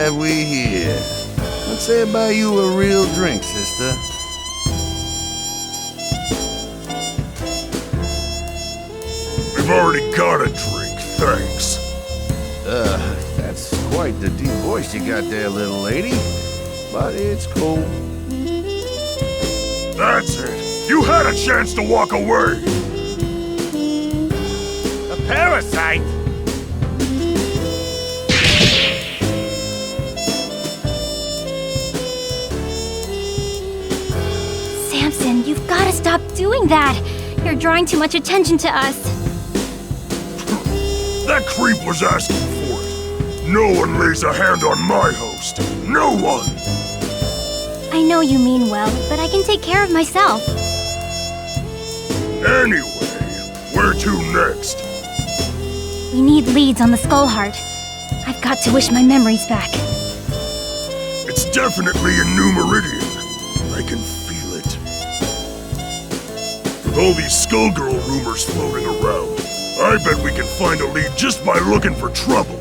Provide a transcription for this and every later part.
have we here? Let's say I buy you a real drink, sister. We've already got a drink, thanks. That's quite the deep voice you got there, little lady. But it's cool. That's it. You had a chance to walk away. A parasite? Samson, you've got to stop doing that. You're drawing too much attention to us. That creep was asking for it. No one lays a hand on my host. No one! I know you mean well, but I can take care of myself. Anyway, where to next? We need leads on the Skullheart. I've got to wish my memories back. It's definitely a new meridian. I can feel it. With all these Skullgirl rumors floating around, I bet we can find a lead just by looking for trouble.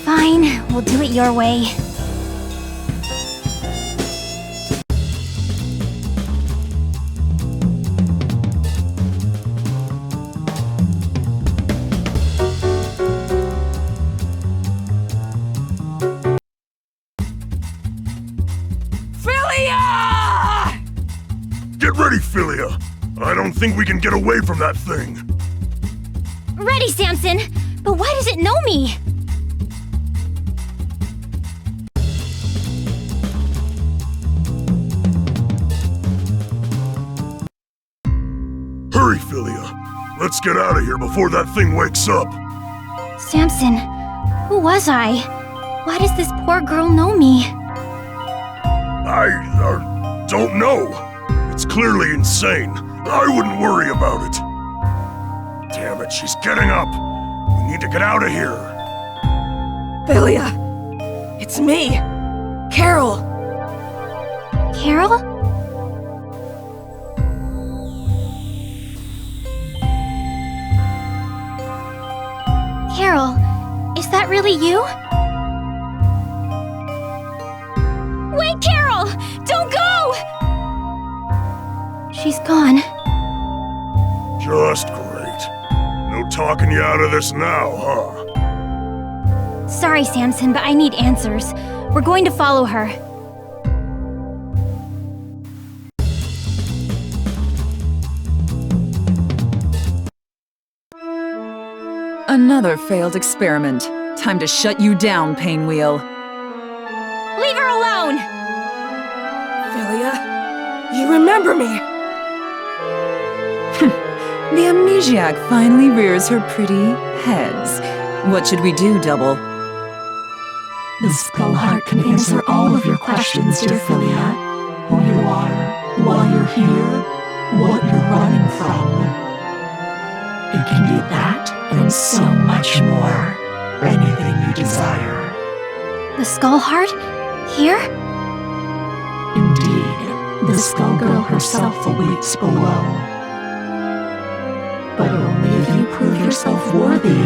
Fine, we'll do it your way. Get ready, Philia! I don't think we can get away from that thing. Ready, Samson! But why does it know me? Hurry, Philia. Let's get out of here before that thing wakes up. Samson, who was I? Why does this poor girl know me? I don't know. It's clearly insane. I wouldn't worry about it. Damn it, she's getting up. We need to get out of here. Philia! It's me! Carol! Carol? Carol, is that really you? Wait, Carol! Don't go! She's gone. Just great. No talking you out of this now, huh? Sorry, Samson, but I need answers. We're going to follow her. Another failed experiment. Time to shut you down, Painwheel. Leave her alone! Philia, you remember me! The amnesiac finally rears her pretty heads. What should we do, Double? The Skullheart can answer all of your questions, dear Philia. Who you are, why you're here, what you're running from. It can do that and so much more. Anything you desire. The Skullheart? Here? Indeed, the Skullgirl herself awaits below. But only if you prove yourself worthy.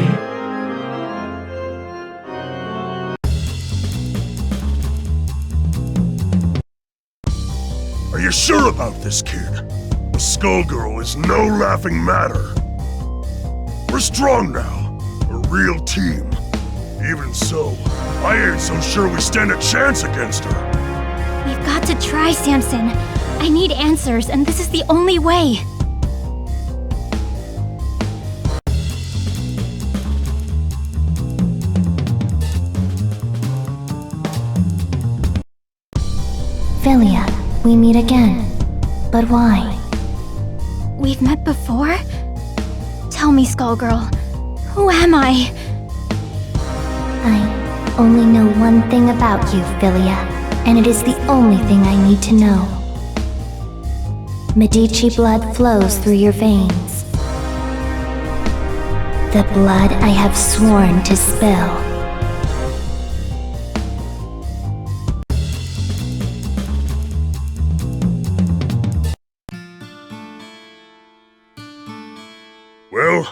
Are you sure about this, kid? The Skullgirl is no laughing matter. We're strong now. A real team. Even so, I ain't so sure we stand a chance against her. We've got to try, Samson. I need answers, and this is the only way. Philia, we meet again. But why? We've met before? Tell me, Skullgirl. Who am I? I only know one thing about you, Philia, and it is the only thing I need to know. Medici blood flows through your veins. The blood I have sworn to spill. Well,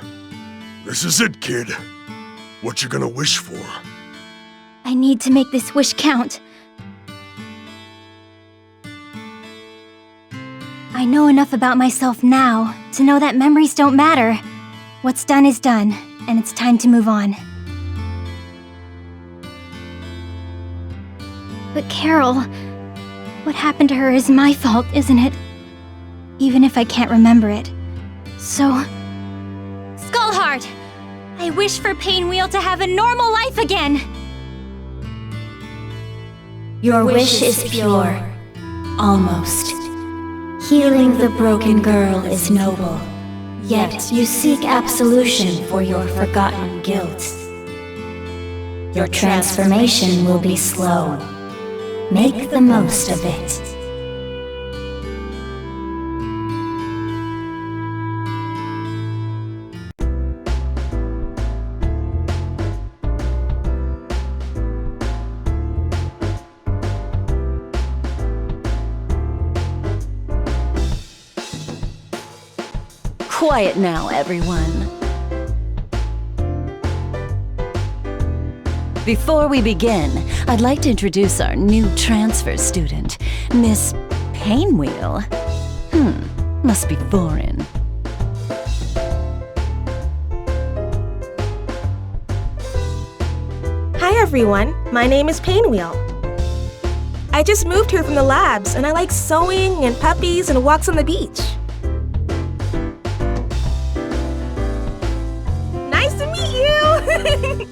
this is it, kid. What you gonna wish for? I need to make this wish count. I know enough about myself now to know that memories don't matter. What's done is done, and it's time to move on. But Carol, what happened to her is my fault, isn't it? Even if I can't remember it. So... Skullheart! I wish for Painwheel to have a normal life again! Your wish is pure. Almost. Healing the broken girl is noble. Yet you seek absolution for your forgotten guilt. Your transformation will be slow. Make the most of it. Quiet now, everyone. Before we begin, I'd like to introduce our new transfer student, Miss Painwheel. Must be foreign. Hi everyone, my name is Painwheel. I just moved here from the labs and I like sewing and puppies and walks on the beach. Nice to meet you!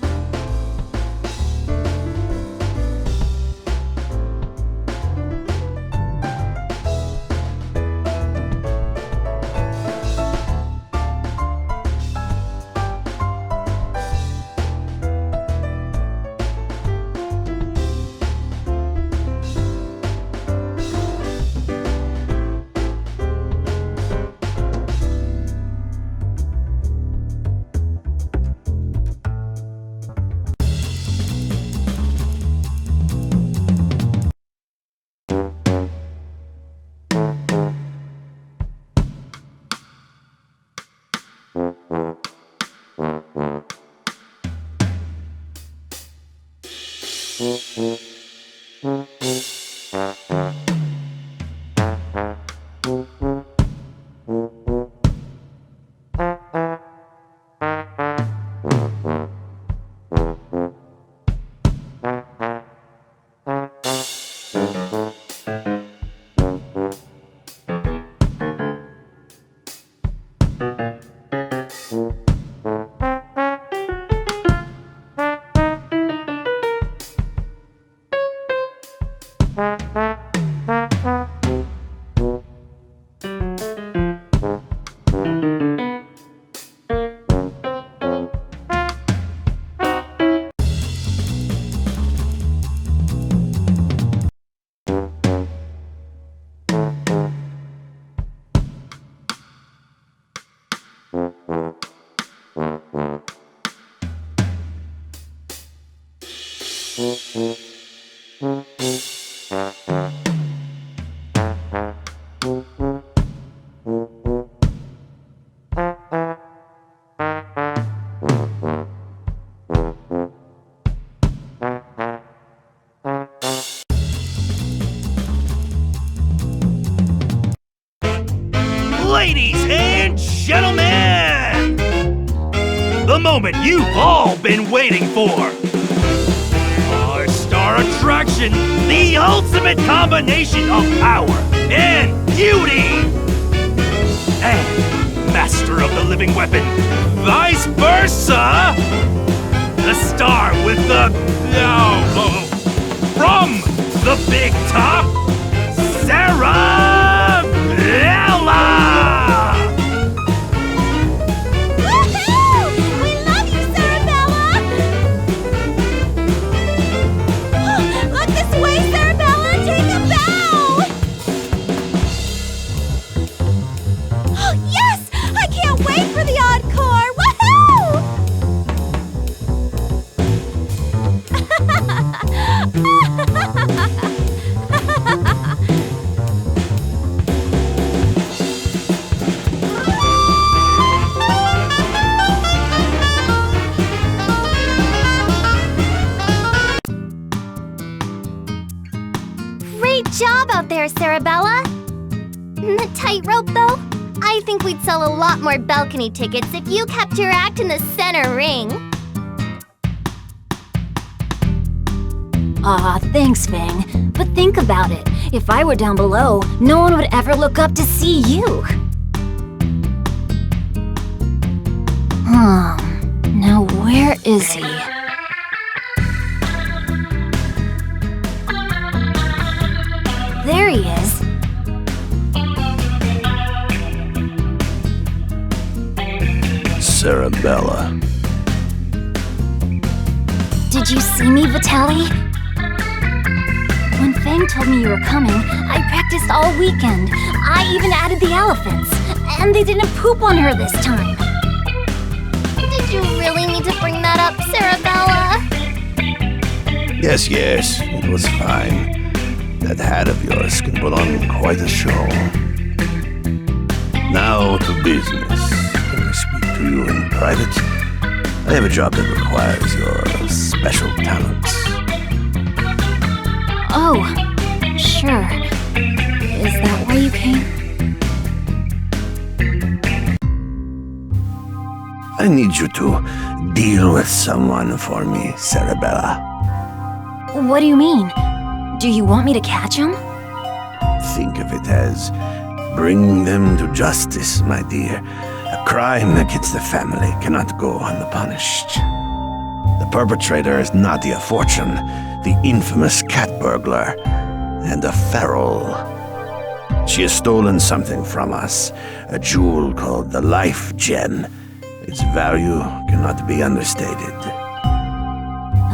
Ladies and gentlemen! The moment you've all been waiting for! Our star attraction, the ultimate combination of power and beauty! And master of the living weapon, vice versa! The star with the... from the big top, Sarah! Woohoo! We love you, Sarabella! Look this way, Sarabella! Take a bow! Oh, yes! I can't wait for the encore! Woohoo! Great job out there, Sarabella! The tightrope, though? I think we'd sell a lot more balcony tickets if you kept your act in the center ring. Aw, thanks, Fang. But think about it. If I were down below, no one would ever look up to see you. Now where is he? There he is. Sarabella. Did you see me, Vitaly? When Fang told me you were coming, I practiced all weekend. I even added the elephants. And they didn't poop on her this time. Did you really need to bring that up, Sarabella? Yes, it was fine. That hat of yours can put on quite a show. Now to business. Can I speak to you in private? I have a job that requires your special talents. Oh, sure. Is that why you came? I need you to deal with someone for me, Sarabella. What do you mean? Do you want me to catch him? Think of it as bringing them to justice, my dear. A crime against the family cannot go unpunished. The perpetrator is Nadia Fortune, the infamous cat burglar, and a feral. She has stolen something from us, a jewel called the Life Gem. Its value cannot be understated.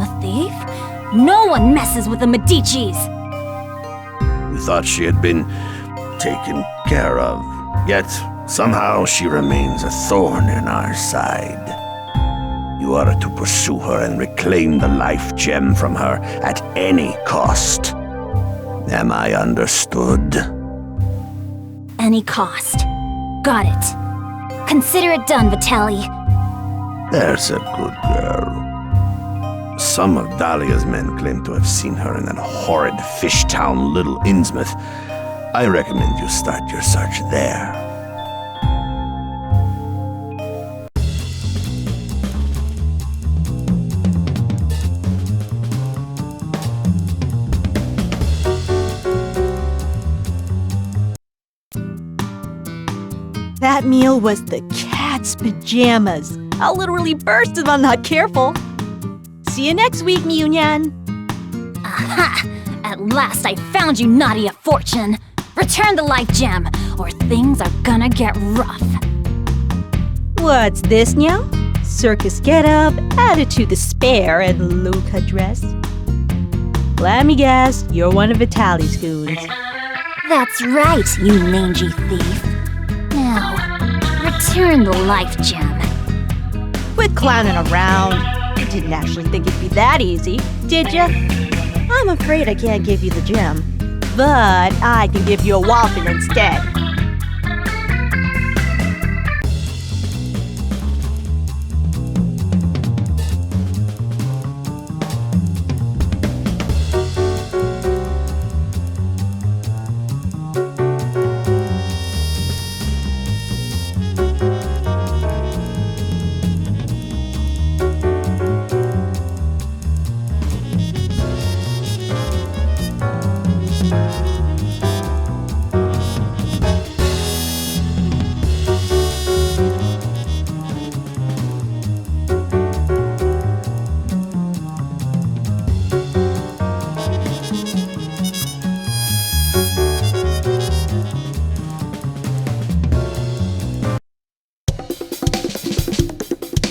A thief? No one messes with the Medicis! We thought she had been taken care of, yet somehow she remains a thorn in our side. You are to pursue her and reclaim the Life Gem from her at any cost. Am I understood? Any cost. Got it. Consider it done, Vitaly. There's a good girl. Some of Dahlia's men claim to have seen her in that horrid fish town, Little Innsmouth. I recommend you start your search there. That meal was the cat's pajamas. I'll literally burst if I'm not careful. See you next week, Myunyan. Aha! At last I found you, Nadia Fortune! Return the Life Gem, or things are gonna get rough. What's this now? Circus getup, attitude to spare, and low-cut dress? Let me guess, you're one of Vitaly's goons. That's right, you mangy thief. Now, return the Life Gem. Quit clowning around. You didn't actually think it'd be that easy, did ya? I'm afraid I can't give you the gem, but I can give you a whopping instead.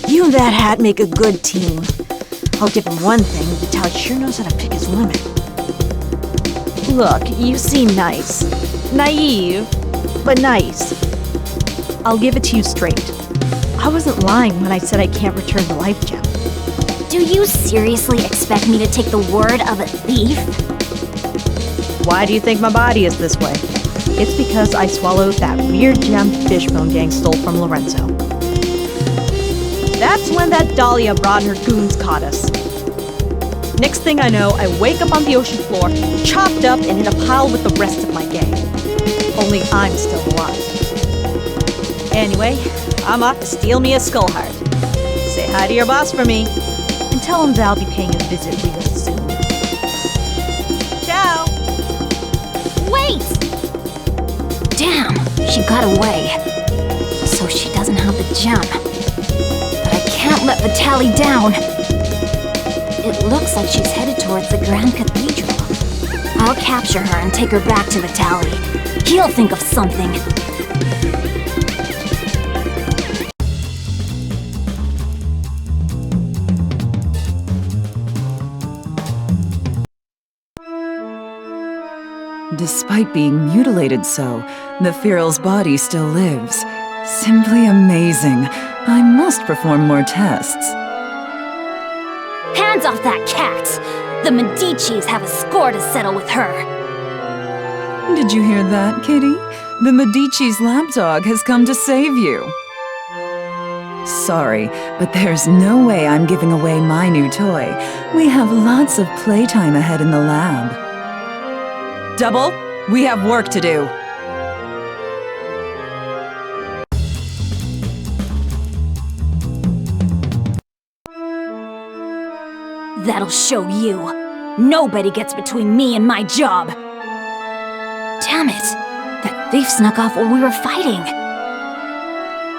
You and that hat make a good team. I'll give him one thing, Vitaly sure knows how to pick his women. Look, you seem nice. Naive, but nice. I'll give it to you straight. I wasn't lying when I said I can't return the Life Gem. Do you seriously expect me to take the word of a thief? Why do you think my body is this way? It's because I swallowed that weird gem Fishbone Gang stole from Lorenzo. That's when that Dahlia broad and her goons caught us. Next thing I know, I wake up on the ocean floor, chopped up and in a pile with the rest of my gang. Only I'm still alive. Anyway, I'm off to steal me a skull heart. Say hi to your boss for me, and tell him that I'll be paying a visit real soon. Ciao! Wait! Damn, she got away. So she doesn't have the gem. But I can't let Vitaly down. It looks like she's headed towards the Grand Cathedral. I'll capture her and take her back to Vitaly. He'll think of something. Despite being mutilated so, the Feral's body still lives. Simply amazing. I must perform more tests. Hands off that cat! The Medicis have a score to settle with her. Did you hear that, Kitty? The Medici's lapdog has come to save you. Sorry, but there's no way I'm giving away my new toy. We have lots of playtime ahead in the lab. Double, we have work to do. That'll show you. Nobody gets between me and my job. Damn it! That thief snuck off while we were fighting.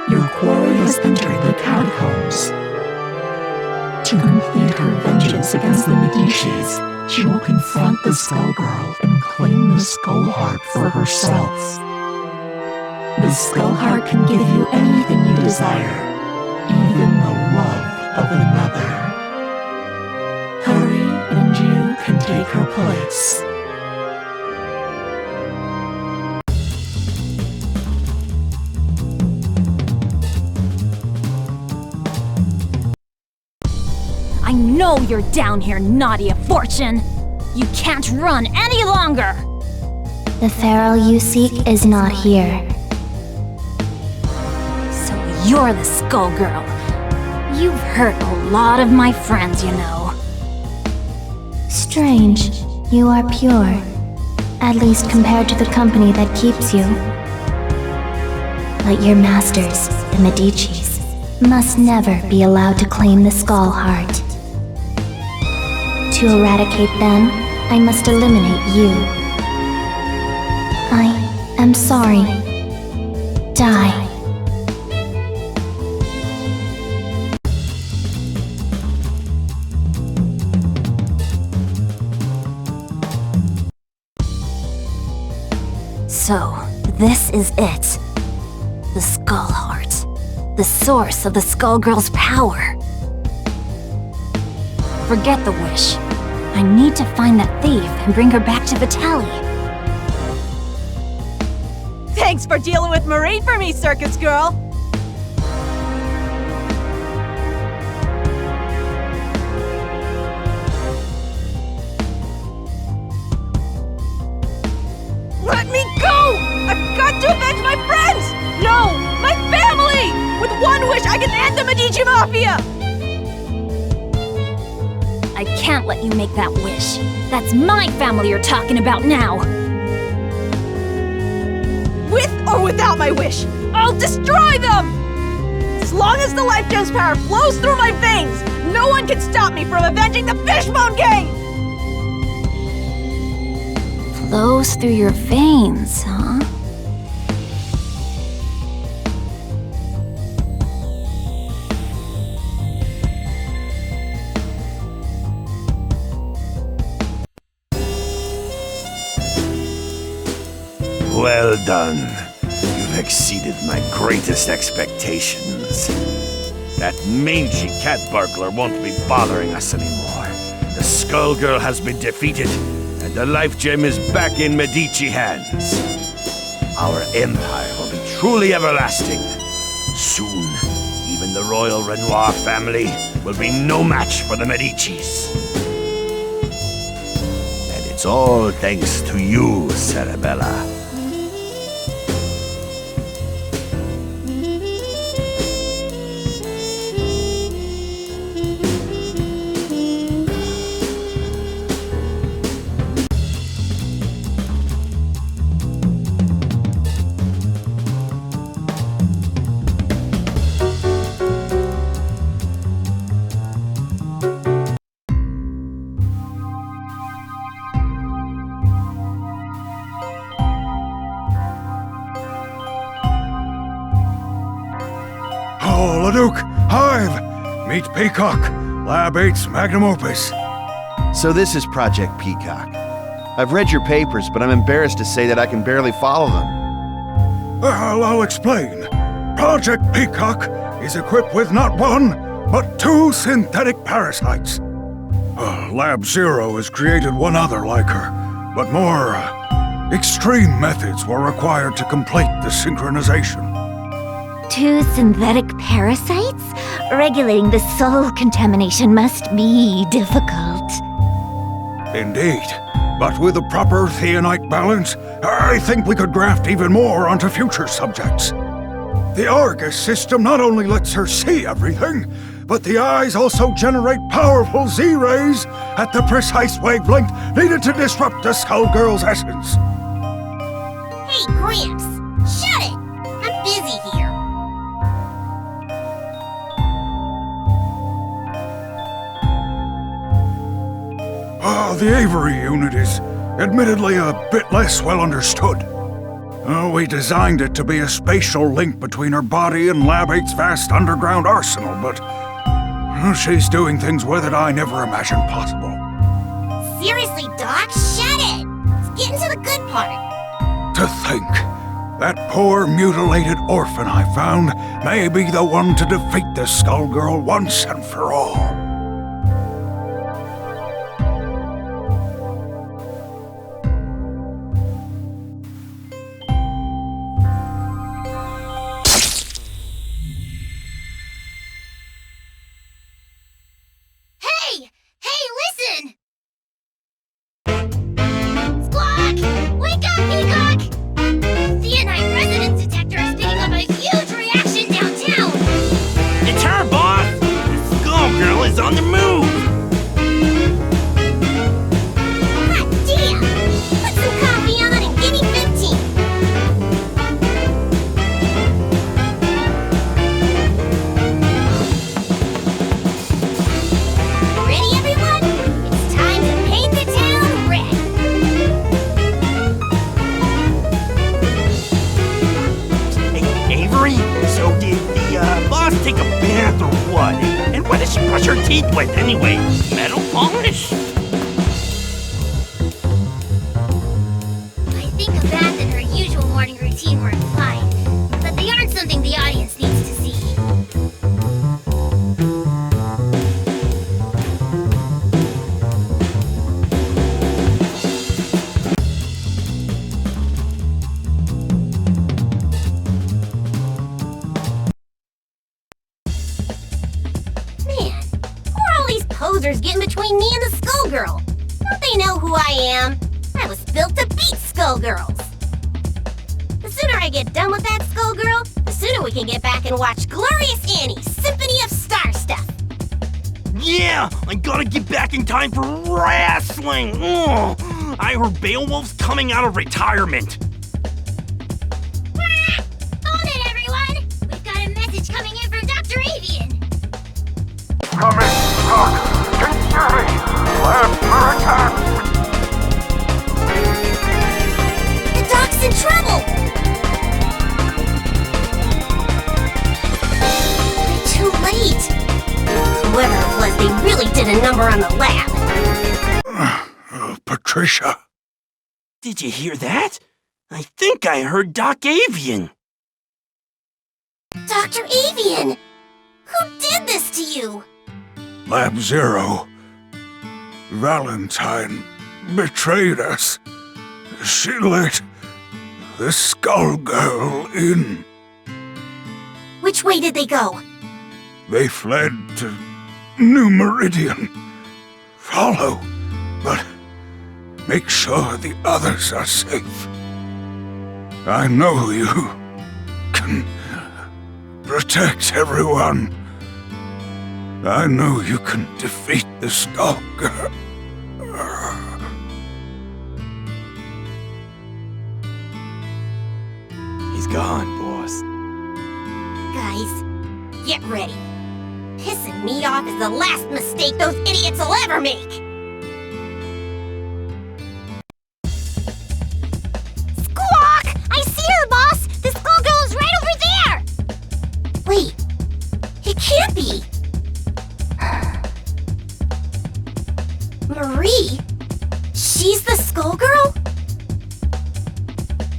Your quarry has entered the catacombs. To complete her vengeance against the Medicis, she will confront the Skullgirl and claim the Skull Heart for herself. The Skull Heart can give you anything you desire, even the love of another. Hurry, and you can take her place. I know you're down here, naughty of fortune! You can't run any longer! The Feral you seek is not here. So you're the Skullgirl. You've hurt a lot of my friends, you know. Strange. You are pure. At least compared to the company that keeps you. But your masters, the Medicis, must never be allowed to claim the Skull Heart. To eradicate them, I must eliminate you. I am sorry. Die. So, this is it. The Skull Heart. The source of the Skullgirl's power. Forget the wish. I need to find that thief and bring her back to Vitaly. Thanks for dealing with Marie for me, circus girl! Let me go! I've got to avenge my friends! No! My family! With one wish, I can end the Medici Mafia! I can't let you make that wish. That's my family you're talking about now. With or without my wish, I'll destroy them! As long as the Life Gem's power flows through my veins, no one can stop me from avenging the Fishbone Gang! Flows through your veins, huh? Well done. You've exceeded my greatest expectations. That mangy cat burglar won't be bothering us anymore. The Skullgirl has been defeated, and the Life Gem is back in Medici hands. Our empire will be truly everlasting. Soon, even the royal Renoir family will be no match for the Medicis. And it's all thanks to you, Cerebella. Nuke, Hive, meet Peacock, Lab 8's magnum opus. So this is Project Peacock. I've read your papers, but I'm embarrassed to say that I can barely follow them. I'll explain. Project Peacock is equipped with not one, but 2 synthetic parasites. Lab 0 has created one other like her, but more extreme methods were required to complete the synchronization. 2 synthetic parasites? Regulating the soul contamination must be difficult. Indeed. But with a proper theonite balance, I think we could graft even more onto future subjects. The Argus system not only lets her see everything, but the eyes also generate powerful Z-rays at the precise wavelength needed to disrupt the Skullgirls' essence. Hey, Gramps! Shut it! I'm busy here. The Avery unit is admittedly a bit less well understood. We designed it to be a spatial link between her body and Lab 8's vast underground arsenal, but she's doing things with it I never imagined possible. Seriously, Doc, shut it! Let's get into the good part. To think, that poor mutilated orphan I found may be the one to defeat the Skullgirl once and for all. On the move! Hot damn! Put some coffee on and give me 15! Ready, everyone? It's time to paint the town red! Hey, Avery? So did the boss take a bath or what? And what does she brush her teeth with anyway? Metal polish? I think a bath and her usual morning routine were implied, but they aren't something the audience needs to see. Posers getting between me and the Skullgirl. Don't they know who I am? I was built to beat Skullgirls. The sooner I get done with that Skullgirl, the sooner we can get back and watch Glorious Annie's Symphony of Star Stuff. Yeah, I gotta get back in time for wrestling. Ugh. I heard Beowulf's coming out of retirement. Hold it, everyone. We've got a message coming in from Dr. Avian. Come in, Doc. Get ready. Lab for attack. The Doc's in trouble. We're too late. Whoever it was, they really did a number on the lab. Patricia. Did you hear that? I think I heard Doc Avian. Dr. Avian! Who did this to you? Lab 0. Valentine betrayed us. She let the Skullgirl in. Which way did they go? They fled to New Meridian. Follow, but make sure the others are safe. I know you can protect everyone. I know you can defeat the Skullgirl. He's gone, boss. Guys, get ready. Pissing me off is the last mistake those idiots will ever make! Squawk! I see her, boss! The Skullgirl is right over there! Wait, it Skullgirl?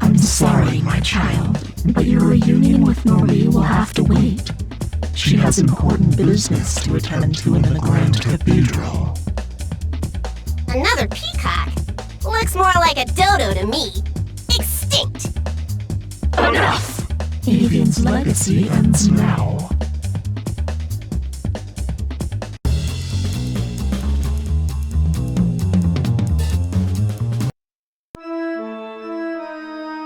I'm sorry, my child, but your reunion with Marie will have to wait. She has important business to attend to in the Grand Cathedral. Another peacock? Looks more like a dodo to me. Extinct! Enough! Avian's legacy ends now.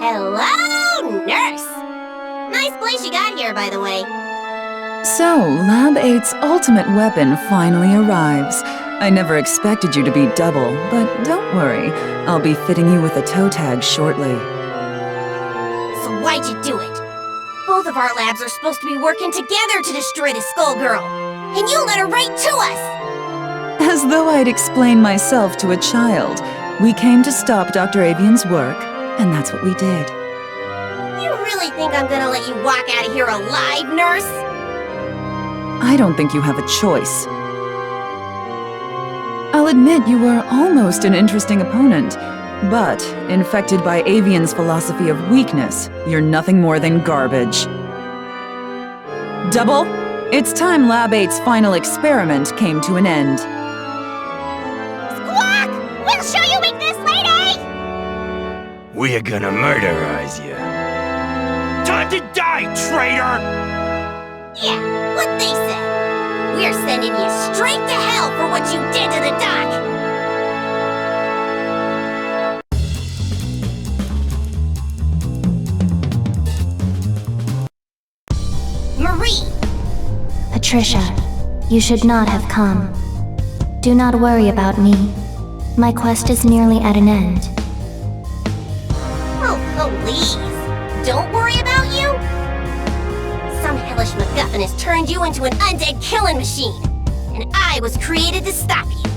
Hello, nurse! Nice place you got here, by the way. So, Lab 8's ultimate weapon finally arrives. I never expected you to be double, but don't worry. I'll be fitting you with a toe tag shortly. So why'd you do it? Both of our labs are supposed to be working together to destroy the Skullgirl. And you let her right to us! As though I'd explain myself to a child. We came to stop Dr. Avian's work, and that's what we did. You really think I'm gonna let you walk out of here alive, nurse? I don't think you have a choice. I'll admit you were almost an interesting opponent, but infected by Avian's philosophy of weakness, you're nothing more than garbage. Double, it's time Lab 8's final experiment came to an end. Squawk! We'll show you weakness, lady! We're gonna murderize you. Time to die, traitor! Yeah, what they said. We're sending you straight to hell for what you did to the doc! Marie! Patricia, you should not have come. Do not worry about me. My quest is nearly at an end. Oh, please. Don't worry about you? Some hellish MacGuffin has turned you into an undead killing machine, and I was created to stop you.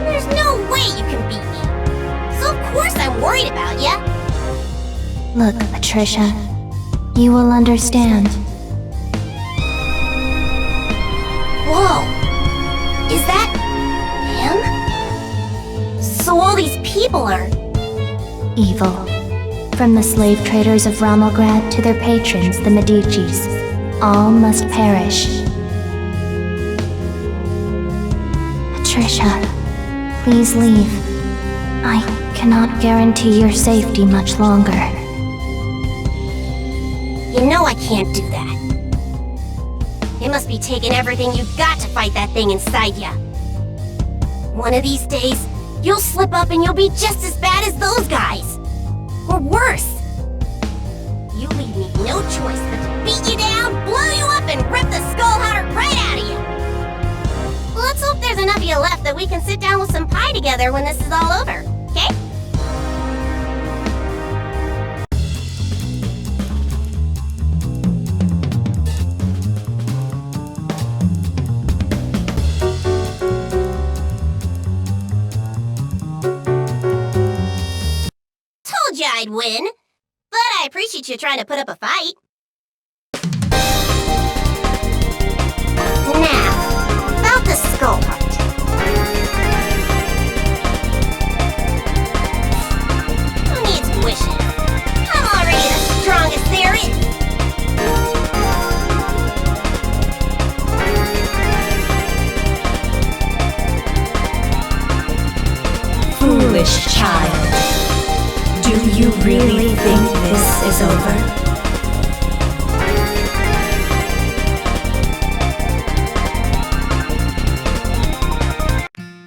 There's no way you can beat me, so of course I'm worried about you. Look, Patricia, you will understand. Whoa! Is that him? So all these people are... Evil. From the slave traders of Ramograd to their patrons, the Medicis, all must perish. Patricia, please leave. I cannot guarantee your safety much longer. You know I can't do that. It must be taking everything you've got to fight that thing inside ya. One of these days, you'll slip up and you'll be just as bad as those guys. Or worse. You leave me no choice but to beat you down, blow you up, and rip the skull heart right out of you. Let's hope there's enough of you left that we can sit down with some pie together when this is all over, okay? Told you I'd win, but I appreciate you trying to put up a fight. Now, about the skull heart. Who needs wishes? I'm already the strongest there is. Foolish child. Do you really think this is over?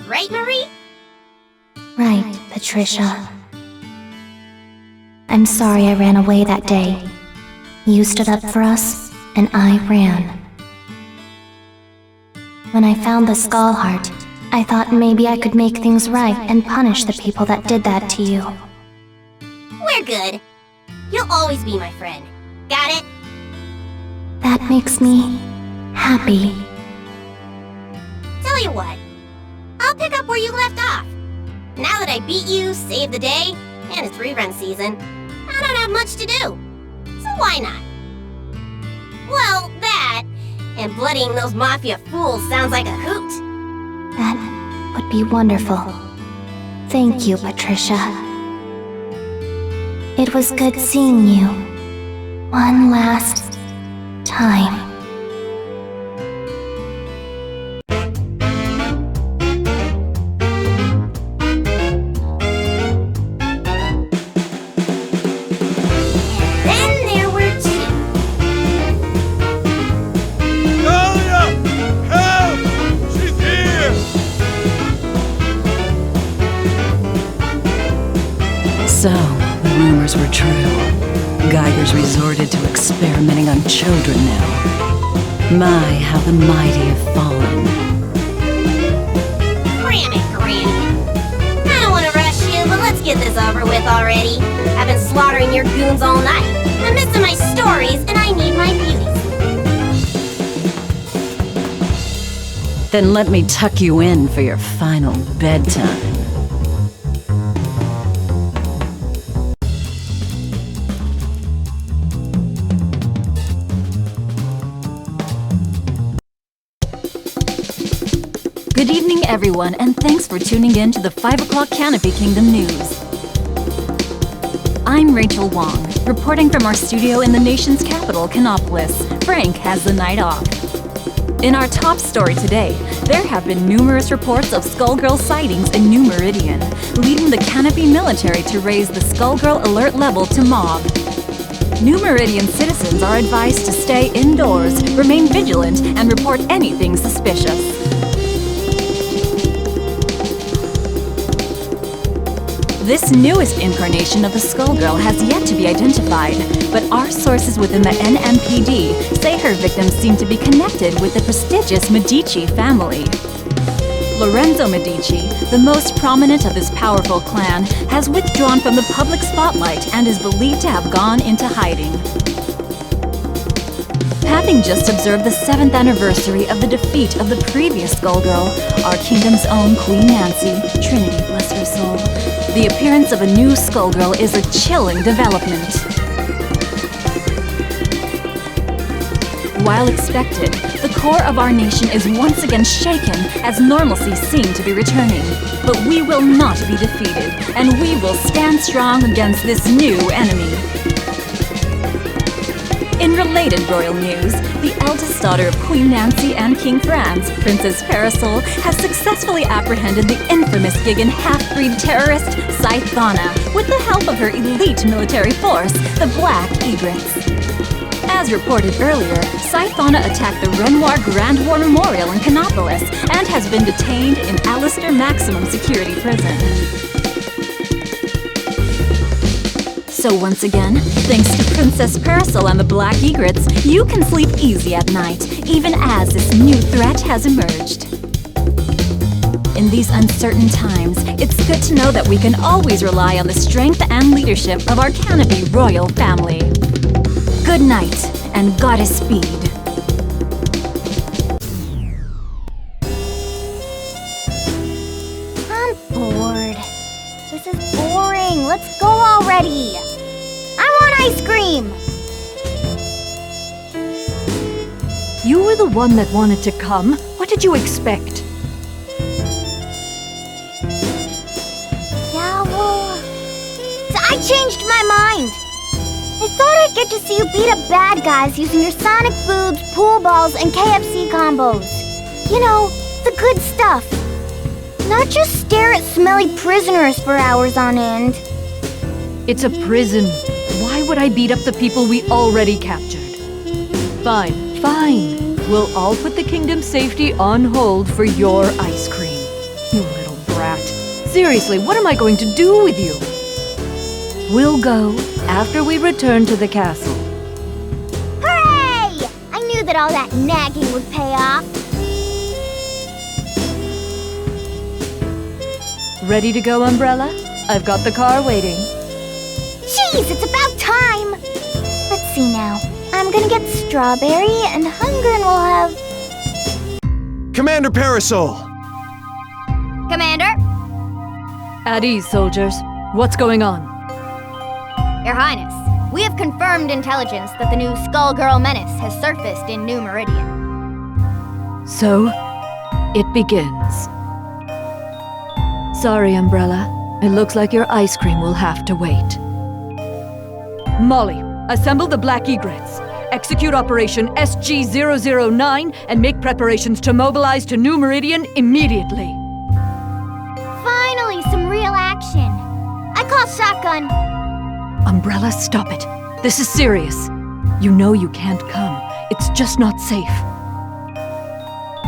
Right, Marie? Right, Patricia. I'm sorry I ran away that day. You stood up for us, and I ran. When I found the skull heart, I thought maybe I could make things right and punish the people that did that to you. We're good. You'll always be my friend. Got it? That makes me happy. Tell you what, I'll pick up where you left off. Now that I beat you, saved the day, and it's rerun season, I don't have much to do. So why not? Well, that, and bloodying those mafia fools sounds like a hoot. That would be wonderful. Thank you, Patricia. It was good seeing you. One last time. So, the rumors were true. Geiger's resorted to experimenting on children now. My, how the mighty have fallen. Cram it, Granny. I don't want to rush you, but let's get this over with already. I've been slaughtering your goons all night. I'm missing my stories, and I need my beauties. Then let me tuck you in for your final bedtime. Good evening, everyone, and thanks for tuning in to the 5 o'clock Canopy Kingdom News. I'm Rachel Wong, reporting from our studio in the nation's capital, Canopolis. Frank has the night off. In our top story today, there have been numerous reports of Skullgirl sightings in New Meridian, leading the Canopy military to raise the Skullgirl alert level to Mob. New Meridian citizens are advised to stay indoors, remain vigilant, and report anything suspicious. This newest incarnation of the Skullgirl has yet to be identified, but our sources within the NMPD say her victims seem to be connected with the prestigious Medici family. Lorenzo Medici, the most prominent of this powerful clan, has withdrawn from the public spotlight and is believed to have gone into hiding. Having just observed the 7th anniversary of the defeat of the previous Skullgirl, our kingdom's own Queen Nancy, Trinity bless her soul, the appearance of a new Skullgirl is a chilling development. While expected, the core of our nation is once again shaken as normalcy seems to be returning. But we will not be defeated, and we will stand strong against this new enemy. In related royal news, the eldest daughter of Queen Nancy and King Franz, Princess Parasol, has successfully apprehended the infamous Gigan half-breed terrorist, Scythana, with the help of her elite military force, the Black Egrets. As reported earlier, Scythana attacked the Renoir Grand War Memorial in Canopolis and has been detained in Alistair Maximum Security Prison. So once again, thanks to Princess Parasol and the Black Egrets, you can sleep easy at night, even as this new threat has emerged. In these uncertain times, it's good to know that we can always rely on the strength and leadership of our Canopy royal family. Good night, and goddess speed. I'm bored. This is boring. Let's go already. I want ice cream. You were the one that wanted to come. What did you expect? Yeah, well, I changed my mind. I thought I'd get to see you beat up bad guys using your Sonic Foods, pool balls, and KFC combos. You know, the good stuff. Not just stare at smelly prisoners for hours on end. It's a prison. Why would I beat up the people we already captured? Fine, fine. We'll all put the kingdom's safety on hold for your ice cream. You little brat. Seriously, what am I going to do with you? We'll go after we return to the castle. Hooray! I knew that all that nagging would pay off. Ready to go, Umbrella? I've got the car waiting. Jeez, it's about time! Let's see now. I'm gonna get Strawberry, and Hungren will have... Commander Parasol! Commander? At ease, soldiers. What's going on? Your Highness, we have confirmed intelligence that the new Skullgirl menace has surfaced in New Meridian. So, it begins. Sorry, Umbrella. It looks like your ice cream will have to wait. Molly, assemble the black egrets. Execute Operation SG-009 and make preparations to mobilize to New Meridian immediately. Finally, some real action. I call shotgun. Umbrella, stop it. This is serious. You know you can't come. It's just not safe.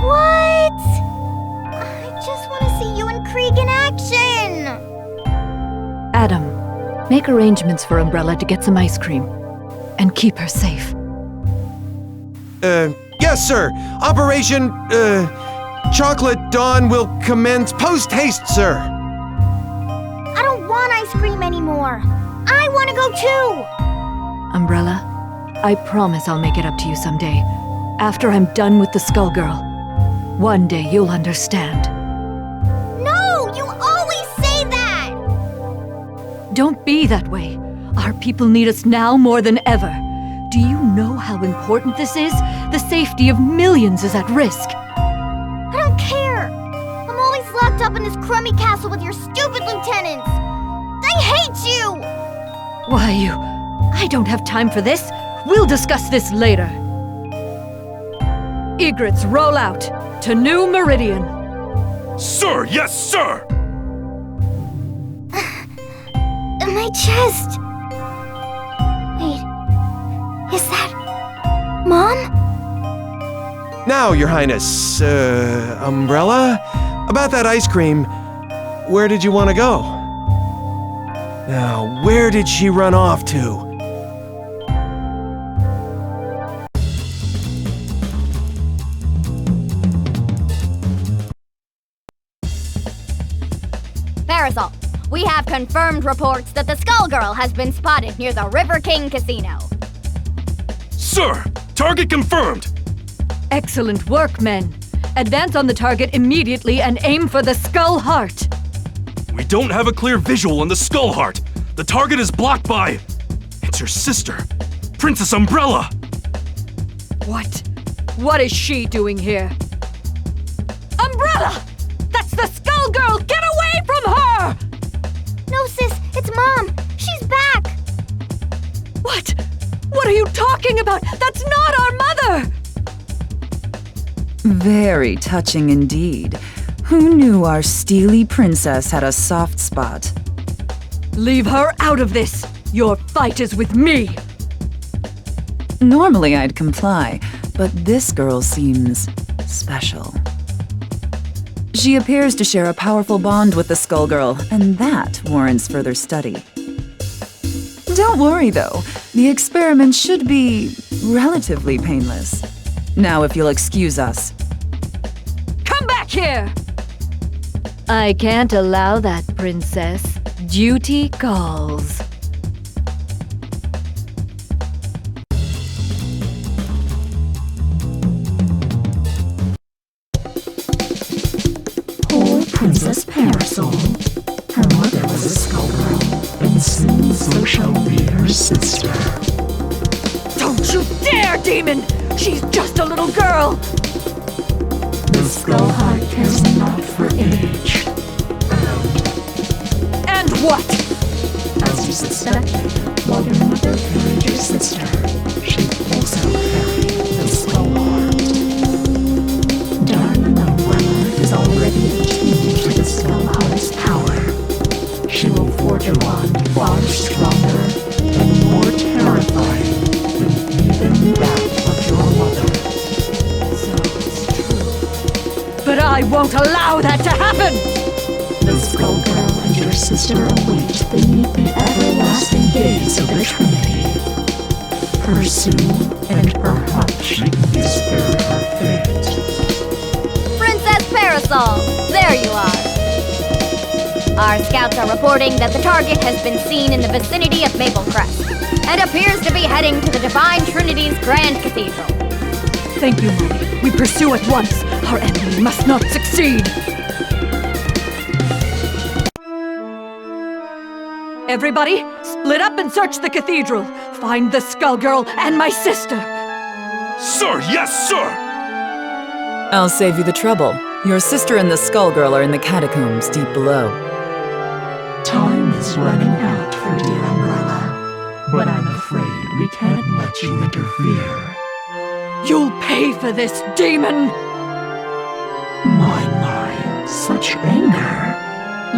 What? I just want to see you and Krieg in action. Adam, make arrangements for Umbrella to get some ice cream. And keep her safe. Yes, sir. Operation, Chocolate Dawn will commence post-haste, sir. I don't want ice cream anymore. I want to go too. Umbrella, I promise I'll make it up to you someday. After I'm done with the Skullgirl. One day you'll understand. No, you always say that. Don't be that way. Our people need us now more than ever. Do you know how important this is? The safety of millions is at risk. I don't care. I'm always locked up in this crummy castle with your stupid lieutenants. I hate you! Why, I don't have time for this. We'll discuss this later. Egrets, roll out to New Meridian. Sir, yes, sir! My chest. Wait, is that Mom? Now, Your Highness, Umbrella? About that ice cream, where did you want to go? Now, where did she run off to? Parasol, we have confirmed reports that the Skullgirl has been spotted near the River King Casino. Sir, target confirmed! Excellent work, men. Advance on the target immediately and aim for the Skull Heart. We don't have a clear visual on the Skull Heart. The target is blocked by... It's your sister, Princess Umbrella! What? What is she doing here? Umbrella! That's the Skullgirl! Get away from her! No, sis, it's Mom. She's back. What? What are you talking about? That's not our mother! Very touching indeed. Who knew our steely princess had a soft spot? Leave her out of this! Your fight is with me! Normally I'd comply, but this girl seems special. She appears to share a powerful bond with the Skullgirl, and that warrants further study. Don't worry though, the experiment should be relatively painless. Now if you'll excuse us. Come back here! I can't allow that, Princess. Duty calls. Poor Princess Parasol. Her mother was a Skullgirl, and soon so shall be her sister. Don't you dare, demon! She's just a little girl! The Skull Heart cares not for age. And what? As you suspected, while your mother carried your sister, she also carried the Skull Heart. Darling Umbrella is already attuned to the Skull Heart's power. She will forge a bond far stronger and more terrifying than even that of your mother. But I won't allow that to happen! The Skullgirl and your sister await beneath the everlasting gaze of the Trinity. Pursue and perhaps you can spare her fate. Princess Parasol, there you are. Our scouts are reporting that the target has been seen in the vicinity of Maple Crest and appears to be heading to the Divine Trinity's Grand Cathedral. Thank you, Molly. We pursue at once. Our enemy must not succeed. Everybody, split up and search the cathedral. Find the Skullgirl and my sister. Sir, yes, sir! I'll save you the trouble. Your sister and the Skullgirl are in the catacombs deep below. Time is running out for dear Umbrella, but I'm afraid we can't let you interfere. You'll pay for this, demon! My, such anger.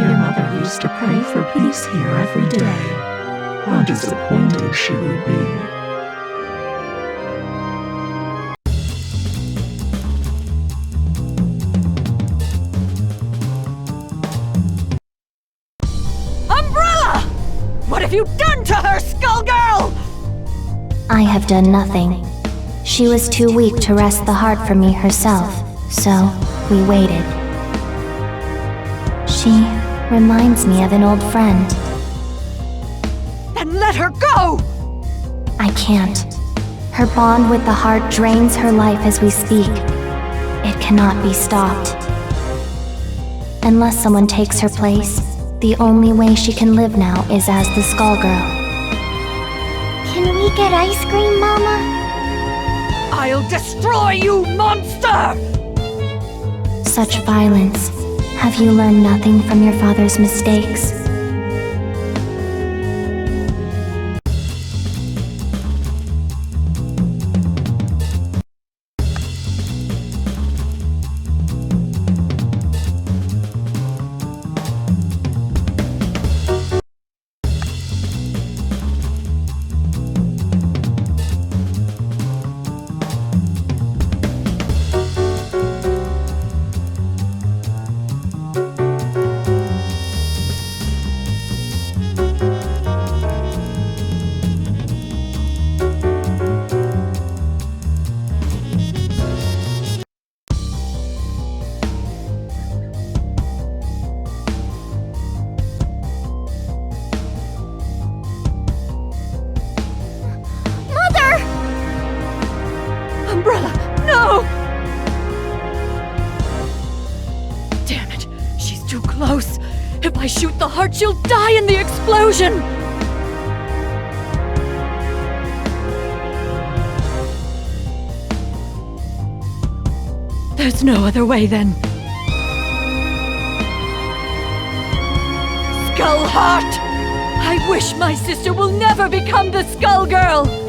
Your mother used to pray for peace here every day. How disappointed she would be. Umbrella! What have you done to her, Skullgirl? I have done nothing. She was too weak to wrest the heart from me herself, so we waited. She reminds me of an old friend. Then let her go! I can't. Her bond with the heart drains her life as we speak. It cannot be stopped. Unless someone takes her place, the only way she can live now is as the Skullgirl. Can we get ice cream, Mama? I'll destroy you, monster! Such violence. Have you learned nothing from your father's mistakes? Umbrella, no! Damn it, she's too close. If I shoot the heart, she'll die in the explosion! There's no other way then. Skullheart! I wish my sister will never become the Skullgirl!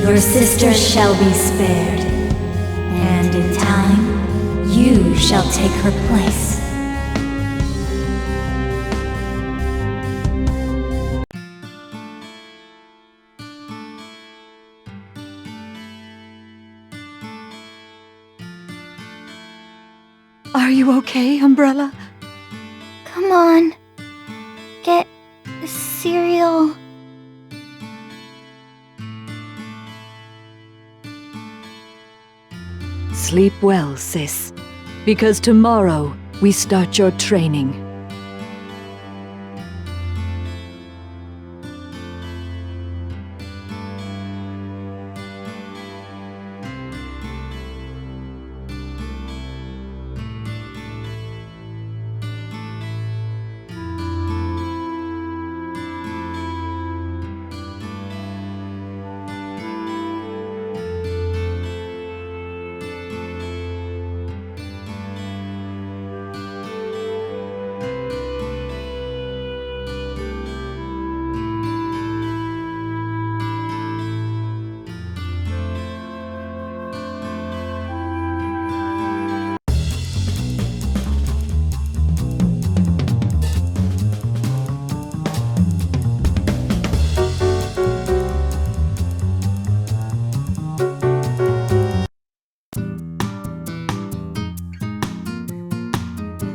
Your sister shall be spared, and in time, you shall take her place. Are you okay, Umbrella? Come on. Get cereal. Sleep well, sis. Because tomorrow, we start your training.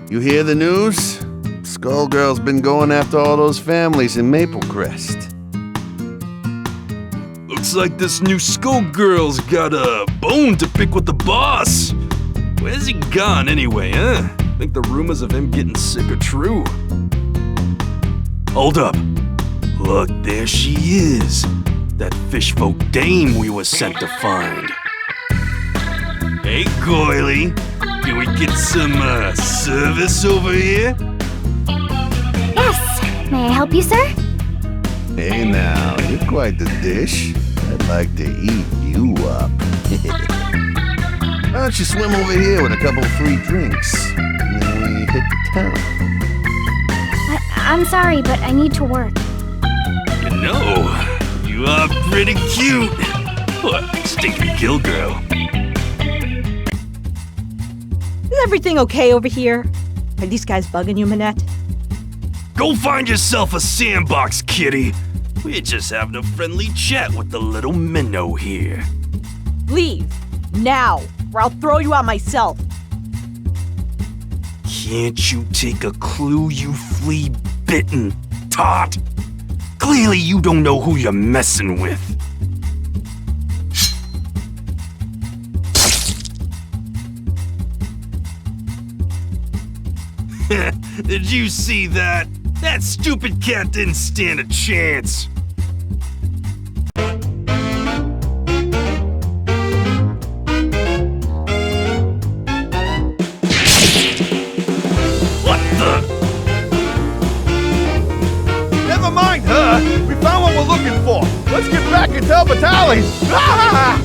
You hear the news? Skullgirl's been going after all those families in Maple Crest. Looks like this new Skullgirl's got a bone to pick with the boss. Where's he gone anyway, huh? Think the rumors of him getting sick are true. Hold up. Look, there she is. That fishfolk dame we were sent to find. Hey, Coily. Can we get some, service over here? Yes. May I help you, sir? Hey now, you're quite the dish. I'd like to eat you up. Why don't you swim over here with a couple of free drinks? And then we hit the town. I'm sorry, but I need to work. You know, you are pretty cute. What, stinking kill girl? Is everything okay over here? Are these guys bugging you, Minette? Go find yourself a sandbox, kitty. We're just having a friendly chat with the little minnow here. Leave. Now, or I'll throw you out myself. Can't you take a clue, you flea-bitten tot? Clearly you don't know who you're messing with. Did you see that? That stupid cat didn't stand a chance. What the? Never mind her. We found what we're looking for. Let's get back and tell Vitaly. Ah!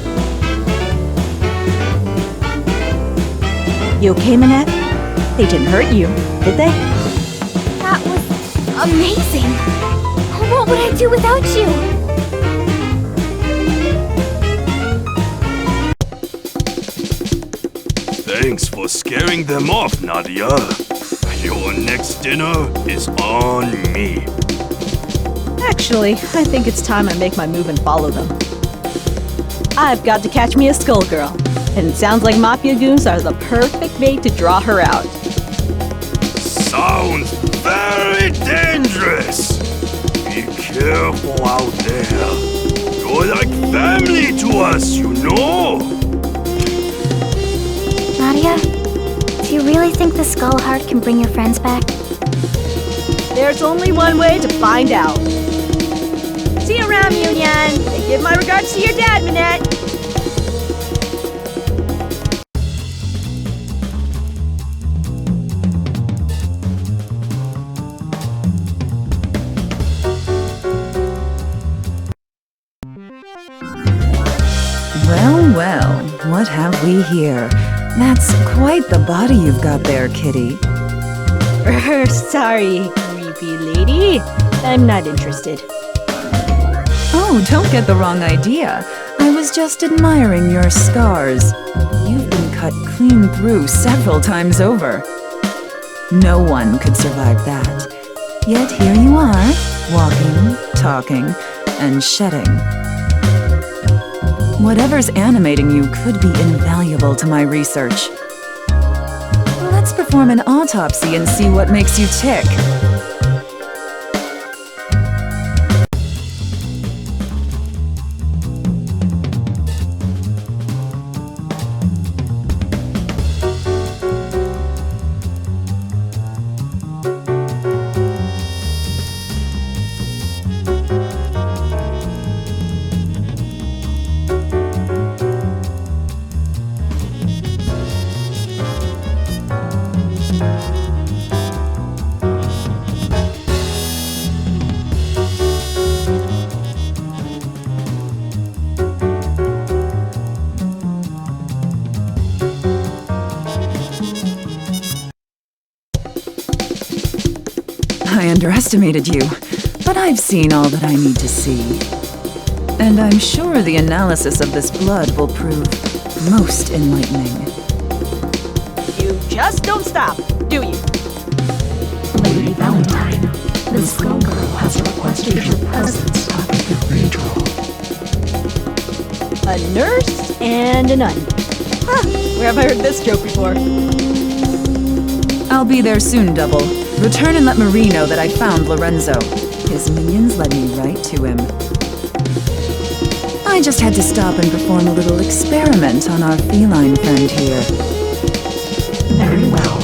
You okay, Minette? They didn't hurt you, did they? That was amazing. What would I do without you? Thanks for scaring them off, Nadia. Your next dinner is on me. Actually, I think it's time I make my move and follow them. I've got to catch me a Skullgirl, and it sounds like Mafia goons are the perfect bait to draw her out. Sounds very dangerous. Be careful out there. You're like family to us, you know. Nadia, do you really think the Skull Heart can bring your friends back? There's only one way to find out. See you around, Union, and give my regards to your dad, Minette. Well, what have we here? That's quite the body you've got there, kitty. Sorry, creepy lady. I'm not interested. Oh, don't get the wrong idea. I was just admiring your scars. You've been cut clean through several times over. No one could survive that. Yet here you are, walking, talking, and shedding. Whatever's animating you could be invaluable to my research. Let's perform an autopsy and see what makes you tick. I underestimated you, but I've seen all that I need to see. And I'm sure the analysis of this blood will prove most enlightening. You just don't stop, do you? Lady Valentine, the Skullgirl has requested your presence at the cathedral. A nurse and a nun. Huh, where have I heard this joke before? I'll be there soon, Double. Return and let Marie know that I found Lorenzo. His minions led me right to him. I just had to stop and perform a little experiment on our feline friend here. Very well.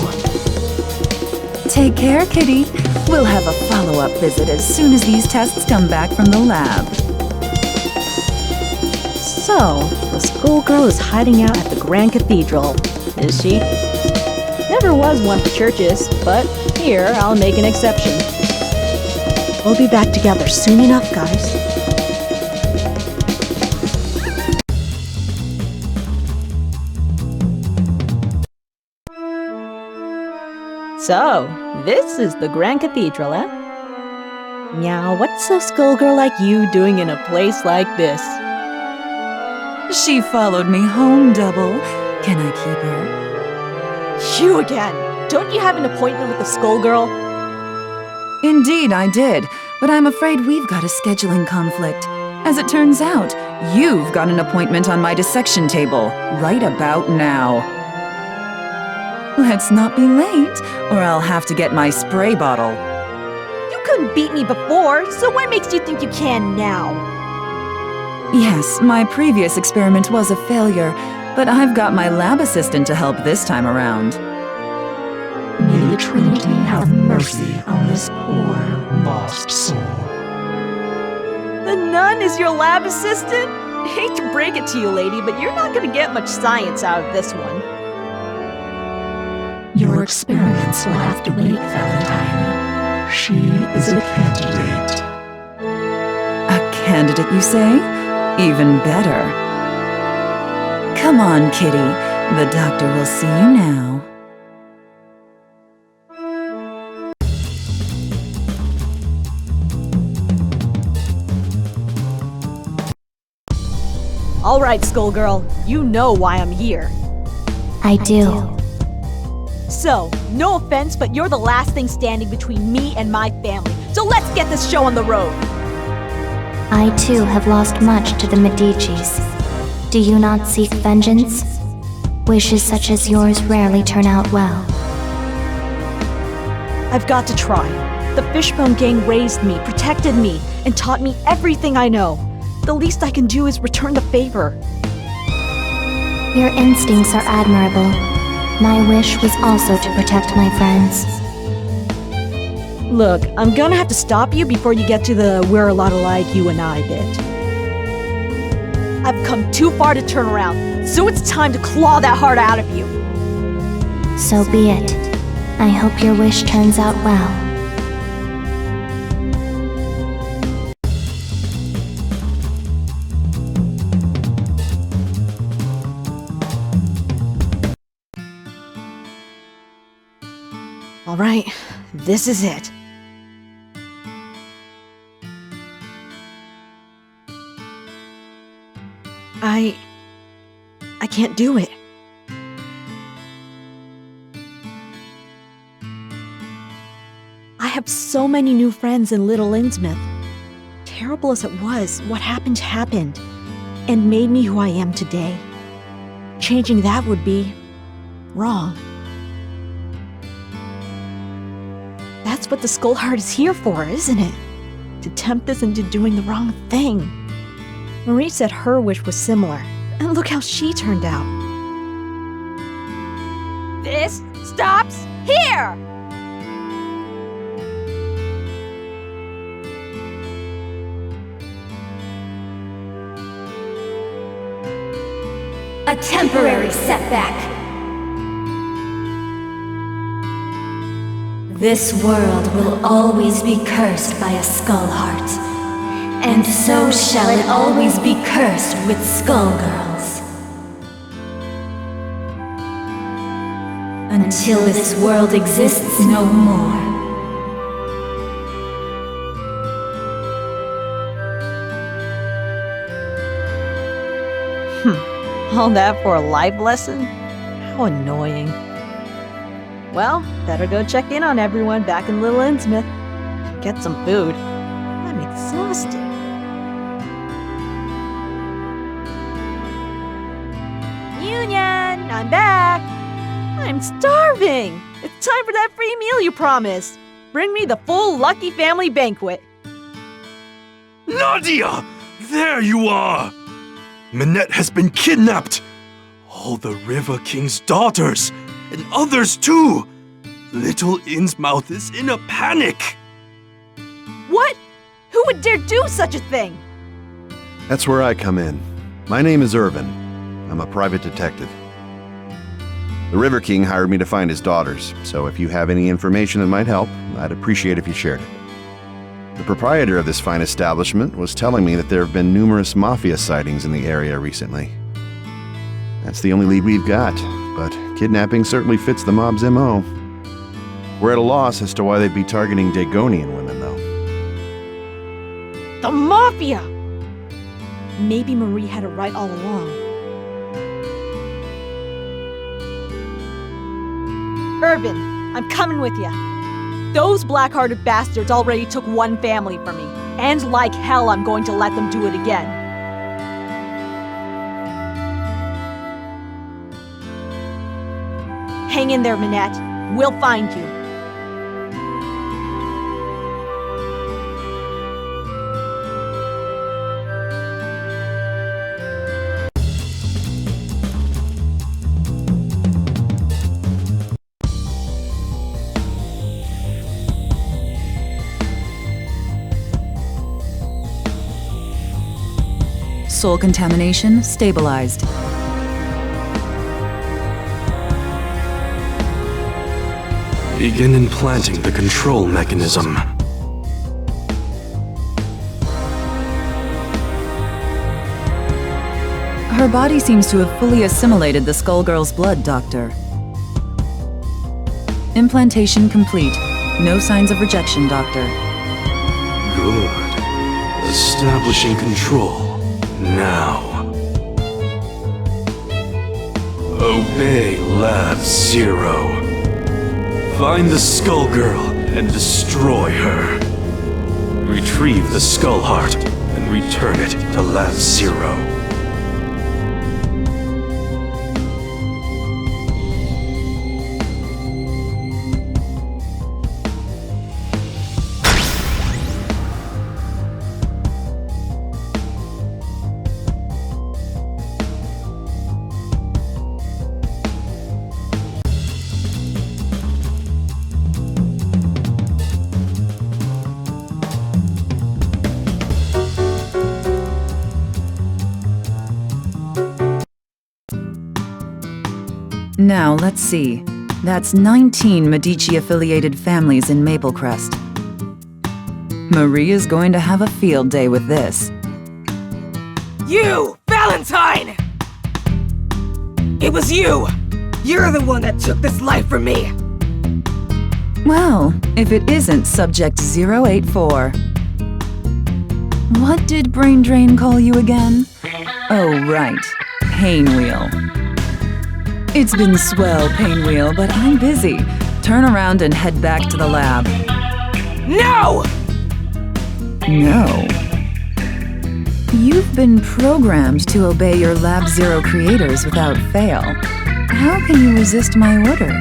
Take care, kitty. We'll have a follow-up visit as soon as these tests come back from the lab. So, the Skullgirl is hiding out at the Grand Cathedral, is she? Never was one for churches, but here I'll make an exception. We'll be back together soon enough, guys. So, this is the Grand Cathedral, eh? Now, what's a skullgirl like you doing in a place like this? She followed me home, Double. Can I keep her? You again! Don't you have an appointment with the skullgirl? Indeed, I did, but I'm afraid we've got a scheduling conflict. As it turns out, you've got an appointment on my dissection table, right about now. Let's not be late, or I'll have to get my spray bottle. You couldn't beat me before, so what makes you think you can now? Yes, my previous experiment was a failure, but I've got my lab assistant to help this time around. May the Trinity have mercy on this poor, lost soul. The nun is your lab assistant? Hate to break it to you, lady, but you're not gonna get much science out of this one. Your experiments will have to wait, Valentine. She is a candidate. A candidate, you say? Even better. Come on, Kitty. The doctor will see you now. All right, Skullgirl, you know why I'm here. I do. So, no offense, but you're the last thing standing between me and my family. So let's get this show on the road. I too have lost much to the Medicis. Do you not seek vengeance? Wishes such as yours rarely turn out well. I've got to try. The Fishbone Gang raised me, protected me, and taught me everything I know. The least I can do is return the favor. Your instincts are admirable. My wish was also to protect my friends. Look, I'm gonna have to stop you before you get to the we're a lot alike you and I bit. I've come too far to turn around, so it's time to claw that heart out of you. So be it. I hope your wish turns out well. All right, this is it. I can't do it. I have so many new friends in Little Innsmouth. Terrible as it was, what happened happened, and made me who I am today. Changing that would be wrong. That's what the Skullheart is here for, isn't it? To tempt us into doing the wrong thing. Marie said her wish was similar, and look how she turned out. This stops here! A temporary setback. This world will always be cursed by a Skullheart, and so shall it always be cursed with Skullgirls. Until this world exists no more. All that for a life lesson? How annoying. Well, better go check in on everyone back in Little Innsmouth. Get some food. I'm exhausted. Union, I'm back. I'm starving. It's time for that free meal you promised. Bring me the full Lucky Family banquet. Nadia! There you are! Minette has been kidnapped! All the River King's daughters, and others too! Little Innsmouth is in a panic! What? Who would dare do such a thing? That's where I come in. My name is Irvin. I'm a private detective. The River King hired me to find his daughters, so if you have any information that might help, I'd appreciate if you shared it. The proprietor of this fine establishment was telling me that there have been numerous mafia sightings in the area recently. That's the only lead we've got, but kidnapping certainly fits the mob's MO. We're at a loss as to why they'd be targeting Dagonian women, though. The Mafia! Maybe Marie had it right all along. Urban, I'm coming with you. Those black-hearted bastards already took one family from me. And like hell, I'm going to let them do it again. Hang in there, Minette. We'll find you. Soul contamination stabilized. Begin implanting the control mechanism. Her body seems to have fully assimilated the Skullgirl's blood, Doctor. Implantation complete. No signs of rejection, Doctor. Good. Establishing control. Now. Obey Lab Zero. Find the Skullgirl and destroy her. Retrieve the Skull Heart and return it to Lab Zero. Now, let's see. That's 19 Medici-affiliated families in Maplecrest. Marie is going to have a field day with this. You! Valentine! It was you! You're the one that took this life from me! Well, if it isn't Subject 084. What did Brain Drain call you again? Oh, right. Pain Wheel. It's been swell, Pain Wheel, but I'm busy. Turn around and head back to the lab. No! No. You've been programmed to obey your Lab Zero creators without fail. How can you resist my order?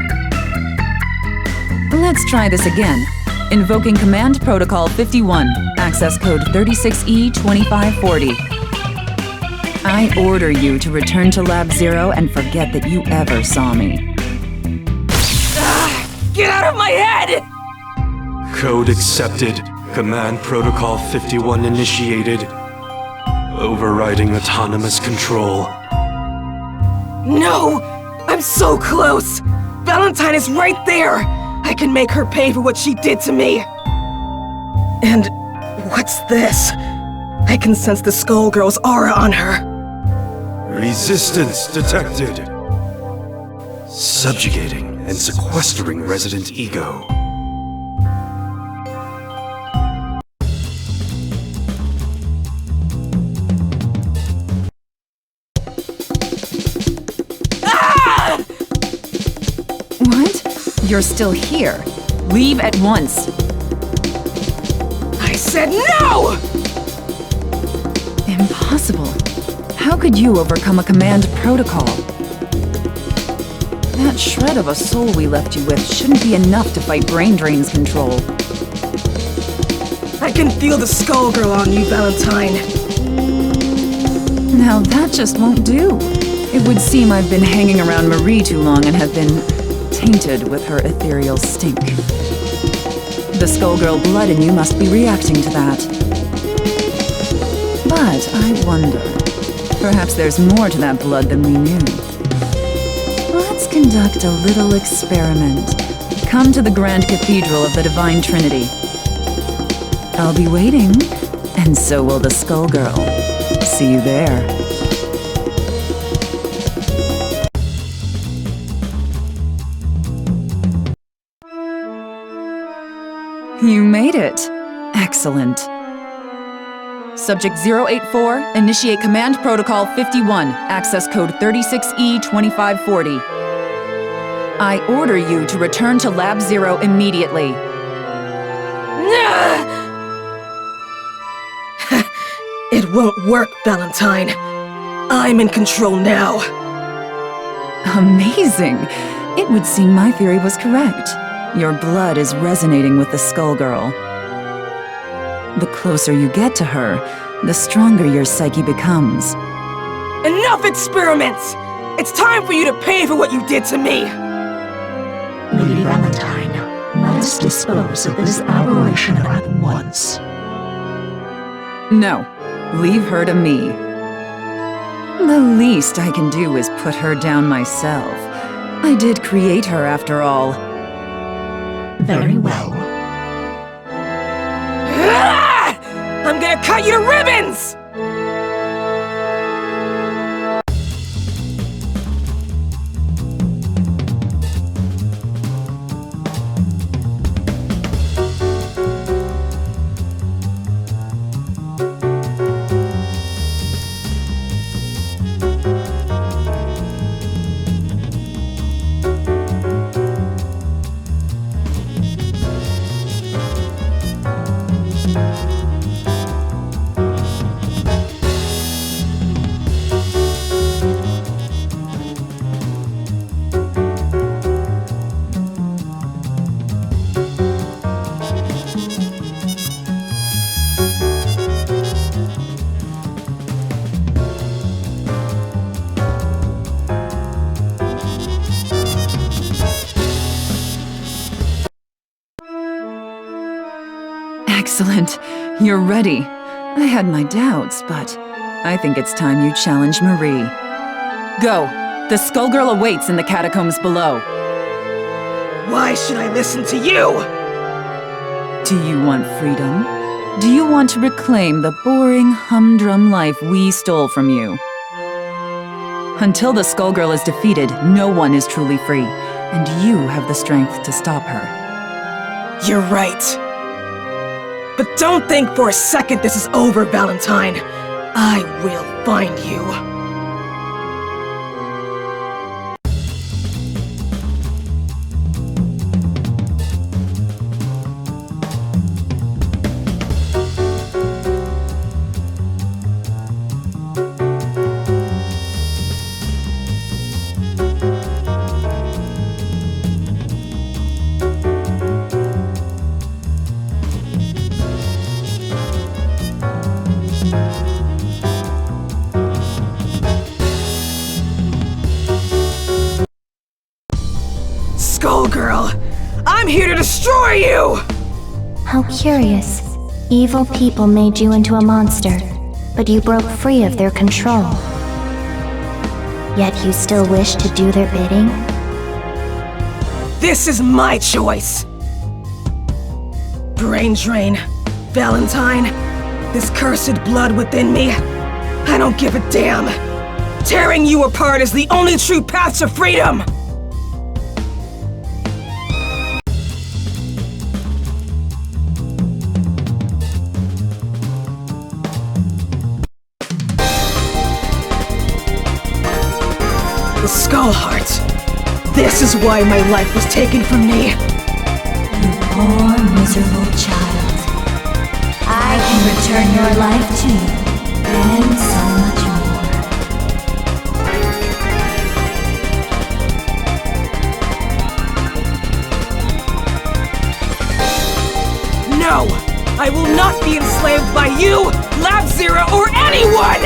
Let's try this again. Invoking Command Protocol 51, access code 36E2540. I order you to return to Lab Zero and forget that you ever saw me. Get out of my head! Code accepted. Command Protocol 51 initiated. Overriding autonomous control. No! I'm so close! Valentine is right there! I can make her pay for what she did to me! And what's this? I can sense the Skullgirl's aura on her. Resistance detected. Subjugating and sequestering resident ego. Ah! What? You're still here. Leave at once. I said no! Impossible. How could you overcome a command protocol? That shred of a soul we left you with shouldn't be enough to fight Brain Drain's control. I can feel the Skullgirl on you, Valentine. Now that just won't do. It would seem I've been hanging around Marie too long and have been tainted with her ethereal stink. The Skullgirl blood in you must be reacting to that. But I wonder, perhaps there's more to that blood than we knew. Let's conduct a little experiment. Come to the Grand Cathedral of the Divine Trinity. I'll be waiting, and so will the Skullgirl. See you there. You made it. Excellent. Subject 084, initiate Command Protocol 51, access code 36E2540. I order you to return to Lab 0 immediately. It won't work, Valentine. I'm in control now. Amazing! It would seem my theory was correct. Your blood is resonating with the Skullgirl. The closer you get to her, the stronger your psyche becomes. Enough experiments! It's time for you to pay for what you did to me! Lady Valentine, let us dispose of this aberration at once. No, leave her to me. The least I can do is put her down myself. I did create her after all. Very well. I'm gonna cut you to ribbons! Excellent. You're ready. I had my doubts, but I think it's time you challenge Marie. Go. The Skullgirl awaits in the catacombs below. Why should I listen to you? Do you want freedom? Do you want to reclaim the boring, humdrum life we stole from you? Until the Skullgirl is defeated, no one is truly free, and you have the strength to stop her. You're right. But don't think for a second this is over, Valentine. I will find you. Skullgirl, I'm here to destroy you! How curious. Evil people made you into a monster, but you broke free of their control. Yet you still wish to do their bidding? This is my choice! Brain drain. Valentine, this cursed blood within me, I don't give a damn. Tearing you apart is the only true path to freedom! The Skull Heart. This is why my life was taken from me. You poor, miserable child. I can return your life to you, and so much more. No! I will not be enslaved by you, Lab Zero, or anyone!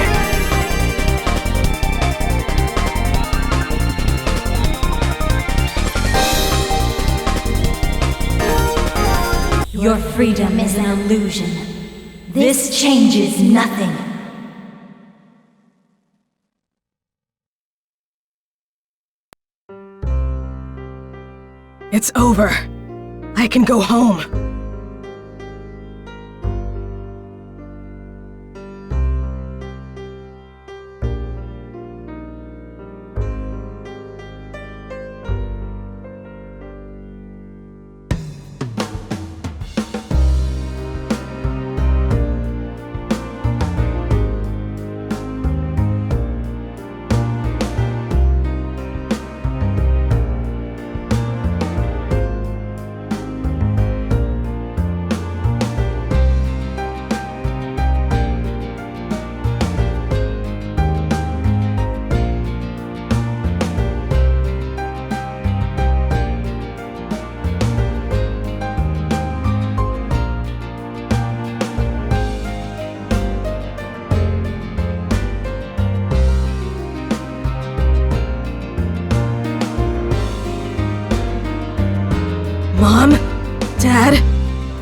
Your freedom is an illusion. This changes nothing. It's over. I can go home.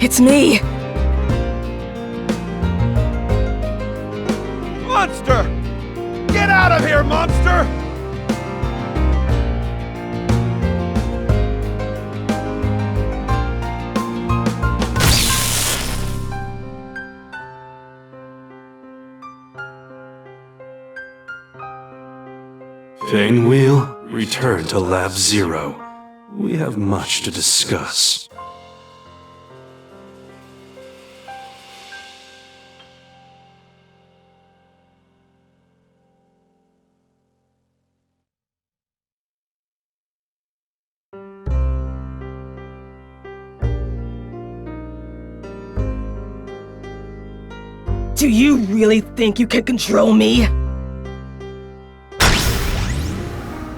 It's me! Monster! Get out of here, monster! Pinwheel, return to Lab Zero. We have much to discuss. Do you really think you can control me?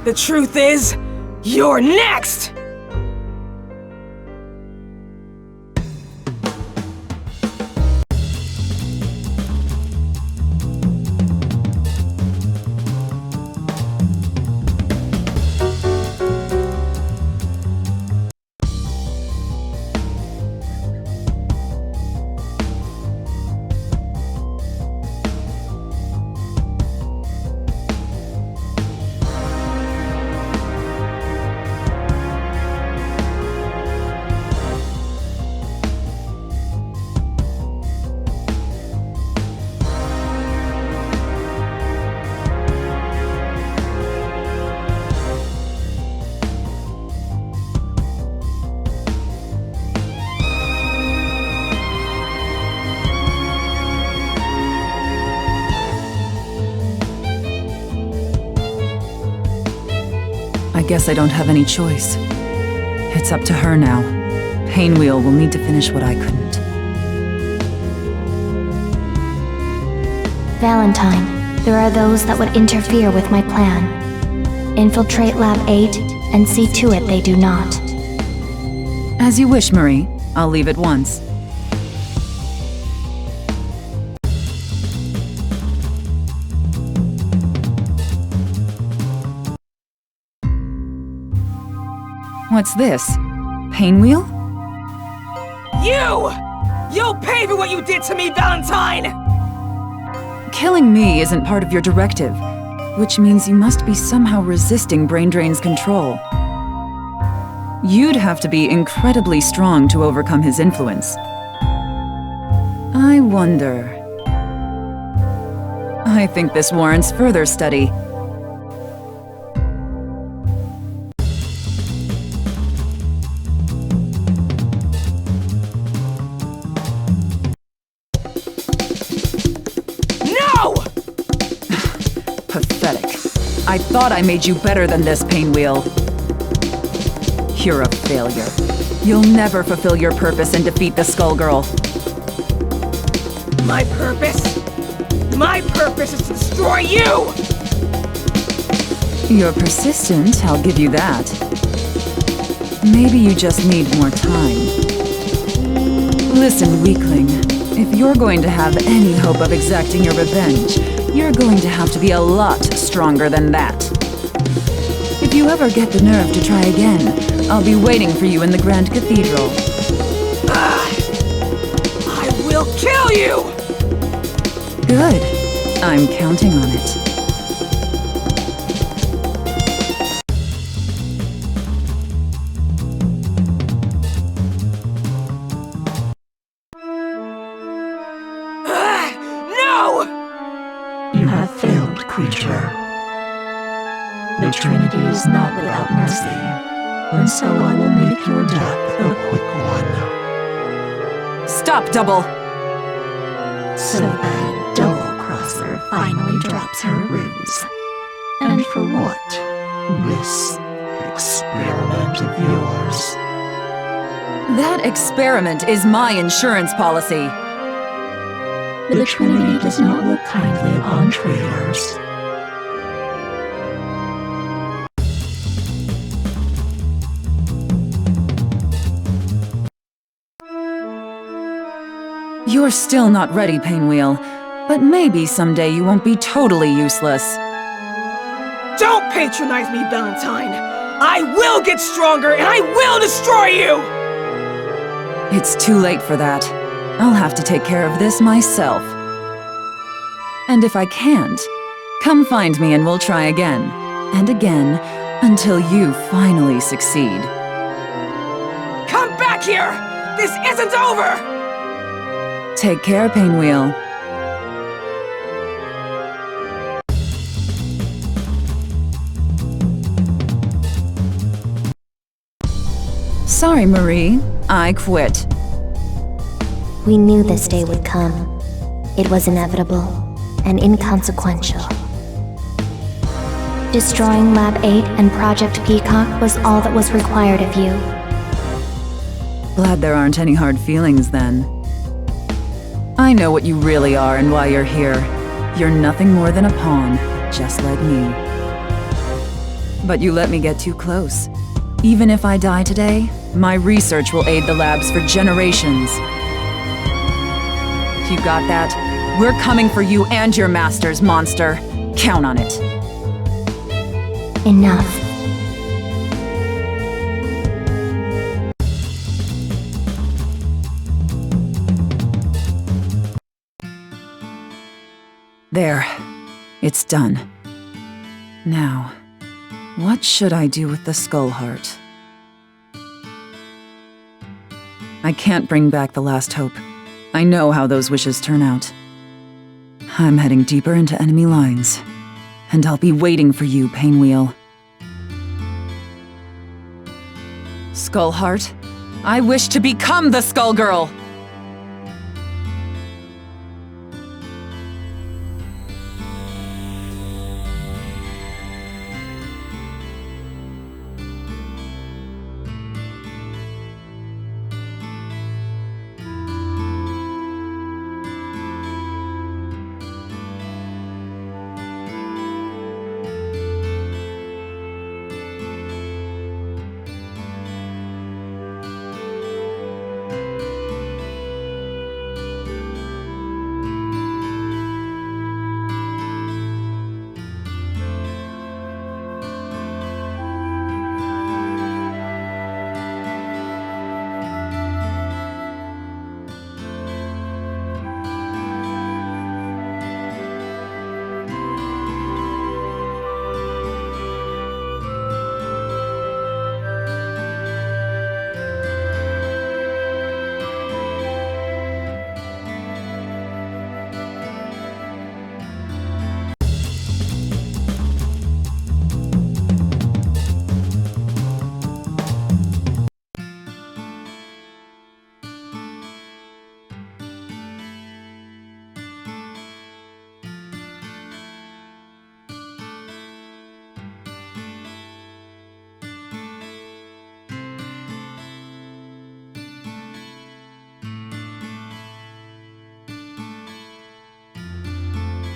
The truth is, you're next! I guess I don't have any choice. It's up to her now. Pinwheel will need to finish what I couldn't. Valentine, there are those that would interfere with my plan. Infiltrate Lab 8 and see to it they do not. As you wish, Marie. I'll leave at once. What's this? Pinwheel? You! You'll pay for what you did to me, Valentine! Killing me isn't part of your directive, which means you must be somehow resisting Brain Drain's control. You'd have to be incredibly strong to overcome his influence. I wonder... I think this warrants further study. Pathetic. I thought I made you better than this, Pinwheel. You're a failure. You'll never fulfill your purpose and defeat the Skullgirl. My purpose? My purpose is to destroy you! You're persistent, I'll give you that. Maybe you just need more time. Listen, weakling. If you're going to have any hope of exacting your revenge, you're going to have to be a lot stronger than that. If you ever get the nerve to try again, I'll be waiting for you in the Grand Cathedral. I will kill you! Good. I'm counting on it. Creature. The Trinity is not without mercy, and so I will make your death a quick one. Stop, Double! So then, Double-Crosser finally drops her ruse. And for what? This experiment of yours. That experiment is my insurance policy. The Trinity does not look kindly upon traitors. You're still not ready, Pinwheel, but maybe someday you won't be totally useless. Don't patronize me, Valentine! I will get stronger and I will destroy you! It's too late for that. I'll have to take care of this myself. And if I can't, come find me and we'll try again. And again, until you finally succeed. Come back here! This isn't over! Take care, Painwheel. Sorry, Marie. I quit. We knew this day would come. It was inevitable and inconsequential. Destroying Lab 8 and Project Peacock was all that was required of you. Glad there aren't any hard feelings then. I know what you really are and why you're here. You're nothing more than a pawn, just like me. But you let me get too close. Even if I die today, my research will aid the labs for generations. You got that? We're coming for you and your masters, monster. Count on it. Enough. There. It's done. Now, what should I do with the Skull Heart? I can't bring back the last hope. I know how those wishes turn out. I'm heading deeper into enemy lines. And I'll be waiting for you, Painwheel. Skullheart, I wish to become the Skullgirl!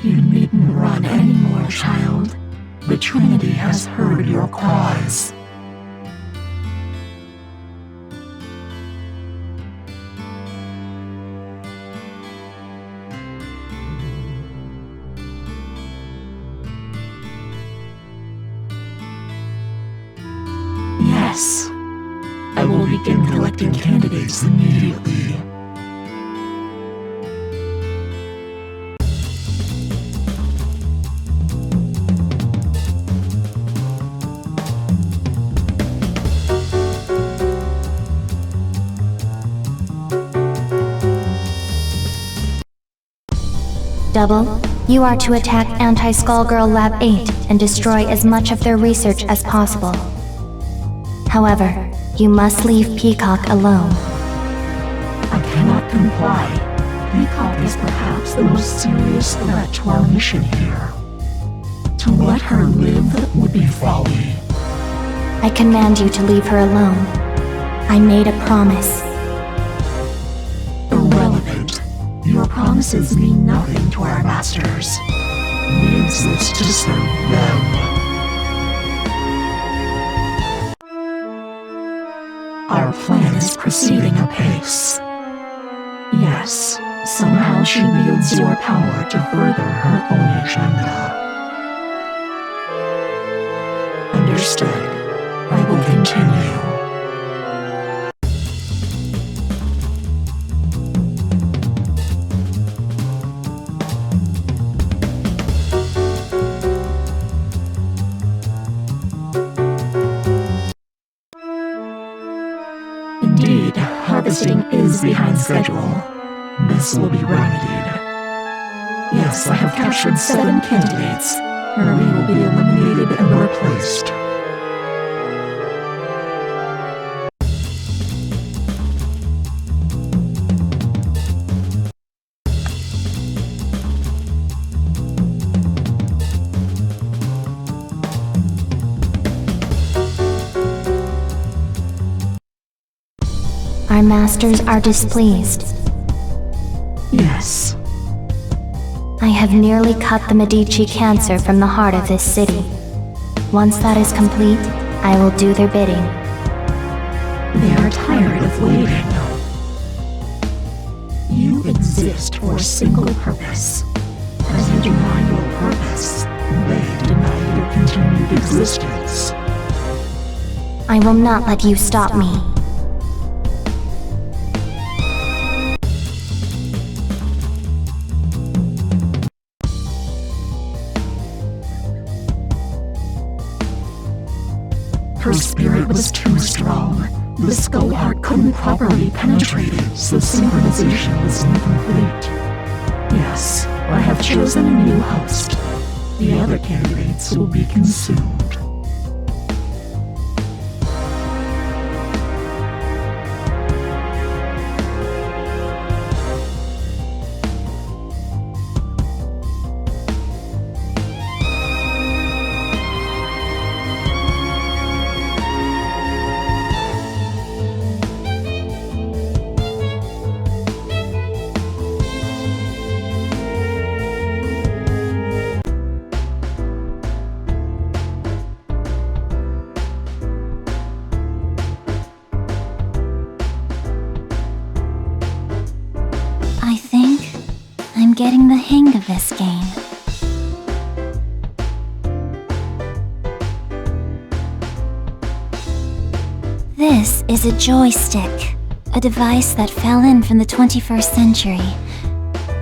You needn't run anymore, child. The Trinity has heard your cries. Yes. I will begin collecting candidates immediately. Double, you are to attack Anti-Skullgirl Lab 8 and destroy as much of their research as possible. However, you must leave Peacock alone. I cannot comply. Peacock is perhaps the most serious threat to our mission here. To let her live would be folly. I command you to leave her alone. I made a promise. Irrelevant. Your promises mean nothing to our masters. We exist to serve them. Our plan is proceeding apace. Yes, somehow she wields your power to further her own agenda. Understood. I will continue. testing is behind schedule. This will be remedied. Yes, I have captured 7 candidates. Marie will be eliminated and replaced. Our masters are displeased. Yes. I have nearly cut the Medici cancer from the heart of this city. Once that is complete, I will do their bidding. They are tired of waiting. You exist for a single purpose. As you deny your purpose, they deny your continued existence. I will not let you stop me. Her spirit was too strong. The skull heart couldn't properly penetrate it, so synchronization was incomplete. Yes, I have chosen a new host. The other candidates will be consumed. I think I'm getting the hang of this game. This is a joystick, a device that fell in from the 21st century.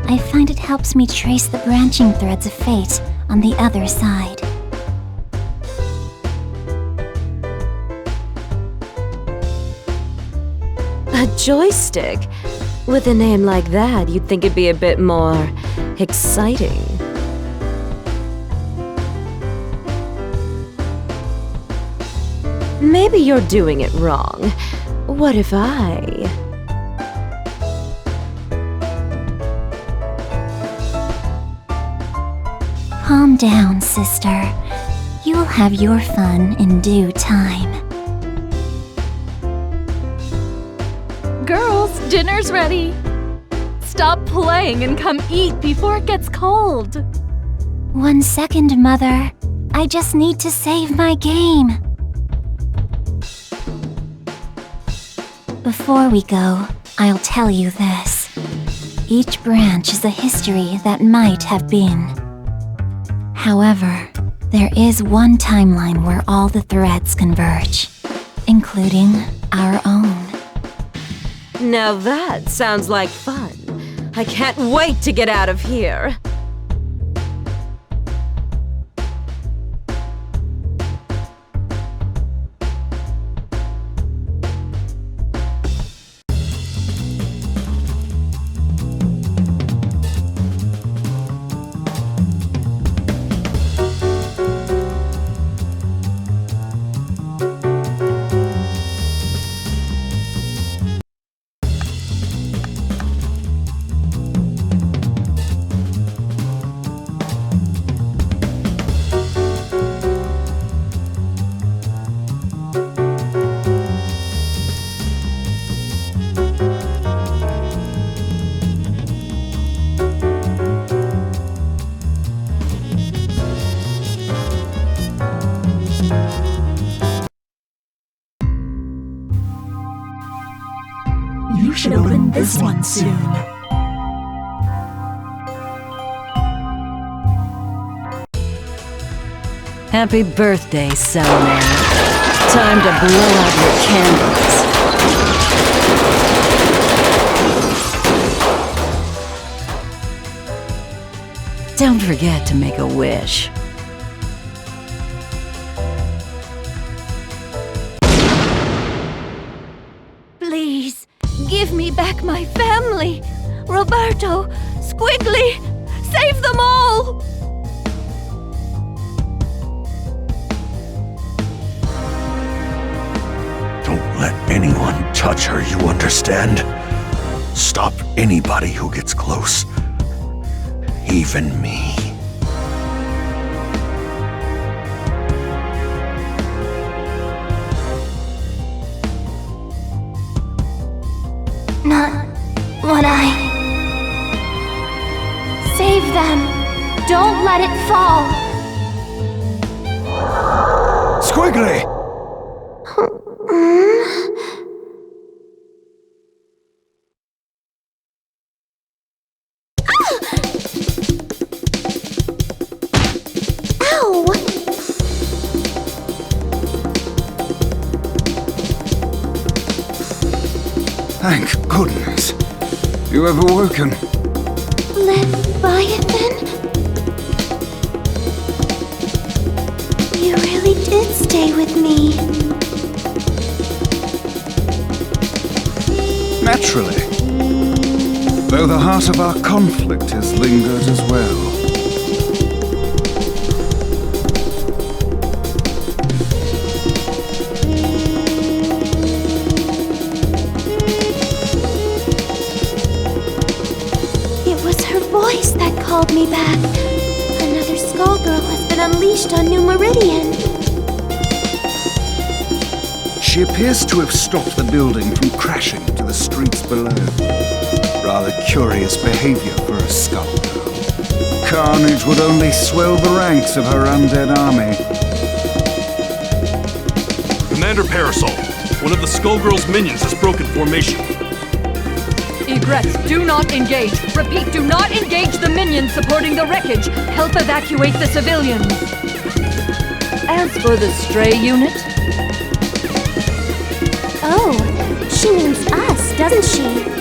I find it helps me trace the branching threads of fate on the other side. A joystick? With a name like that, you'd think it'd be a bit more exciting. Maybe you're doing it wrong. What if I... Calm down, sister. You'll have your fun in due time. Girls, dinner's ready. Stop playing and come eat before it gets cold. 1 second, Mother. I just need to save my game. Before we go, I'll tell you this. Each branch is a history that might have been. However, there is one timeline where all the threads converge, including our own. Now that sounds like fun. I can't wait to get out of here. You should open this one soon. Happy birthday, Salamander. Time to blow out your candles. Don't forget to make a wish. Please, give Give me back my family! Roberto! Squiggly! Save them all! Don't let anyone touch her, you understand? Stop anybody who gets close. Even me. Not what I... Save them! Don't let it fall! Squiggly! Ow! Thank goodness. You have awoken. Leviathan? You really did stay with me. Naturally. Though the heart of our conflict has lingered as well. That called me back. Another Skullgirl has been unleashed on New Meridian. She appears to have stopped the building from crashing into the streets below. Rather curious behavior for a Skullgirl. Carnage would only swell the ranks of her undead army. Commander Parasol, one of the Skullgirls' minions has broken formation. Egrets, do not engage. Repeat, do not engage the minions supporting the wreckage. Help evacuate the civilians. As for the stray unit... Oh, she means us, doesn't she?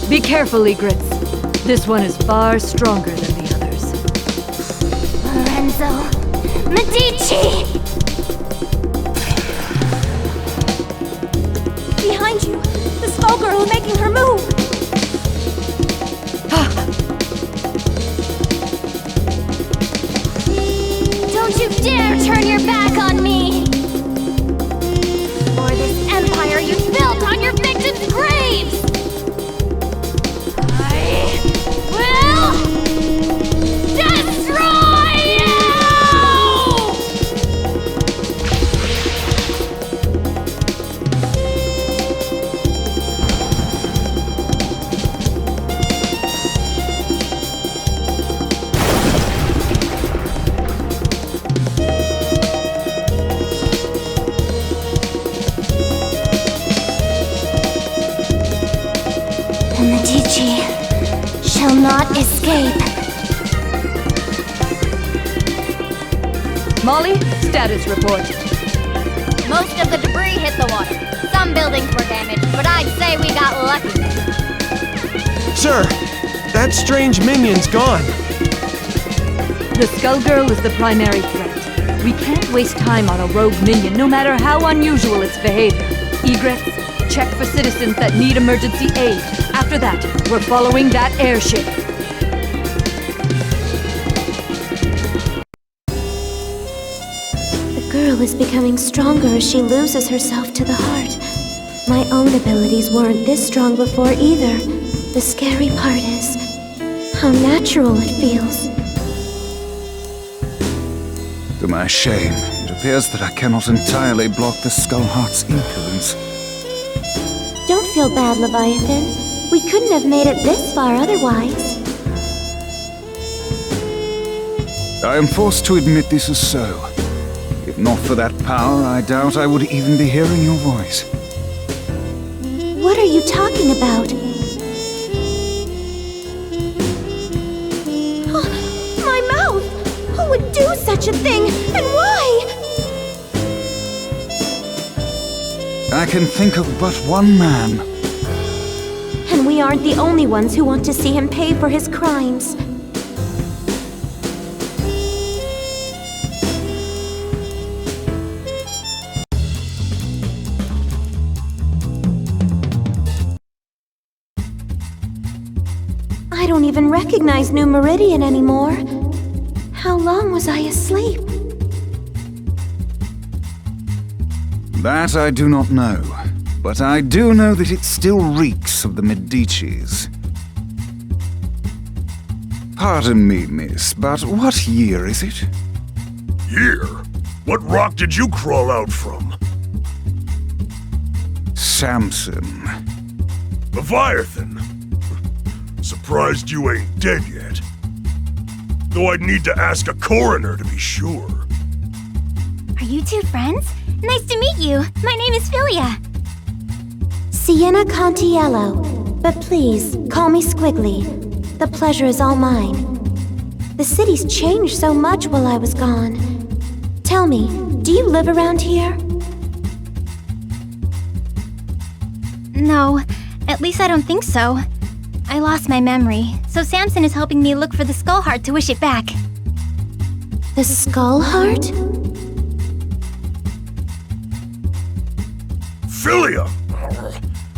Be careful, Egrets. This one is far stronger than the others. Lorenzo! Medici! Behind you! The Skullgirl is making her move! Don't you dare turn your back on me! For this empire you built on your victims' graves! The Medici shall not escape. Molly, status report. Most of the debris hit the water. Some buildings were damaged, but I'd say we got lucky. Sir, that strange minion's gone. The Skullgirl is the primary threat. We can't waste time on a rogue minion, no matter how unusual its behavior. Egrets, check for citizens that need emergency aid. After that, we're following that airship. The girl is becoming stronger as she loses herself to the heart. My own abilities weren't this strong before either. The scary part is how natural it feels. To my shame, it appears that I cannot entirely block the Skullheart's influence. Don't feel bad, Leviathan. We couldn't have made it this far otherwise. I am forced to admit this is so. If not for that power, I doubt I would even be hearing your voice. What are you talking about? such a thing, and why? I can think of but one man. And we aren't the only ones who want to see him pay for his crimes. I don't even recognize New Meridian anymore. How long was I asleep? That I do not know, but I do know that it still reeks of the Medicis. Pardon me, miss, but what year is it? Year? What rock did you crawl out from? Samson. Leviathan? Surprised you ain't dead yet. Though I'd need to ask a coroner to be sure. Are you two friends? Nice to meet you. My name is Philia. Sienna Contiello, but please, call me Squiggly. The pleasure is all mine. The city's changed so much while I was gone. Tell me, do you live around here? No, at least I don't think so. I lost my memory, so Samson is helping me look for the Skull Heart to wish it back. The Skull Heart? Philia!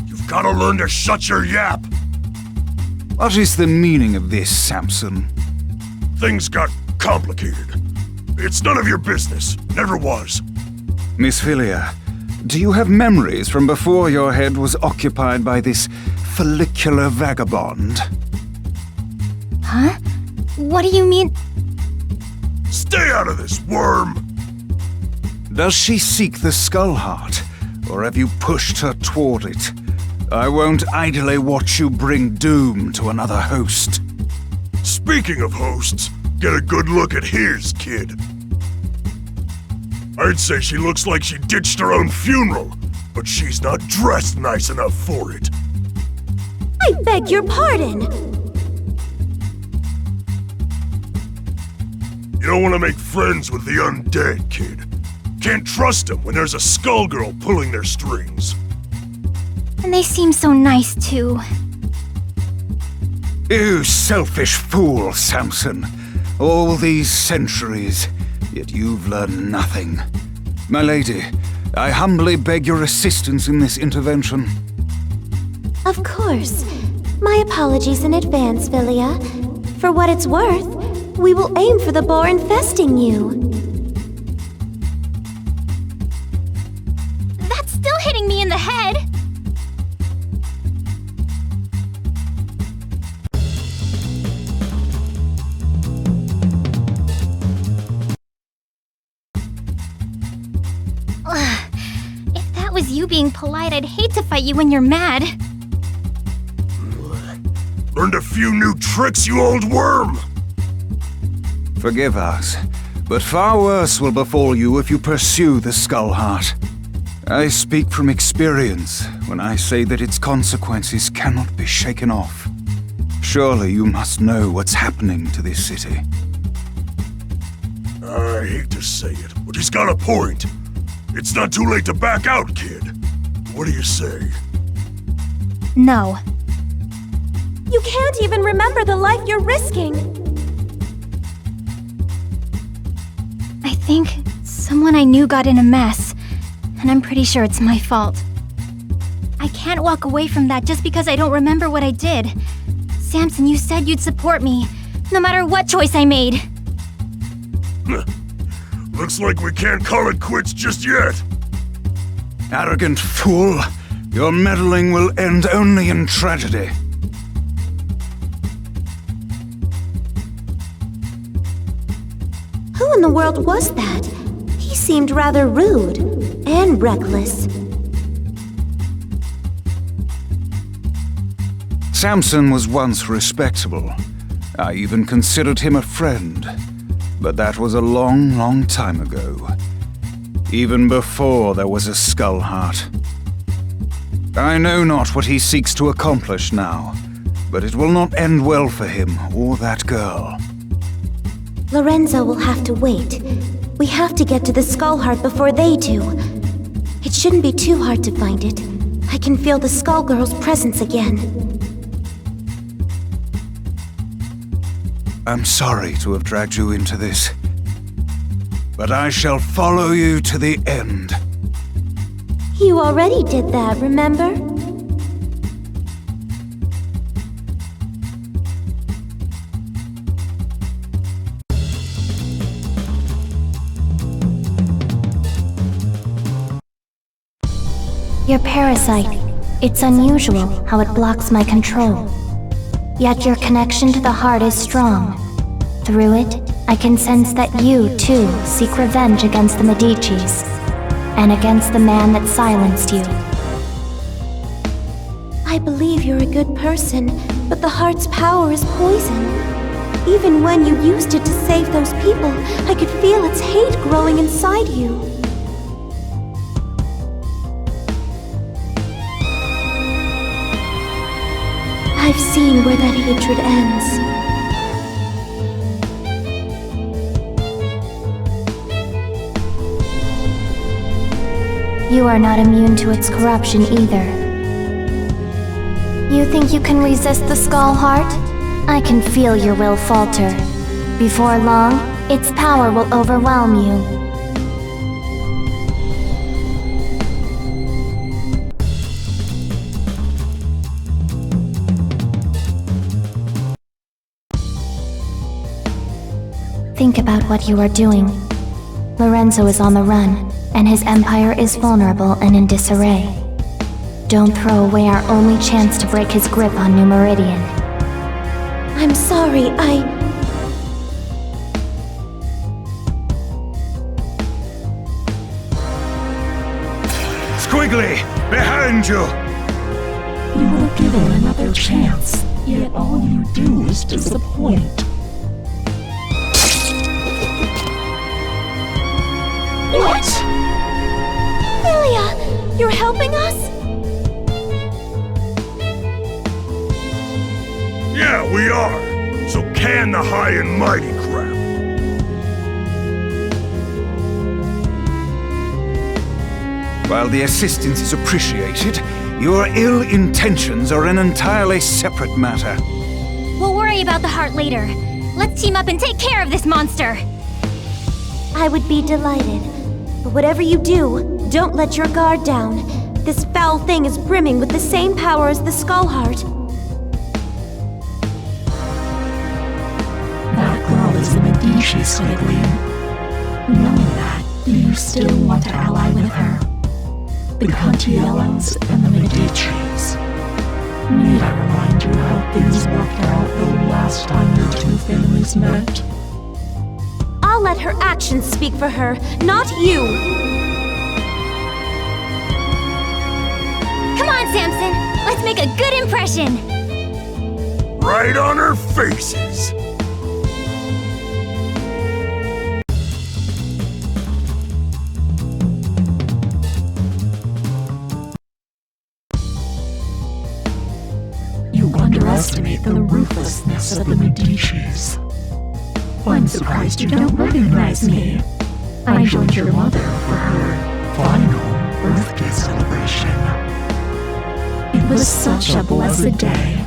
You've gotta learn to shut your yap! What is the meaning of this, Samson? Things got complicated. It's none of your business. Never was. Miss Philia, do you have memories from before your head was occupied by this follicular vagabond? Huh? What do you mean? Stay out of this, worm! Does she seek the Skull Heart, or have you pushed her toward it? I won't idly watch you bring doom to another host. Speaking of hosts, get a good look at his kid. I'd say she looks like she ditched her own funeral, but she's not dressed nice enough for it. I beg your pardon! You don't want to make friends with the undead, kid. Can't trust them when there's a Skullgirl pulling their strings. And they seem so nice, too. You selfish fool, Samson. All these centuries, yet you've learned nothing. My lady, I humbly beg your assistance in this intervention. Of course. My apologies in advance, Philia. For what it's worth, we will aim for the boar infesting you. That's still hitting me in the head! If that was you being polite, I'd hate to fight you when you're mad. Learned a few new tricks, you old worm! Forgive us, but far worse will befall you if you pursue the Skull Heart. I speak from experience when I say that its consequences cannot be shaken off. Surely you must know what's happening to this city. I hate to say it, but he's got a point. It's not too late to back out, kid. What do you say? No. You can't even remember the life you're risking. I think someone I knew got in a mess, and I'm pretty sure it's my fault. I can't walk away from that just because I don't remember what I did. Samson, you said you'd support me, no matter what choice I made. Looks like we can't call it quits just yet. Arrogant fool! Your meddling will end only in tragedy. Who in the world was that? He seemed rather rude and reckless. Samson was once respectable. I even considered him a friend. But that was a long, long time ago. Even before there was a Skull Heart. I know not what he seeks to accomplish now, but it will not end well for him or that girl. Lorenzo will have to wait. We have to get to the Skullheart before they do. It shouldn't be too hard to find it. I can feel the Skullgirls' presence again. I'm sorry to have dragged you into this, but I shall follow you to the end. You already did that, remember? Your parasite. It's unusual how it blocks my control. Yet your connection to the heart is strong. Through it, I can sense that you, too, seek revenge against the Medicis, and against the man that silenced you. I believe you're a good person, but the heart's power is poison. Even when you used it to save those people, I could feel its hate growing inside you. I've seen where that hatred ends. You are not immune to its corruption either. You think you can resist the Skullheart? I can feel your will falter. Before long, its power will overwhelm you. Think about what you are doing. Lorenzo is on the run, and his empire is vulnerable and in disarray. Don't throw away our only chance to break his grip on New Meridian. I'm sorry, Squiggly, behind you! You were given another chance, yet all you do is disappoint. What? Philia, you're helping us? Yeah, we are. So can the high and mighty crap. While the assistance is appreciated, your ill intentions are an entirely separate matter. We'll worry about the heart later. Let's team up and take care of this monster. I would be delighted. But whatever you do, don't let your guard down. This foul thing is brimming with the same power as the Skullheart. That girl is a Medici, Squiggly. Knowing that, do you still want to ally with her? The Contiellos and the Medicis. Need I remind you how things worked out the last time your two families met? I'll let her actions speak for her, not you! Come on, Samson! Let's make a good impression! Right on our faces! You underestimate the ruthlessness of the Medicis. I'm surprised you don't recognize me. I joined your mother for her final birthday celebration. It was such a blessed day.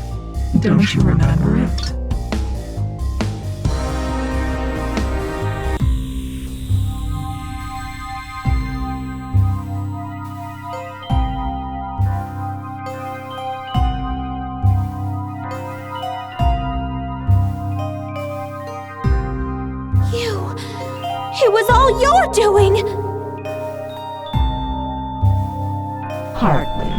Don't you remember it? It was all your doing! Hardly.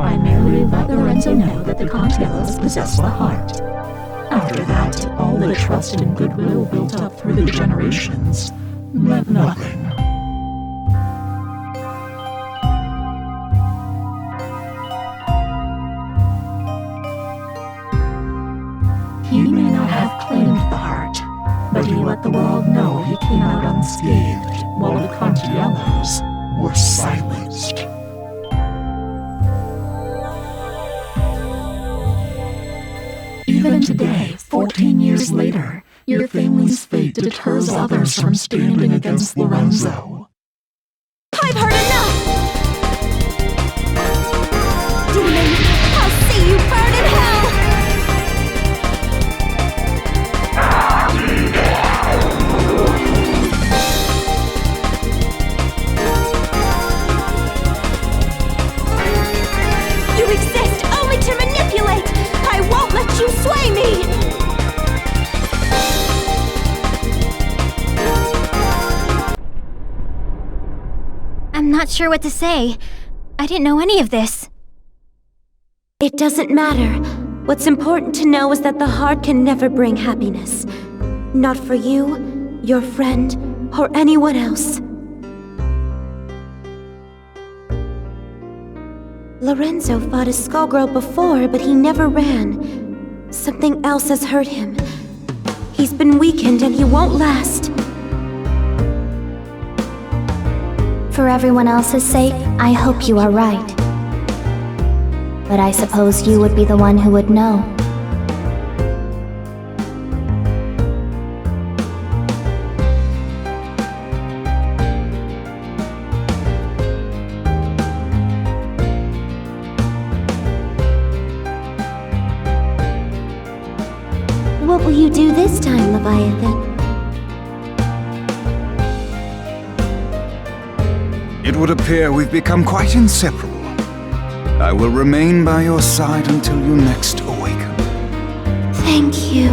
I merely let Lorenzo know that the Contiellos possess the heart. After that, all the trust and goodwill built up through the generations meant nothing. He may not have claimed the heart, but he let the world know he came out unscathed, while the Contiellos were silenced. Even today, 14 years later, Your family's fate deters others from standing against Lorenzo. I've heard enough! Demon, I'll see you burn in hell! You exist only to manipulate! I won't let you sway me! I'm not sure what to say. I didn't know any of this. It doesn't matter. What's important to know is that the heart can never bring happiness. Not for you, your friend, or anyone else. Lorenzo fought a Skullgirl before, but he never ran. Something else has hurt him. He's been weakened and he won't last. For everyone else's sake, I hope you are right. But I suppose you would be the one who would know. What will you do this time, Leviathan? It would appear we've become quite inseparable. I will remain by your side until you next awaken. Thank you.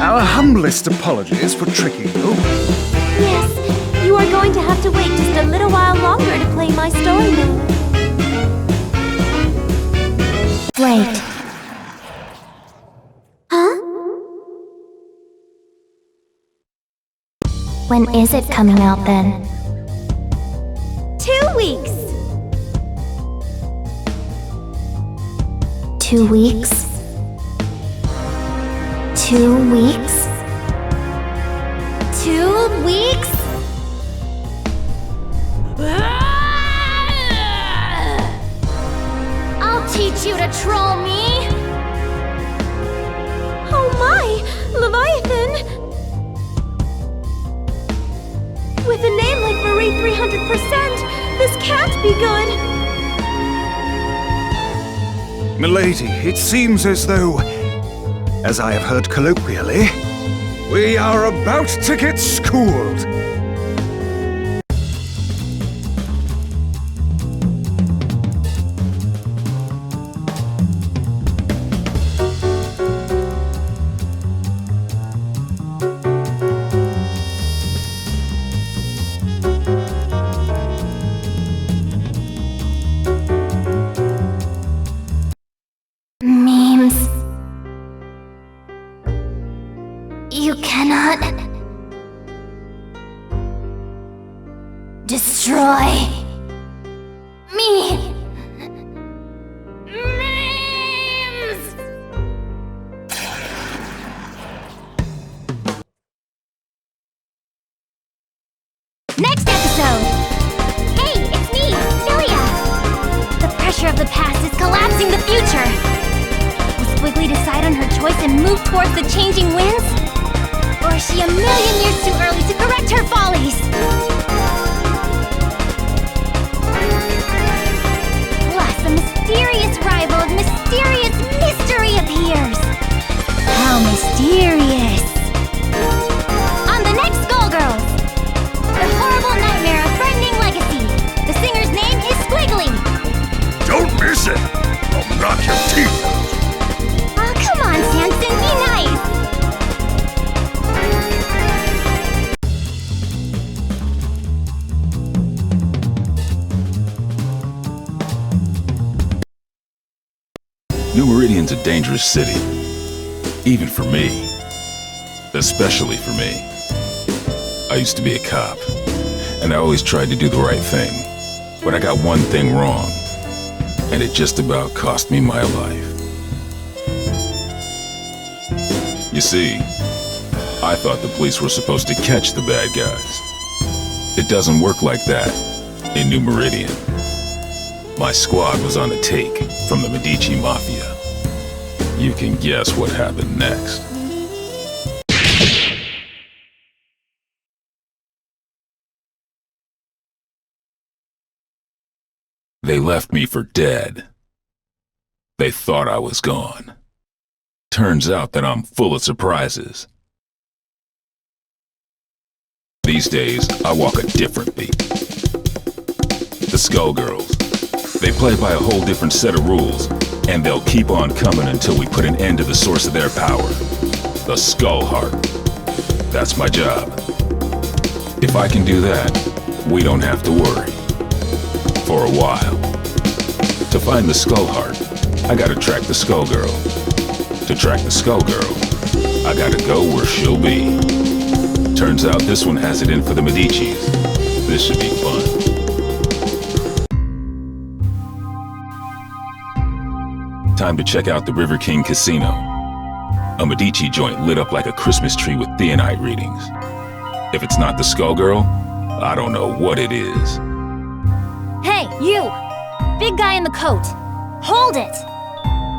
Our humblest apologies for tricking you. Yes, you are going to have to wait just a little while longer to play my story mode. Wait. Huh? When is it coming out then? 2 weeks. 2 weeks? 2 weeks? 2 weeks? I'll teach you to troll me! Oh my! Leviathan! With a name like Marie 300%, this can't be good! Milady, it seems as though, as I have heard colloquially, we are about to get schooled. Memes. You cannot destroy me. Memes. Next episode! Hey, it's me, Philia! The pressure of the past is collapsing the future! Will Squiggly decide on her choice and move towards the changing winds? Or is she a million years too early to correct her follies? Plus, a mysterious rival of mysterious mystery appears! How mysterious! On the next Skullgirls! The horrible nightmare of frightening legacy! The singer's name is Squiggly! Don't miss it! I'll knock your teeth out! Oh, come on, Samson, be nice! New Meridian's a dangerous city. Even for me. Especially for me. I used to be a cop, and I always tried to do the right thing. But I got one thing wrong, and it just about cost me my life. You see, I thought the police were supposed to catch the bad guys. It doesn't work like that in New Meridian. My squad was on the take from the Medici Mafia. You can guess what happened next. They left me for dead. They thought I was gone. Turns out that I'm full of surprises. These days, I walk a different beat. The Skullgirls. They play by a whole different set of rules, and they'll keep on coming until we put an end to the source of their power. The Skull Heart. That's my job. If I can do that, we don't have to worry. For a while. To find the Skull Heart, I gotta track the Skullgirl. To track the Skullgirl, I gotta go where she'll be. Turns out this one has it in for the Medicis. This should be fun. Time to check out the River King Casino. A Medici joint lit up like a Christmas tree with theonite readings. If it's not the Skullgirl, I don't know what it is. Hey, you! Big guy in the coat! Hold it!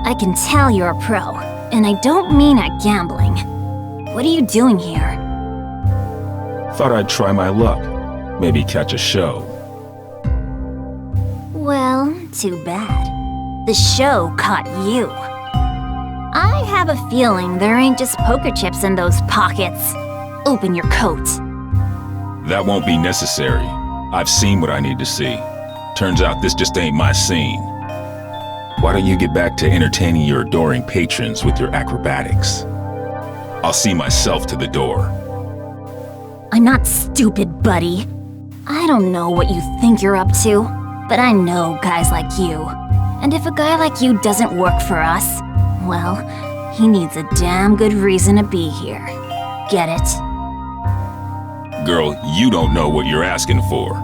I can tell you're a pro, and I don't mean at gambling. What are you doing here? Thought I'd try my luck. Maybe catch a show. Well, too bad. The show caught you. I have a feeling there ain't just poker chips in those pockets. Open your coat. That won't be necessary. I've seen what I need to see. Turns out this just ain't my scene. Why don't you get back to entertaining your adoring patrons with your acrobatics? I'll see myself to the door. I'm not stupid, buddy. I don't know what you think you're up to, but I know guys like you. And if a guy like you doesn't work for us, well, he needs a damn good reason to be here. Get it? Girl, you don't know what you're asking for.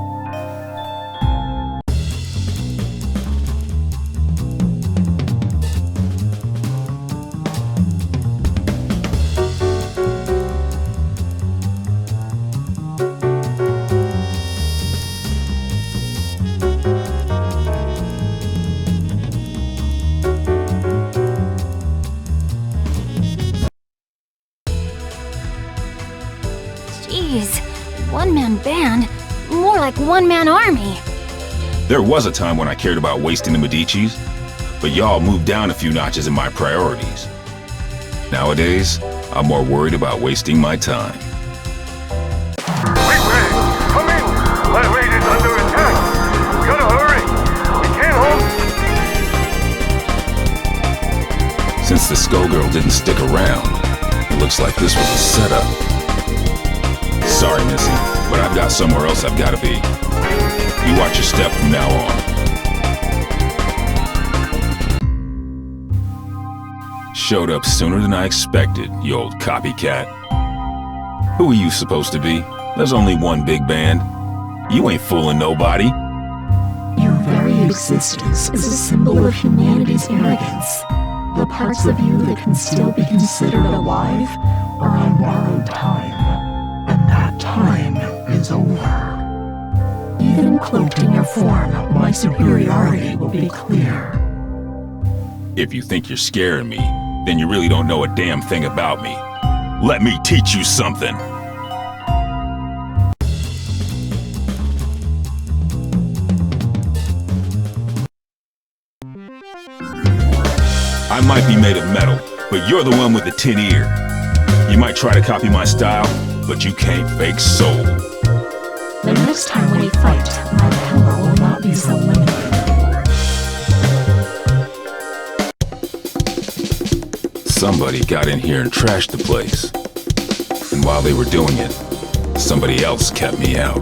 One-man band? More like one-man army. There was a time when I cared about wasting the Medicis, but y'all moved down a few notches in my priorities. Nowadays, I'm more worried about wasting my time. Wait, come in! My raid is under attack! We gotta hurry! We can't hold... Since the Skullgirl didn't stick around, it looks like this was a setup. Sorry, Missy, but I've got somewhere else I've gotta be. You watch your step from now on. Showed up sooner than I expected, you old copycat. Who are you supposed to be? There's only one big band. You ain't fooling nobody. Your very existence is a symbol of humanity's arrogance. The parts of you that can still be considered alive are on borrowed time. And that time is over. Even cloaked in your form, my superiority will be clear. If you think you're scaring me, then you really don't know a damn thing about me. Let me teach you something. I might be made of metal, but you're the one with the tin ear. You might try to copy my style, but you can't fake soul. The next time we fight, my power will not be so limited. Somebody got in here and trashed the place. And while they were doing it, somebody else kept me out.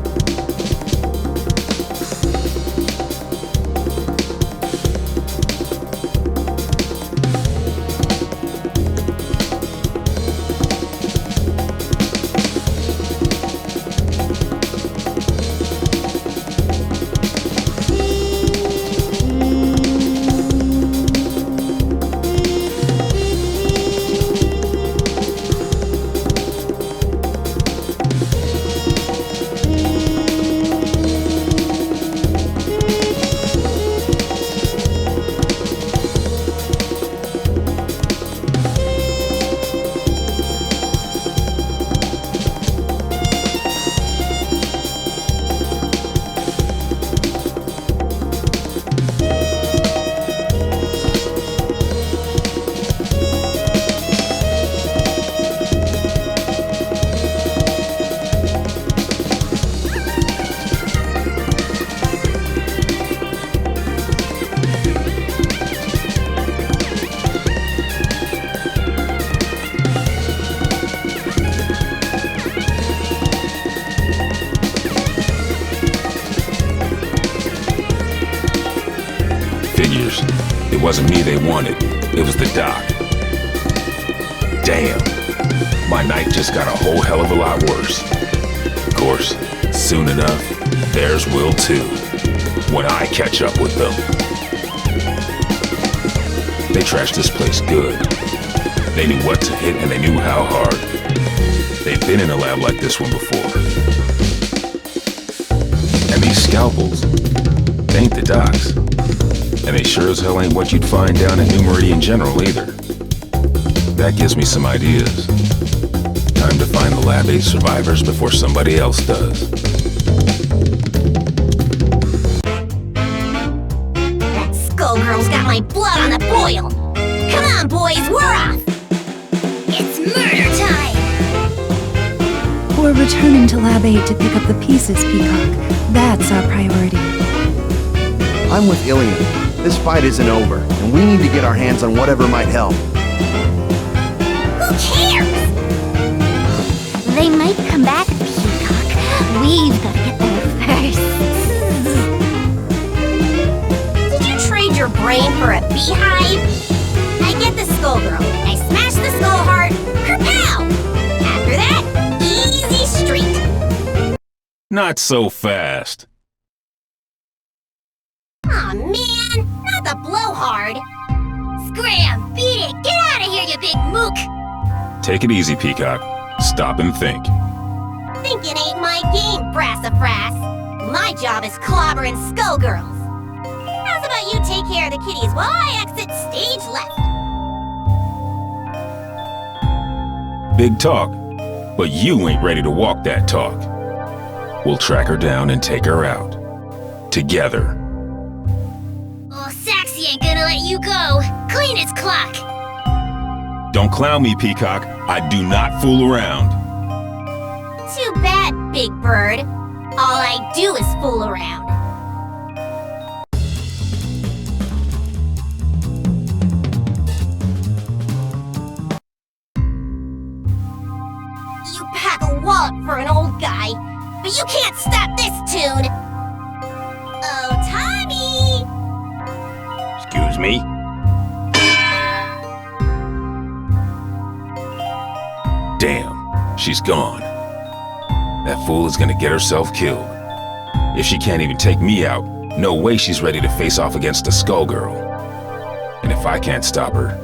It wasn't me they wanted, it was the doc. Damn, my night just got a whole hell of a lot worse. Of course, soon enough, theirs will too, when I catch up with them. They trashed this place good. They knew what to hit and they knew how hard. They've been in a lab like this one before. And these scalpels, they ain't the docs. And they sure as hell ain't what you'd find down at New Meridian General either. That gives me some ideas. Time to find the Lab 8 survivors before somebody else does. That Skullgirl's got my blood on the boil! Come on, boys, we're off! It's murder time! We're returning to Lab 8 to pick up the pieces, Peacock. That's our priority. I'm with Ilian. This fight isn't over, and we need to get our hands on whatever might help. Who cares? They might come back, Peacock. We've got to get there first. Did you trade your brain for a beehive? I get the Skullgirl. I smash the Skullheart. Kerpow! After that, easy street. Not so fast. Aw, man! Not the blowhard! Scram! Beat it! Get out of here, you big mook! Take it easy, Peacock. Stop and think. Thinking ain't my game, Brassafrass. My job is clobbering Skullgirls. How's about you take care of the kitties while I exit stage left? Big talk, but you ain't ready to walk that talk. We'll track her down and take her out. Together. Oh, Saxy ain't gonna let you go. Clean as clock. Don't clown me, Peacock. I do not fool around. Too bad, Big Bird. All I do is fool around. You pack a wallop for an old guy, but you can't stop this tune. Oh, Tommy! Excuse me? Damn, she's gone. That fool is gonna get herself killed. If she can't even take me out, no way she's ready to face off against a Skullgirl. And if I can't stop her,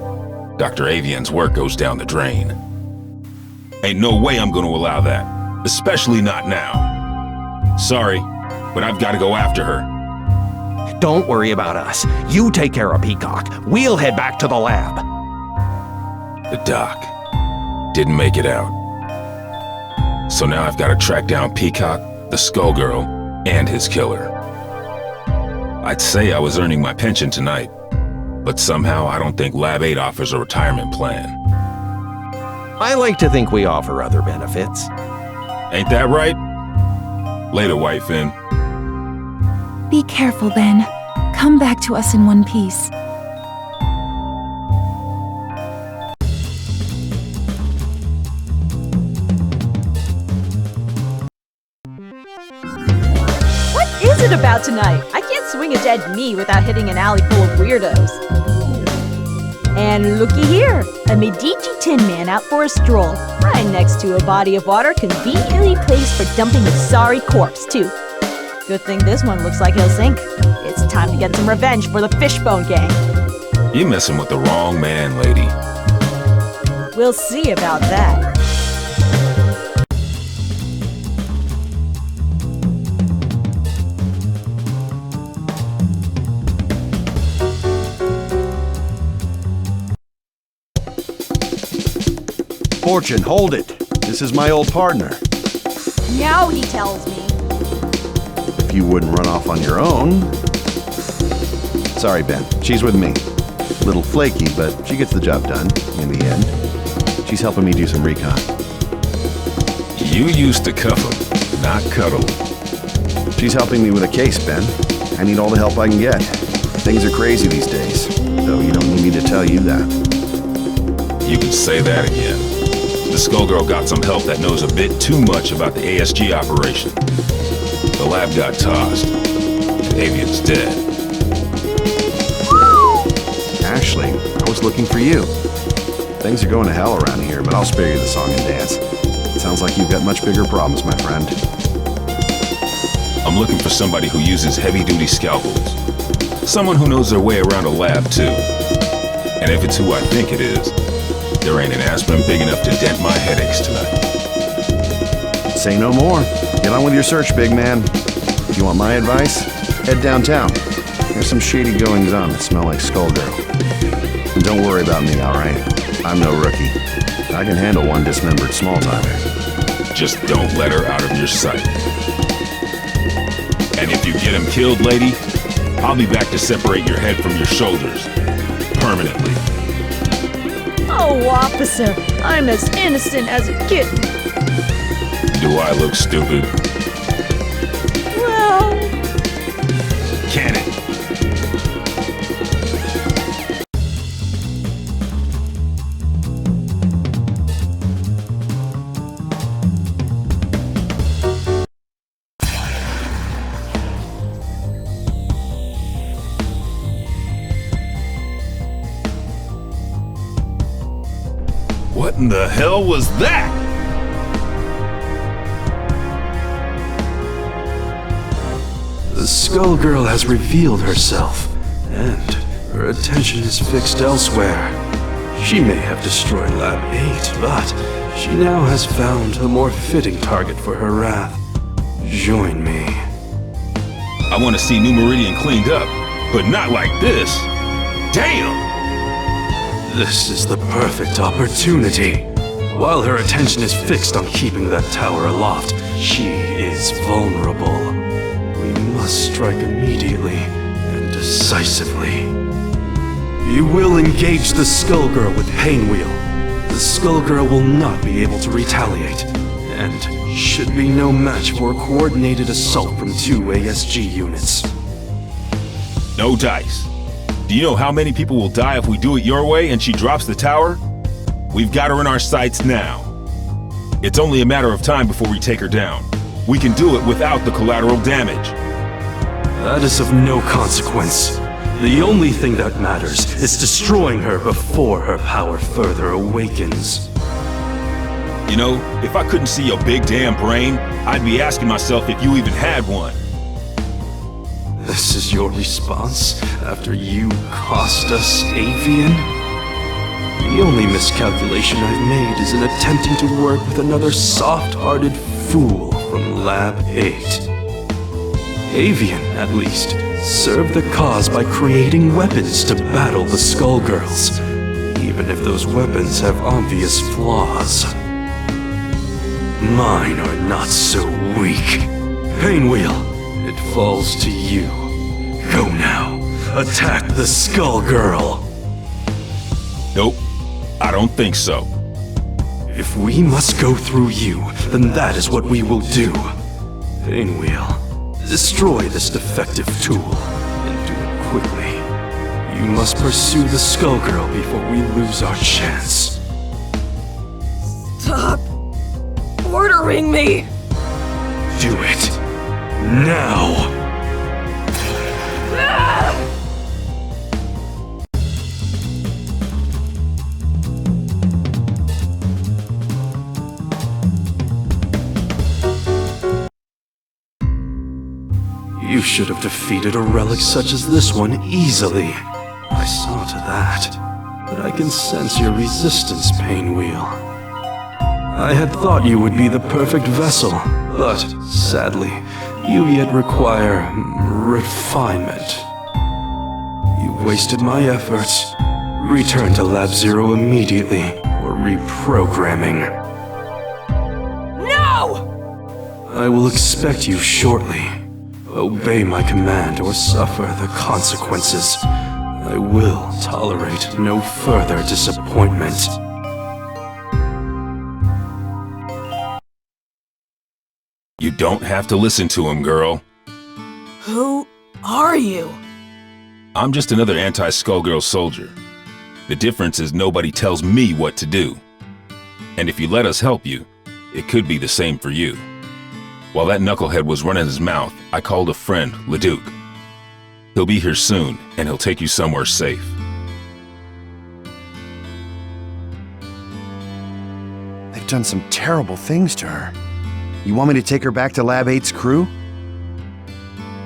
Dr. Avian's work goes down the drain. Ain't no way I'm gonna allow that, especially not now. Sorry, but I've gotta go after her. Don't worry about us. You take care of Peacock. We'll head back to the lab. The doc didn't make it out. So now I've got to track down Peacock, the Skullgirl, and his killer. I'd say I was earning my pension tonight, but somehow I don't think Lab 8 offers a retirement plan. I like to think we offer other benefits. Ain't that right? Later, White Fin. Be careful, Ben. Come back to us in one piece. What is it about tonight? I can't swing a dead knee without hitting an alley full of weirdos. And looky here, a Medici Tin Man out for a stroll, right next to a body of water conveniently placed for dumping a sorry corpse, too. Good thing this one looks like he'll sink. It's time to get some revenge for the Fishbone Gang. You're messing with the wrong man, lady. We'll see about that. Fortune, hold it. This is my old partner. Now he tells me. If you wouldn't run off on your own. Sorry, Ben. She's with me. A little flaky, but she gets the job done in the end. She's helping me do some recon. You used to cuff him, not cuddle. She's helping me with a case, Ben. I need all the help I can get. Things are crazy these days, though you don't need me to tell you that. You can say that again. The Skullgirl got some help that knows a bit too much about the ASG operation. The lab got tossed, and Avian's dead. Ashley, I was looking for you. Things are going to hell around here, but I'll spare you the song and dance. It sounds like you've got much bigger problems, my friend. I'm looking for somebody who uses heavy-duty scalpels. Someone who knows their way around a lab, too. And if it's who I think it is, there ain't an aspirin big enough to dent my headaches tonight. Say no more. Get on with your search, big man. If you want my advice, head downtown. There's some shady goings-on that smell like Skullgirl. And don't worry about me, all right? I'm no rookie. I can handle one dismembered small-timer. Just don't let her out of your sight. And if you get him killed, lady, I'll be back to separate your head from your shoulders. Permanently. Oh, officer, I'm as innocent as a kitten. Do I look stupid? Well... Can it? What in the hell was that? The Skullgirl has revealed herself, and her attention is fixed elsewhere. She may have destroyed Lab 8, but she now has found a more fitting target for her wrath. Join me. I want to see New Meridian cleaned up, but not like this. Damn! This is the perfect opportunity. While her attention is fixed on keeping that tower aloft, She is vulnerable. We must strike immediately and decisively. You will engage the Skullgirl with Painwheel. The Skullgirl will not be able to retaliate, and should be no match for a coordinated assault from 2 ASG units. No dice. Do you know how many people will die if we do it your way and she drops the tower? We've got her in our sights now. It's only a matter of time before we take her down. We can do it without the collateral damage. That is of no consequence. The only thing that matters is destroying her before her power further awakens. You know, if I couldn't see your big damn brain, I'd be asking myself if you even had one. This is your response after you cost us Avian? The only miscalculation I've made is in attempting to work with another soft-hearted fool from Lab 8. Avian, at least, served the cause by creating weapons to battle the Skullgirls, even if those weapons have obvious flaws. Mine are not so weak. Painwheel, it falls to you. Go now. Attack the Skullgirl. Nope, I don't think so. If we must go through you, then that is what we will do. Painwheel, destroy this defective tool, and do it quickly. You must pursue the Skullgirl before we lose our chance. Stop ordering me! Do it. Now! You should have defeated a relic such as this one easily. I saw to that. But I can sense your resistance, Painwheel. I had thought you would be the perfect vessel, but sadly, you yet require refinement. You wasted my efforts. Return to Lab Zero immediately for reprogramming. No! I will expect you shortly. Obey my command or suffer the consequences. I will tolerate no further disappointment. You don't have to listen to him, girl. Who are you? I'm just another anti-Skullgirl soldier. The difference is nobody tells me what to do. And if you let us help you, it could be the same for you. While that knucklehead was running his mouth, I called a friend, Leduc. He'll be here soon, and he'll take you somewhere safe. They've done some terrible things to her. You want me to take her back to Lab 8's crew?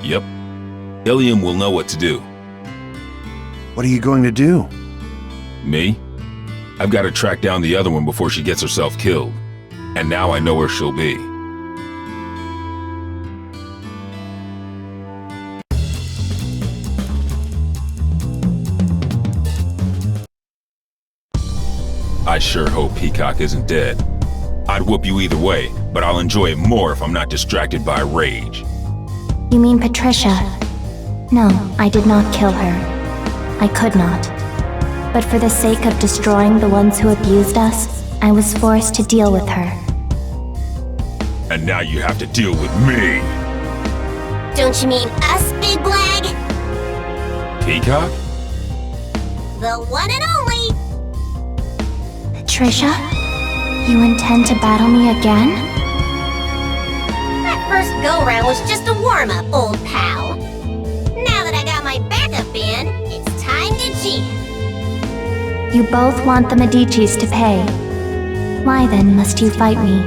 Yep. Ilium will know what to do. What are you going to do? Me? I've got to track down the other one before she gets herself killed. And now I know where she'll be. I sure hope Peacock isn't dead. I'd whoop you either way, but I'll enjoy it more if I'm not distracted by rage. You mean Patricia? No, I did not kill her. I could not. But for the sake of destroying the ones who abused us, I was forced to deal with her. And now you have to deal with me! Don't you mean us, Big Blag? Peacock? The one and only! Patricia? You intend to battle me again? That first go-round was just a warm-up, old pal. Now that I got my backup band, it's time to jam. You both want the Medicis to pay. Why then must you fight me?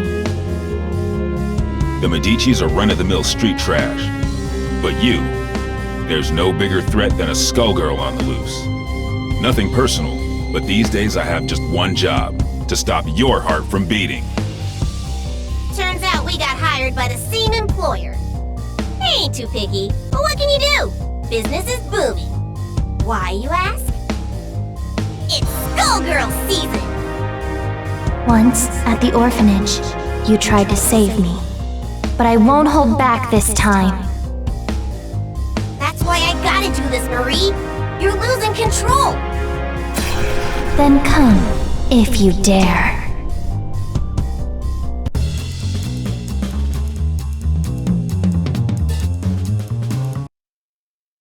The Medicis are run-of-the-mill street trash. But you, there's no bigger threat than a Skullgirl on the loose. Nothing personal, but these days I have just one job, to stop your heart from beating. Turns out we got hired by the same employer. They ain't too picky, but what can you do? Business is booming. Why, you ask? It's Skullgirl season! Once, at the orphanage, you tried to save me. but I won't hold back this time. That's why I gotta do this, Marie. You're losing control. Then come, if you dare.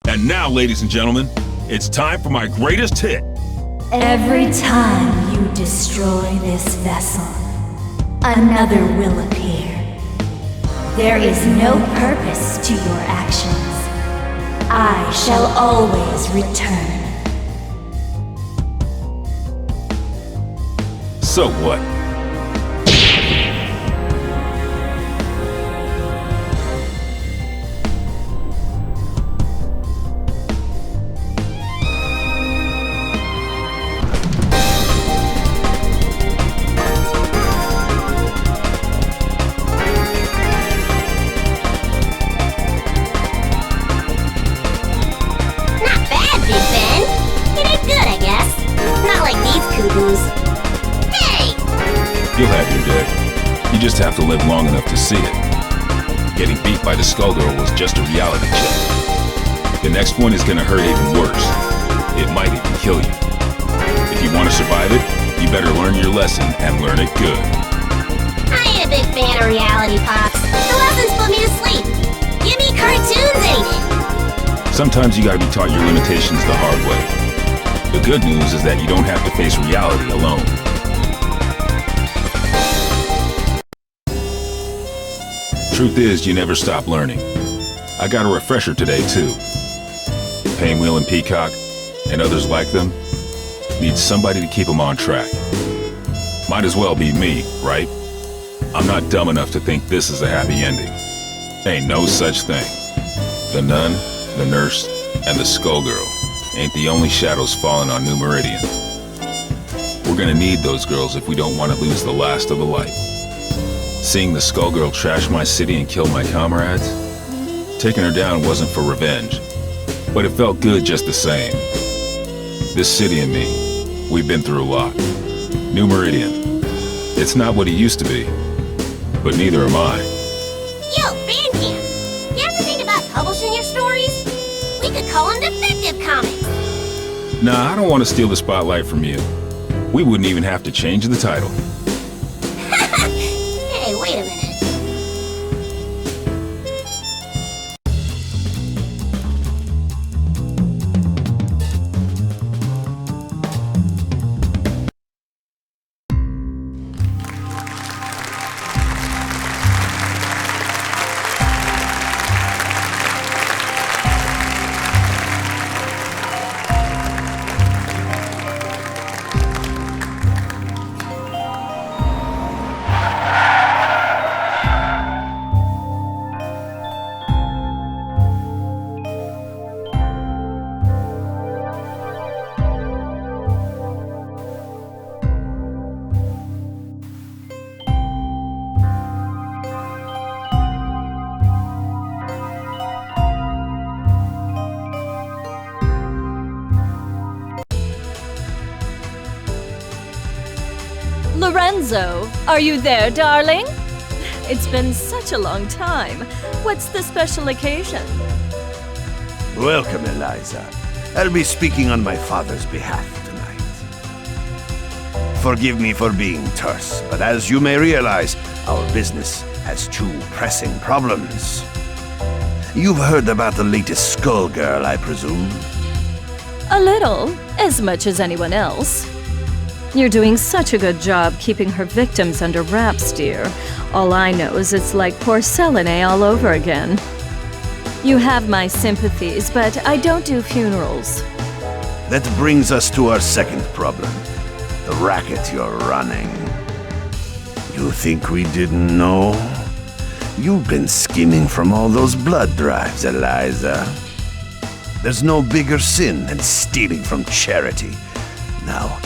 And now, ladies and gentlemen, it's time for my greatest hit. Every time you destroy this vessel, another will appear. There is no purpose to your actions. I shall always return. So what? You'll have your day. You just have to live long enough to see it. Getting beat by the Skullgirl was just a reality check. The next one is gonna hurt even worse. It might even kill you. If you want to survive it, you better learn your lesson and learn it good. I ain't a big fan of reality pops. The lessons put me to sleep. Give me cartoons, ain't it? Sometimes you gotta be taught your limitations the hard way. The good news is that you don't have to face reality alone. Truth is, you never stop learning. I got a refresher today, too. Painwheel and Peacock, and others like them, need somebody to keep them on track. Might as well be me, right? I'm not dumb enough to think this is a happy ending. Ain't no such thing. The nun, the nurse, and the Skullgirl ain't the only shadows falling on New Meridian. We're gonna need those girls if we don't want to lose the last of the light. Seeing the Skullgirl trash my city and kill my comrades? Taking her down wasn't for revenge, but it felt good just the same. This city and me, we've been through a lot. New Meridian, it's not what it used to be, but neither am I. Yo, Bandcamp, you ever think about publishing your stories? We could call them Defective Comics. Nah, I don't want to steal the spotlight from you. We wouldn't even have to change the title. Hey, wait a minute. Lorenzo, are you there, darling? It's been such a long time. What's the special occasion? Welcome, Eliza. I'll be speaking on my father's behalf tonight. Forgive me for being terse, but as you may realize, our business has two pressing problems. You've heard about the latest Skullgirl, I presume? A little, as much as anyone else. You're doing such a good job keeping her victims under wraps, dear. All I know is it's like porcelain all over again. You have my sympathies, but I don't do funerals. That brings us to our second problem. The racket you're running. You think we didn't know? You've been skimming from all those blood drives, Eliza. There's no bigger sin than stealing from charity. Now,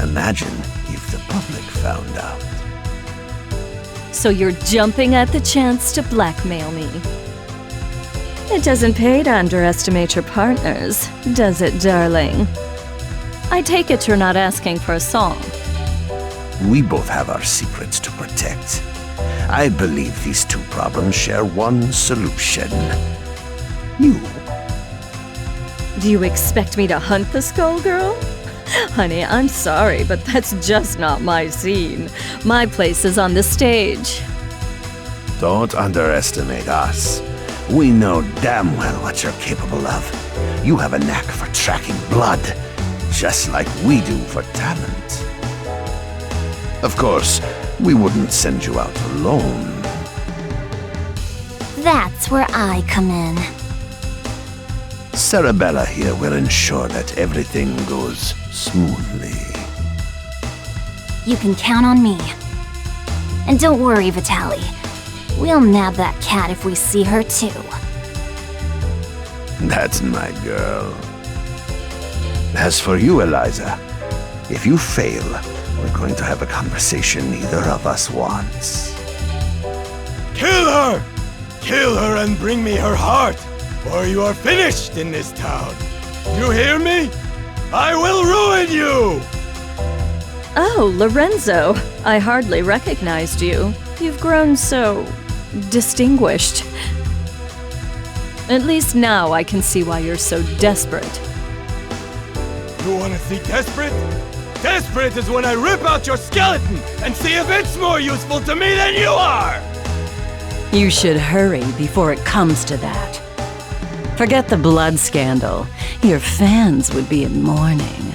imagine if the public found out. So you're jumping at the chance to blackmail me. It doesn't pay to underestimate your partners, does it, darling? I take it you're not asking for a song. We both have our secrets to protect. I believe these two problems share one solution. You. Do you expect me to hunt the Skullgirl? Honey, I'm sorry, but that's just not my scene. My place is on the stage. Don't underestimate us. We know damn well what you're capable of. You have a knack for tracking blood, just like we do for talent. Of course, we wouldn't send you out alone. That's where I come in. Cerebella here will ensure that everything goes smoothly. You can count on me. And don't worry, Vitaly. We'll nab that cat if we see her too. That's my girl. As for you, Eliza, if you fail, we're going to have a conversation neither of us wants. Kill her! Kill her and bring me her heart, or you are finished in this town. You hear me? I will ruin you! Oh, Lorenzo. I hardly recognized you. You've grown so distinguished. At least now I can see why you're so desperate. You want to see desperate? Desperate is when I rip out your skeleton and see if it's more useful to me than you are! You should hurry before it comes to that. Forget the blood scandal. Your fans would be in mourning.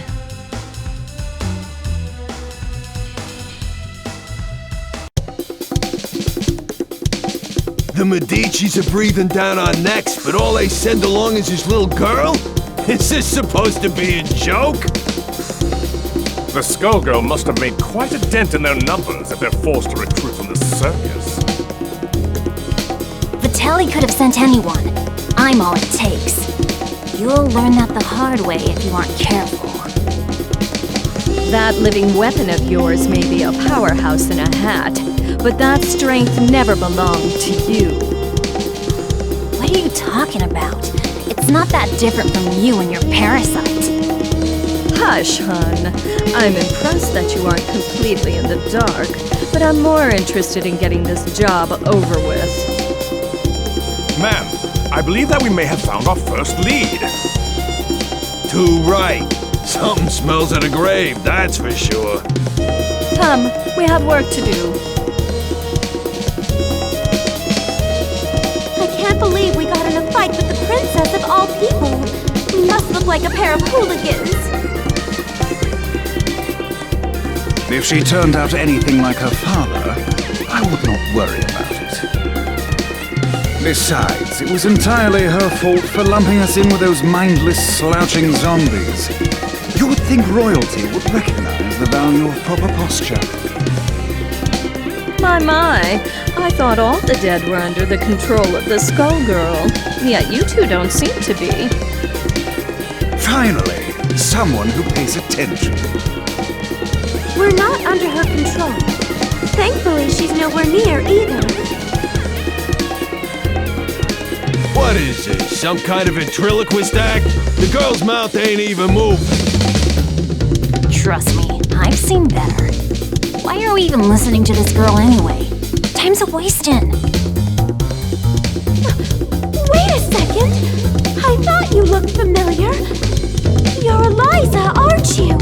The Medici's are breathing down our necks, but all they send along is this little girl? Is this supposed to be a joke? The Skullgirl must have made quite a dent in their numbers if they're forced to recruit from the circus. Vitaly could have sent anyone. I'm all it takes. You'll learn that the hard way if you aren't careful. That living weapon of yours may be a powerhouse in a hat, but that strength never belonged to you. What are you talking about? It's not that different from you and your parasite. Hush, hon. I'm impressed that you aren't completely in the dark, but I'm more interested in getting this job over with. Ma'am, I believe that we may have found our first lead. Too right. Something smells of the grave, that's for sure. Come, we have work to do. I can't believe we got in a fight with the princess of all people. We must look like a pair of hooligans. If she turned out anything like her father, I would not worry about it. Besides, it was entirely her fault for lumping us in with those mindless, slouching zombies. You would think royalty would recognize the value of proper posture. My, I thought all the dead were under the control of the Skullgirl, yet you two don't seem to be. Finally, someone who pays attention. We're not under her control. Thankfully, she's nowhere near either. What is this, some kind of ventriloquist act? The girl's mouth ain't even moving. Trust me, I've seen better. Why are we even listening to this girl anyway? Time's a wasting. Wait a second! I thought you looked familiar. You're Eliza, aren't you?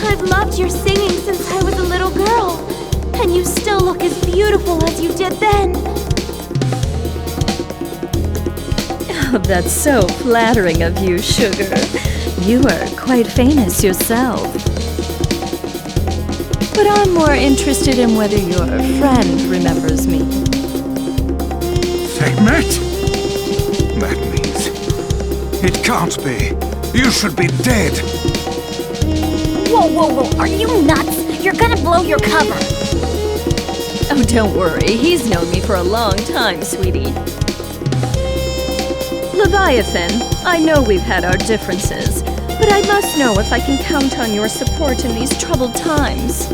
I've loved your singing since I was a little girl, and you still look as beautiful as you did then. Oh, that's so flattering of you, Sugar. You are quite famous yourself. But I'm more interested in whether your friend remembers me. They met? That means... It can't be. You should be dead. Whoa, are you nuts? You're gonna blow your cover. Oh, don't worry. He's known me for a long time, sweetie. Leviathan, I know we've had our differences, but I must know if I can count on your support in these troubled times.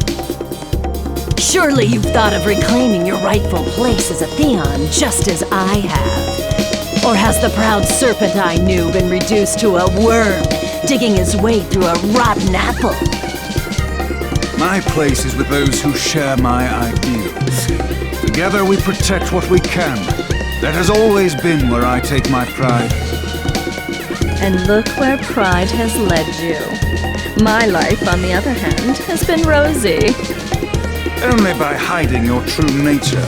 Surely you've thought of reclaiming your rightful place as a Theon, just as I have. Or has the proud serpent I knew been reduced to a worm, digging his way through a rotten apple? My place is with those who share my ideals. Together we protect what we can. That has always been where I take my pride. And look where pride has led you. My life, on the other hand, has been rosy. Only by hiding your true nature.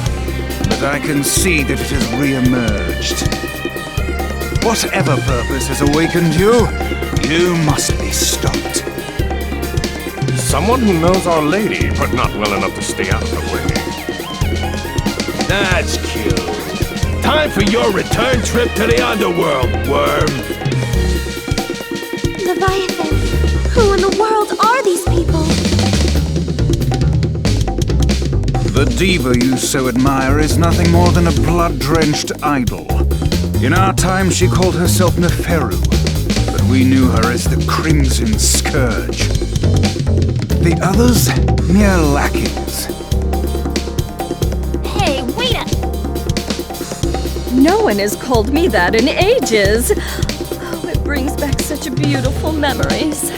But I can see that it has re-emerged. Whatever purpose has awakened you, you must be stopped. Someone who knows Our Lady, but not well enough to stay out of her way. That's cute. Time for your return trip to the underworld, worm. Leviathan, who in the world are these people? The diva you so admire is nothing more than a blood-drenched idol. In our time, she called herself Neferu, but we knew her as the Crimson Scourge. The others, mere lackeys. Hey, wait up! No one has called me that in ages. Oh, it brings back such beautiful memories.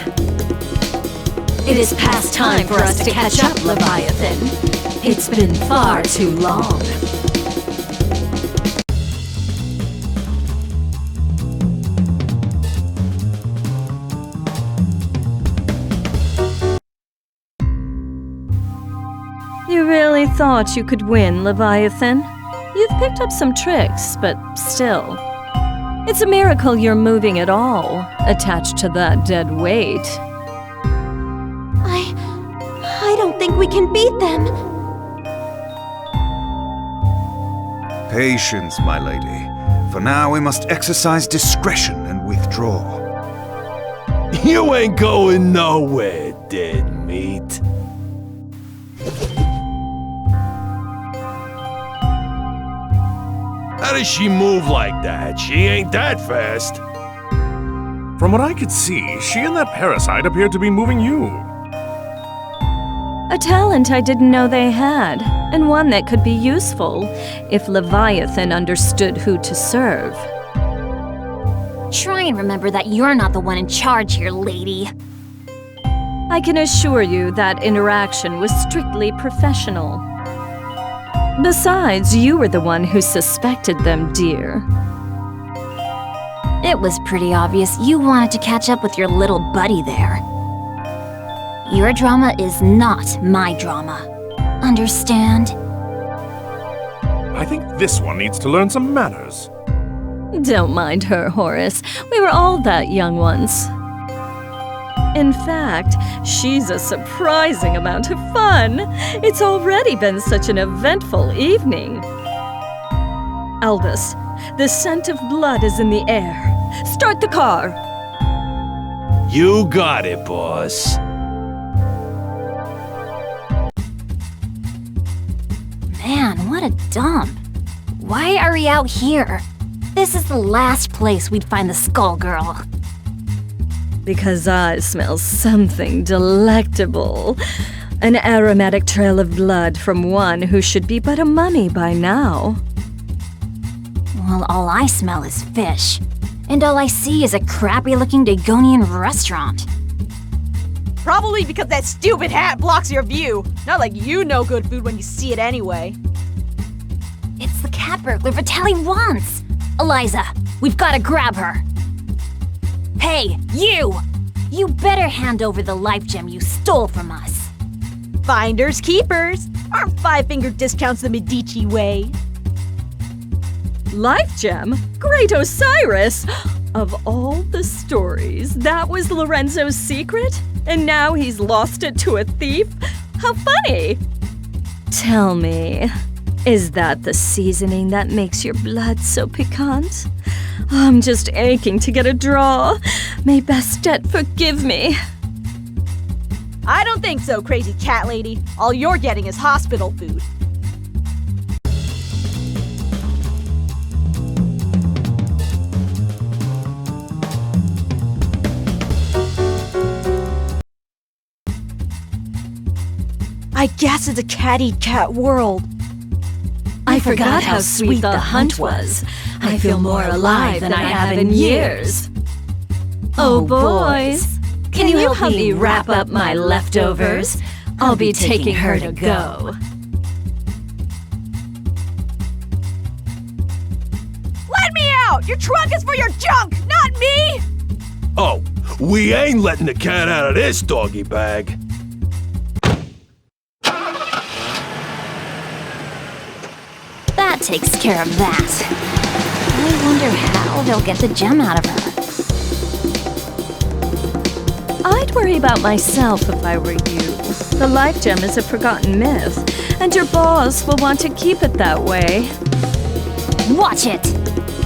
It is past time for us to catch up, Leviathan. It's been far too long. You really thought you could win, Leviathan? You've picked up some tricks, but still. It's a miracle you're moving at all, attached to that dead weight. I don't think we can beat them. Patience, my lady. For now, we must exercise discretion and withdraw. You ain't going nowhere, dead meat. How does she move like that? She ain't that fast. From what I could see, she and that parasite appeared to be moving you. A talent I didn't know they had, and one that could be useful if Leviathan understood who to serve. Try and remember that you're not the one in charge here, lady. I can assure you that interaction was strictly professional. Besides, you were the one who suspected them, dear. It was pretty obvious you wanted to catch up with your little buddy there. Your drama is not my drama. Understand? I think this one needs to learn some manners. Don't mind her, Horace. We were all that young once. In fact, she's a surprising amount of fun. It's already been such an eventful evening. Albus, the scent of blood is in the air. Start the car! You got it, boss. Man, what a dump. Why are we out here? This is the last place we'd find the Skullgirl. Because I smell something delectable. An aromatic trail of blood from one who should be but a mummy by now. Well, all I smell is fish. And all I see is a crappy-looking Dagonian restaurant. Probably because that stupid hat blocks your view. Not like you know good food when you see it anyway. It's the cat burglar Vitaly wants! Eliza, we've gotta grab her. Hey, you! You better hand over the life gem you stole from us. Finders keepers. Aren't five-finger discounts the Medici way? Life gem? Great Osiris! Of all the stories, that was Lorenzo's secret? And now he's lost it to a thief? How funny! Tell me, is that the seasoning that makes your blood so piquant? I'm just aching to get a draw. May Bastet forgive me. I don't think so, crazy cat lady. All you're getting is hospital food. I guess it's a cat-eat-cat world. I forgot how sweet the hunt was. I feel more alive than I have in years. Oh, boys, can you help me wrap up my leftovers? I'll be taking her to go. Let me out! Your trunk is for your junk, not me! Oh, we ain't letting the cat out of this doggy bag. That takes care of that. I wonder how they'll get the gem out of her. I'd worry about myself if I were you. The life gem is a forgotten myth, and your boss will want to keep it that way. Watch it!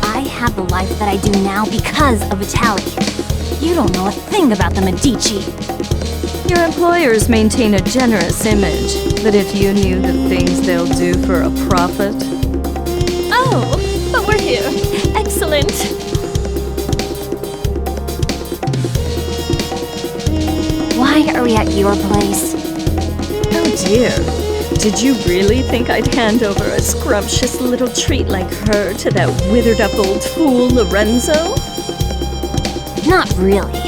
I have the life that I do now because of Vitaly. You don't know a thing about the Medici. Your employers maintain a generous image, but if you knew the things they'll do for a profit... Oh, but we're here. Excellent. Why are we at your place? Oh dear. Did you really think I'd hand over a scrumptious little treat like her to that withered-up old fool, Lorenzo? Not really.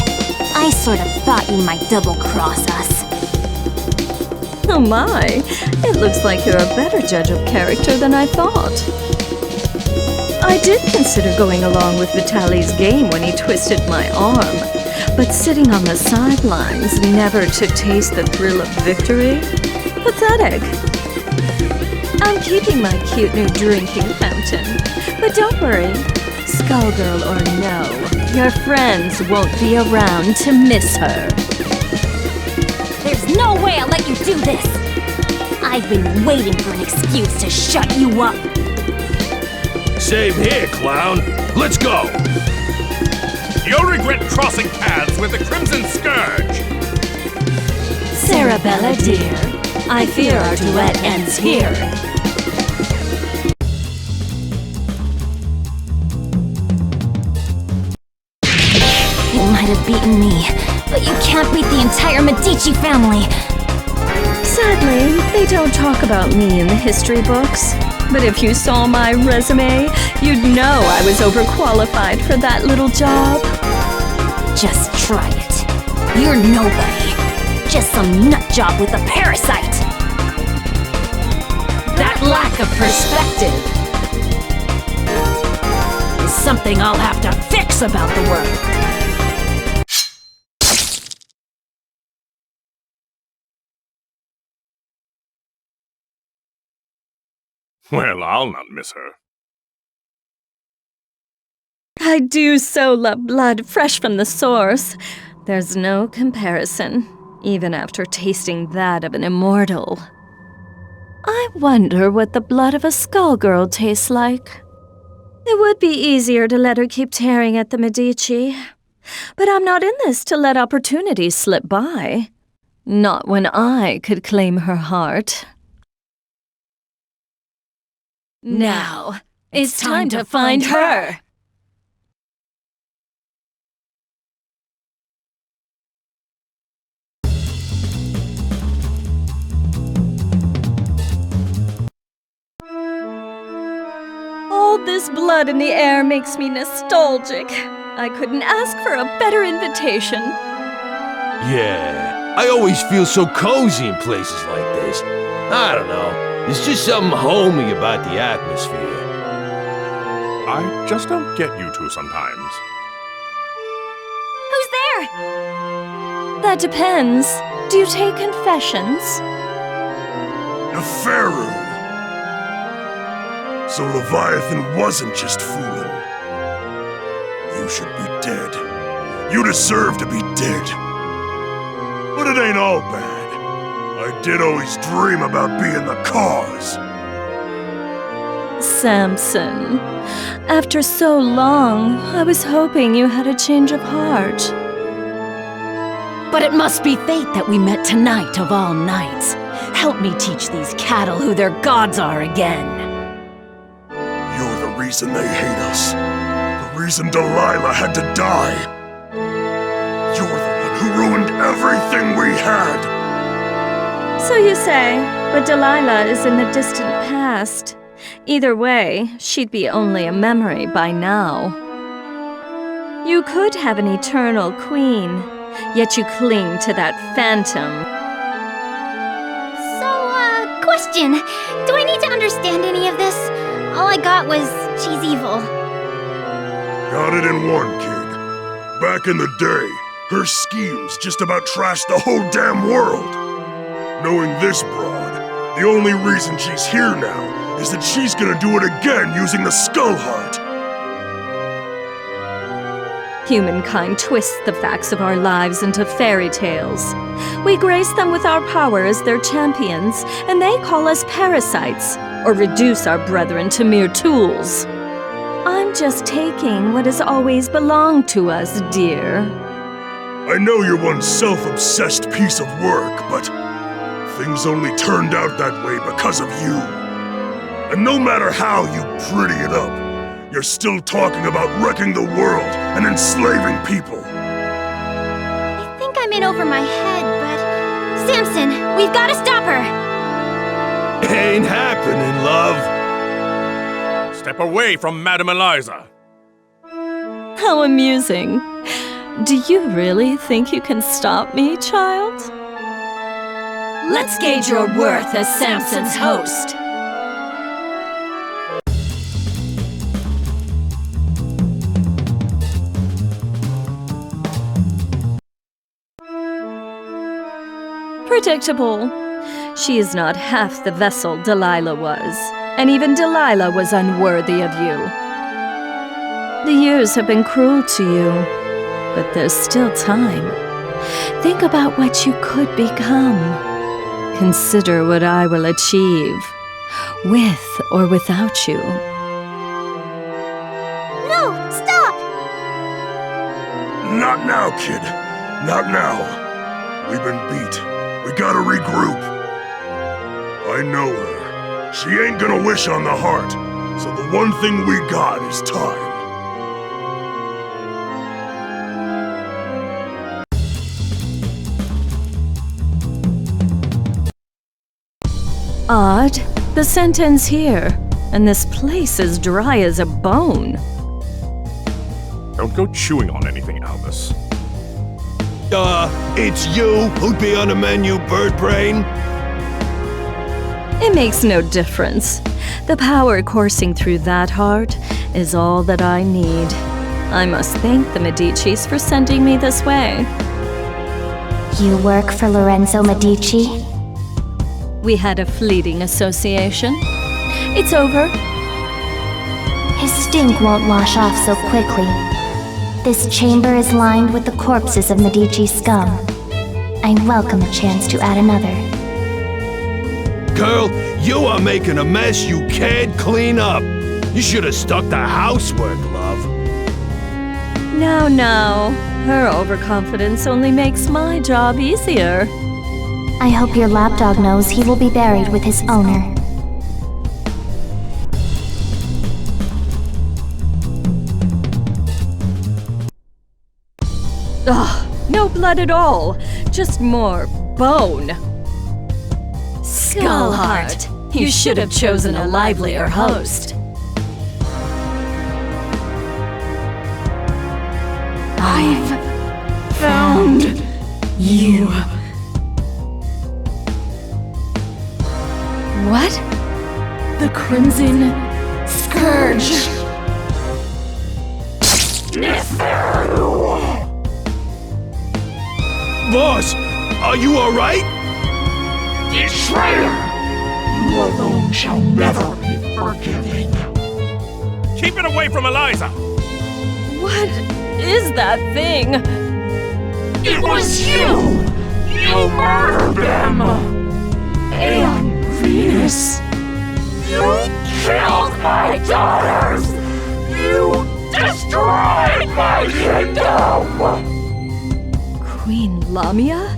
I sort of thought you might double-cross us. Oh my, it looks like you're a better judge of character than I thought. I did consider going along with Vitaly's game when he twisted my arm, but sitting on the sidelines, never to taste the thrill of victory? Pathetic. I'm keeping my cute new drinking fountain, but don't worry, Skullgirl or no, your friends won't be around to miss her. There's no way I'll let you do this! I've been waiting for an excuse to shut you up! Same here, clown. Let's go! You'll regret crossing paths with the Crimson Scourge! Sarabella, dear, I fear our duet ends here. You might have beaten me, but you can't beat the entire Medici family! Sadly, they don't talk about me in the history books. But if you saw my resume, you'd know I was overqualified for that little job. Just try it. You're nobody. Just some nutjob with a parasite. That lack of perspective is something I'll have to fix about the world. Well, I'll not miss her. I do so love blood fresh from the source. There's no comparison, even after tasting that of an immortal. I wonder what the blood of a Skullgirl tastes like. It would be easier to let her keep tearing at the Medici. But I'm not in this to let opportunities slip by. Not when I could claim her heart. Now, it's time to find her! All this blood in the air makes me nostalgic. I couldn't ask for a better invitation. Yeah, I always feel so cozy in places like this. I don't know. There's just something homey about the atmosphere. I just don't get you two sometimes. Who's there? That depends. Do you take confessions? Neferu! So Leviathan wasn't just fooling. You should be dead. You deserve to be dead. But it ain't all bad. I did always dream about being the cause. Samson, after so long, I was hoping you had a change of heart. But it must be fate that we met tonight of all nights. Help me teach these cattle who their gods are again. You're the reason they hate us. The reason Delilah had to die. You're the one who ruined everything we had. So you say, but Delilah is in the distant past. Either way, she'd be only a memory by now. You could have an eternal queen, yet you cling to that phantom. question. Do I need to understand any of this? All I got was she's evil. Got it in one, kid. Back in the day, her schemes just about trashed the whole damn world. Knowing this broad, the only reason she's here now is that she's gonna do it again using the Skull Heart. Humankind twists the facts of our lives into fairy tales. We grace them with our power as their champions, and they call us parasites, or reduce our brethren to mere tools. I'm just taking what has always belonged to us, dear. I know you're one self-obsessed piece of work, but things only turned out that way because of you. And no matter how you pretty it up, you're still talking about wrecking the world and enslaving people. I think I'm in over my head, but... Samson, we've got to stop her! Ain't happening, love. Step away from Madame Eliza. How amusing. Do you really think you can stop me, child? Let's gauge your worth as Samson's host. Predictable. She is not half the vessel Delilah was, and even Delilah was unworthy of you. The years have been cruel to you, but there's still time. Think about what you could become. Consider what I will achieve, with or without you. No, stop! Not now, kid. Not now. We've been beat. We gotta regroup. I know her. She ain't gonna wish on the heart, so the one thing we got is time. Odd. The scent ends here, and this place is dry as a bone. Don't go chewing on anything, Albus. It's you who'd be on the menu, bird brain? It makes no difference. The power coursing through that heart is all that I need. I must thank the Medicis for sending me this way. You work for Lorenzo Medici? We had a fleeting association. It's over. His stink won't wash off so quickly. This chamber is lined with the corpses of Medici scum. I welcome a chance to add another. Girl, you are making a mess you can't clean up. You should have stuck to housework, love. Now, her overconfidence only makes my job easier. I hope your lapdog knows he will be buried with his owner. Ugh, no blood at all. Just more bone. Skullheart, you should have chosen a livelier host. I've found you. What? The Crimson Scourge. Boss, are you alright? Betrayer! You alone shall never be forgiven. Keep it away from Eliza! What is that thing? It was you! You murdered them! And Venus! You killed my daughters! You destroyed my kingdom! Queen Lamia?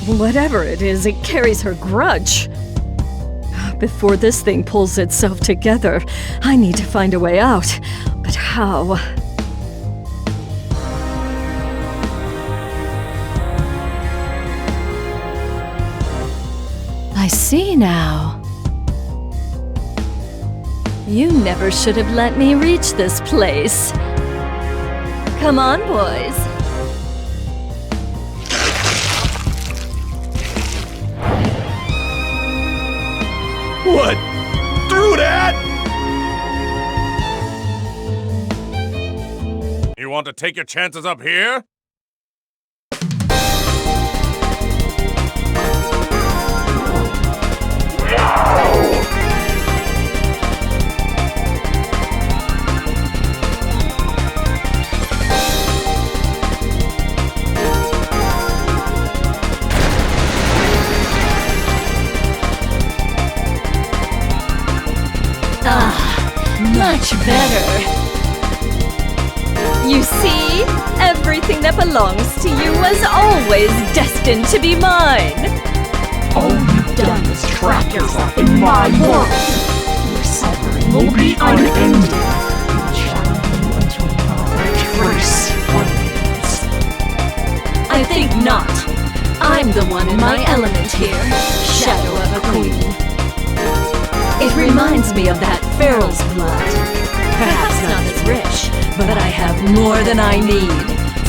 Whatever it is, it carries her grudge. Before this thing pulls itself together, I need to find a way out. But how? I see now. You never should have let me reach this place. Come on, boys. What? Through that? You want to take your chances up here? Much better. You see? Everything that belongs to you was always destined to be mine. All you've done is trap yourself in my world. Your suffering will be unending. Shadow you until not a trace remains. I think not. I'm the one in my element here, Shadow of a Queen. It reminds me of that Pharaoh's blood. Perhaps not as rich, but I have more than I need.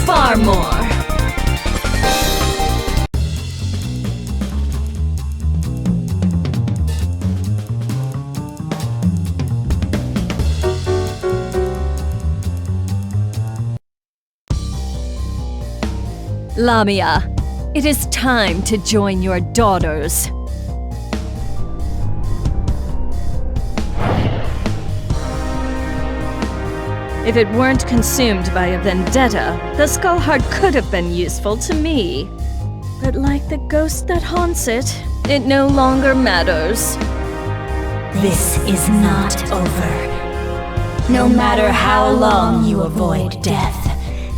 Far more. Lamia, it is time to join your daughters. If it weren't consumed by a vendetta, the Skullheart could have been useful to me. But like the ghost that haunts it, it no longer matters. This is not over. No matter how long you avoid death,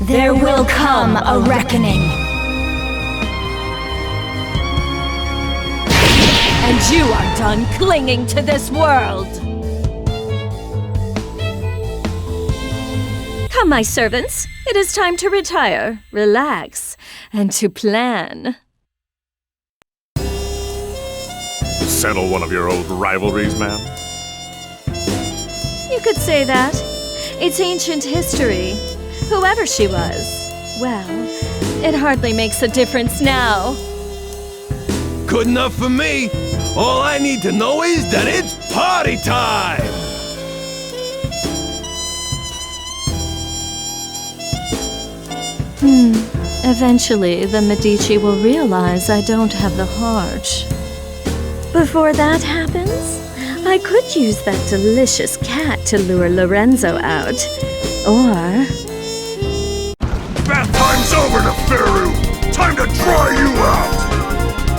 there will come a reckoning. And you are done clinging to this world! Come, my servants. It is time to retire, relax, and to plan. Settle one of your old rivalries, ma'am? You could say that. It's ancient history. Whoever she was, well, it hardly makes a difference now. Good enough for me. All I need to know is that it's party time! Eventually, the Medici will realize I don't have the heart. Before that happens, I could use that delicious cat to lure Lorenzo out. Or... Bath time's over, Neferu! Time to try you out!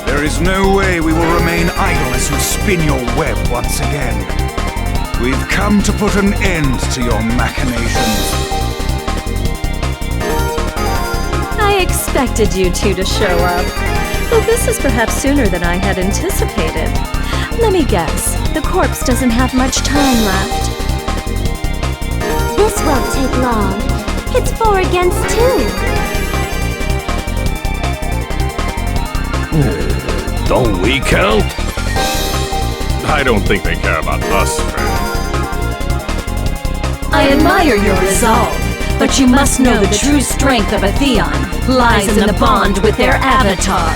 There is no way we will remain idle as you spin your web once again. We've come to put an end to your machinations. I expected you two to show up. But this is perhaps sooner than I had anticipated. Let me guess, the corpse doesn't have much time left. This won't take long. It's 4 against 2. Don't we count? I don't think they care about us, friend. I admire your resolve, but you must know the true strength of a Theon lies in the bond with their avatar.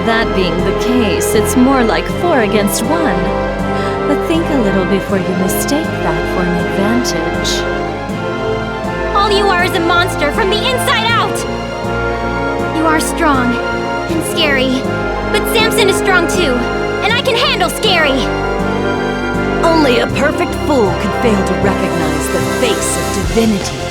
That being the case, it's more like 4 against 1. But think a little before you mistake that for an advantage. All you are is a monster from the inside out! You are strong and scary, but Samson is strong too, and I can handle scary! Only a perfect fool could fail to recognize the face of divinity.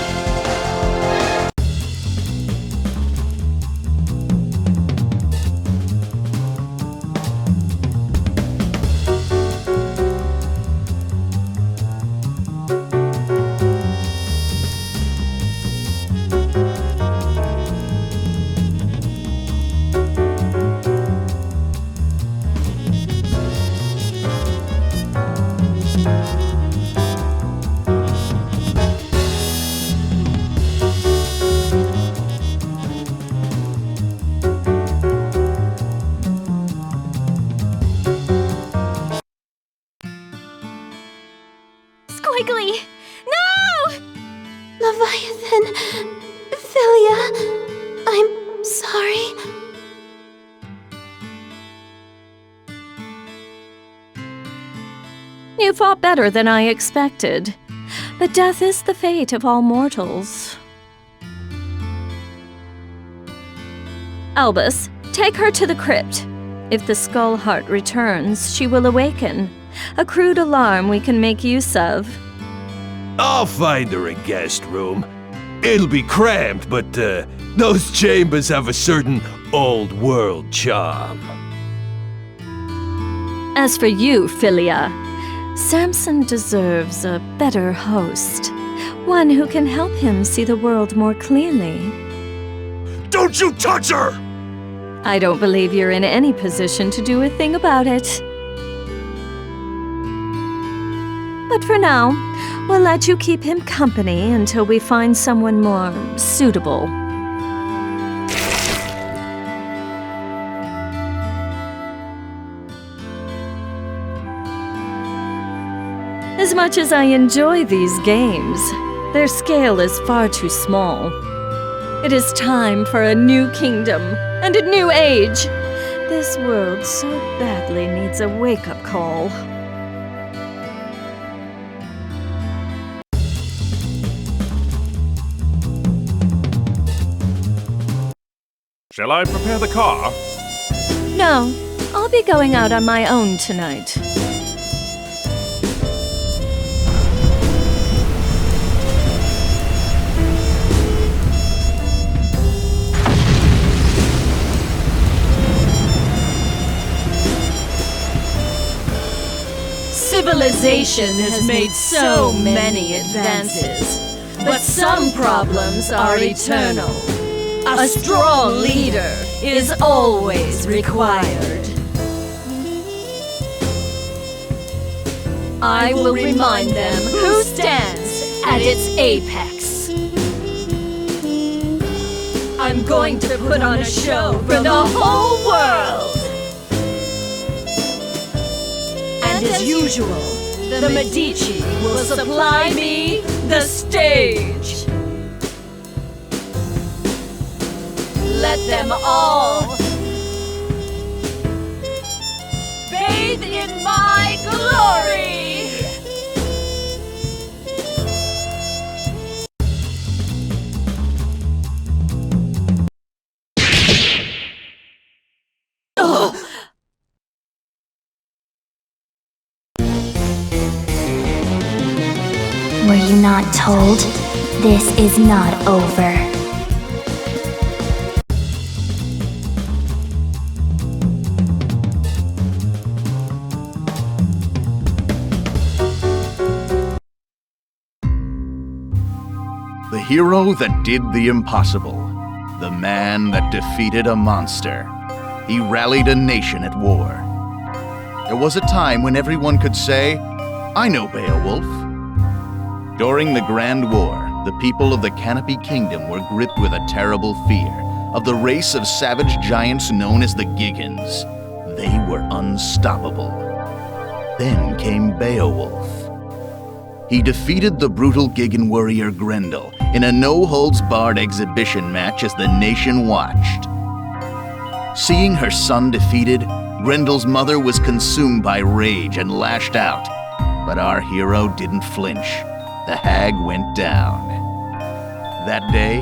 You fought better than I expected. But death is the fate of all mortals. Albus, take her to the crypt. If the Skull Heart returns, she will awaken. A crude alarm we can make use of. I'll find her a guest room. It'll be cramped, but those chambers have a certain old-world charm. As for you, Philia, Samson deserves a better host. One who can help him see the world more clearly. Don't you touch her! I don't believe you're in any position to do a thing about it. But for now, we'll let you keep him company until we find someone more suitable. As much as I enjoy these games, their scale is far too small. It is time for a new kingdom and a new age. This world so badly needs a wake-up call. Shall I prepare the car? No, I'll be going out on my own tonight. Civilization has made so many advances, but some problems are eternal. A strong leader is always required. I will remind them who stands at its apex. I'm going to put on a show for the whole world. And as usual, the Medici will supply me the stage. Let them all bathe in my glory! Were you not told? This is not over. The hero that did the impossible. The man that defeated a monster. He rallied a nation at war. There was a time when everyone could say, I know Beowulf. During the Grand War, the people of the Canopy Kingdom were gripped with a terrible fear of the race of savage giants known as the Giggans. They were unstoppable. Then came Beowulf. He defeated the brutal Giggan warrior Grendel in a no-holds-barred exhibition match as the nation watched. Seeing her son defeated, Grendel's mother was consumed by rage and lashed out. But our hero didn't flinch. The hag went down. That day,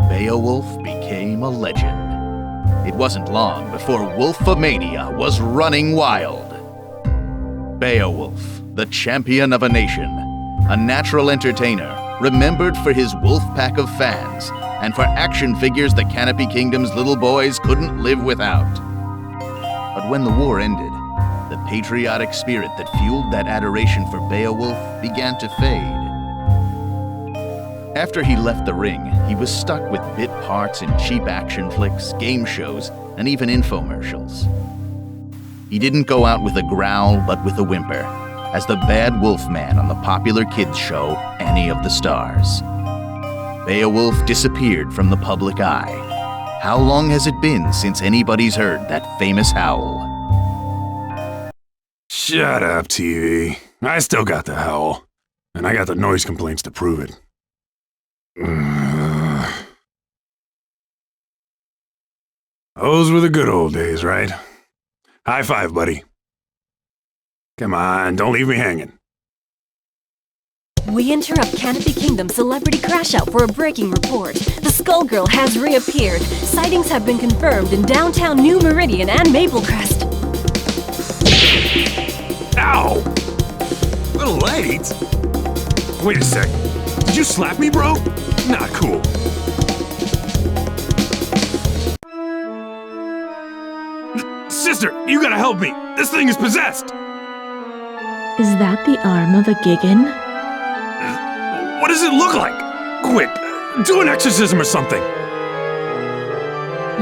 Beowulf became a legend. It wasn't long before Wolfomania was running wild. Beowulf, the champion of a nation, a natural entertainer, remembered for his wolf pack of fans, and for action figures the Canopy Kingdom's little boys couldn't live without. But when the war ended, the patriotic spirit that fueled that adoration for Beowulf began to fade. After he left the ring, he was stuck with bit parts in cheap action flicks, game shows, and even infomercials. He didn't go out with a growl, but with a whimper, as the bad wolf man on the popular kids show, Annie of the Stars. Beowulf disappeared from the public eye. How long has it been since anybody's heard that famous howl? Shut up, TV. I still got the howl. And I got the noise complaints to prove it. Those were the good old days, right? High five, buddy. Come on, don't leave me hanging. We interrupt Canopy Kingdom's celebrity crash-out for a breaking report. The Skullgirl has reappeared. Sightings have been confirmed in downtown New Meridian and Maple Crest. Ow! A little late. Wait a sec. Did you slap me, bro? Not cool. Sister, you gotta help me. This thing is possessed. Is that the arm of a Gigan? What does it look like? Quick, do an exorcism or something.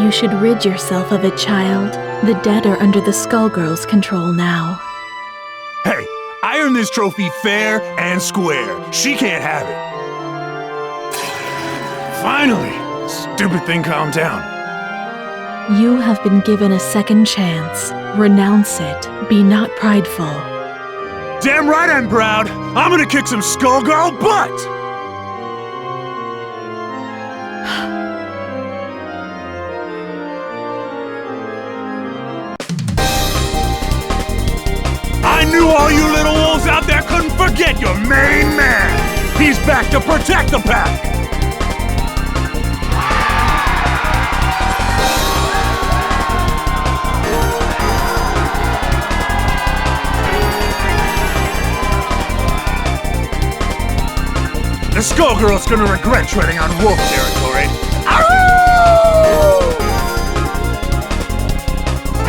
You should rid yourself of it, child. The dead are under the Skullgirls' control now. Hey, I earned this trophy fair and square. She can't have it. Finally! Stupid thing calmed down. You have been given a second chance. Renounce it. Be not prideful. Damn right I'm proud! I'm gonna kick some Skullgirl butt! I knew all you little wolves out there couldn't forget your main man! He's back to protect the pack! The Skullgirl's gonna regret treading on wolf territory.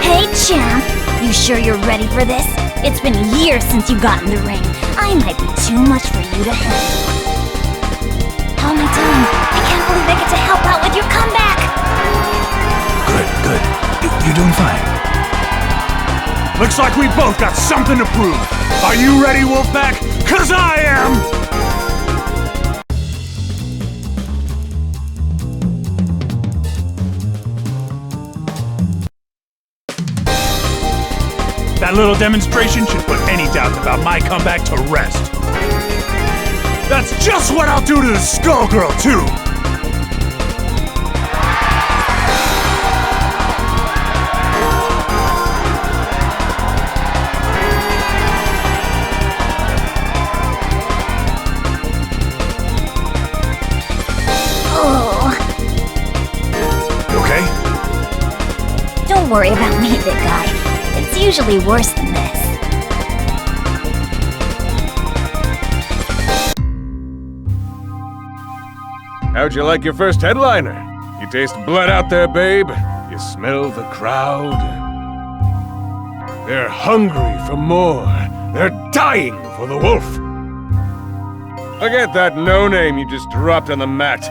Hey, champ. You sure you're ready for this? It's been years since you got in the ring. I might be too much for you to handle. How am I doing? I can't believe I get to help out with your comeback. Good. You're doing fine. Looks like we both got something to prove. Are you ready, Wolfpack? 'Cause I am! That little demonstration should put any doubts about my comeback to rest. That's just what I'll do to the Skullgirl, too! Oh. You okay? Don't worry about me, big guy. It's usually worse than this. How'd you like your first headliner? You taste blood out there, babe? You smell the crowd? They're hungry for more. They're dying for the wolf. Forget that no-name you just dropped on the mat.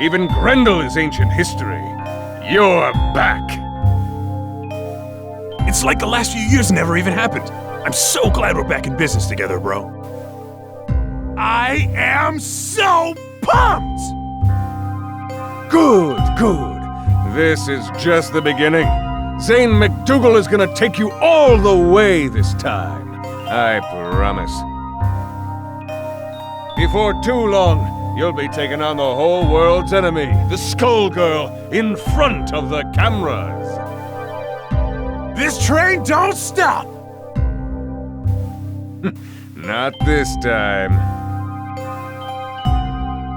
Even Grendel is ancient history. You're back. It's like the last few years never even happened. I'm so glad we're back in business together, bro. I am so pumped! Good. This is just the beginning. Zane McDougal is gonna take you all the way this time. I promise. Before too long, you'll be taking on the whole world's enemy, the Skullgirl, in front of the cameras. This train don't stop! Not this time.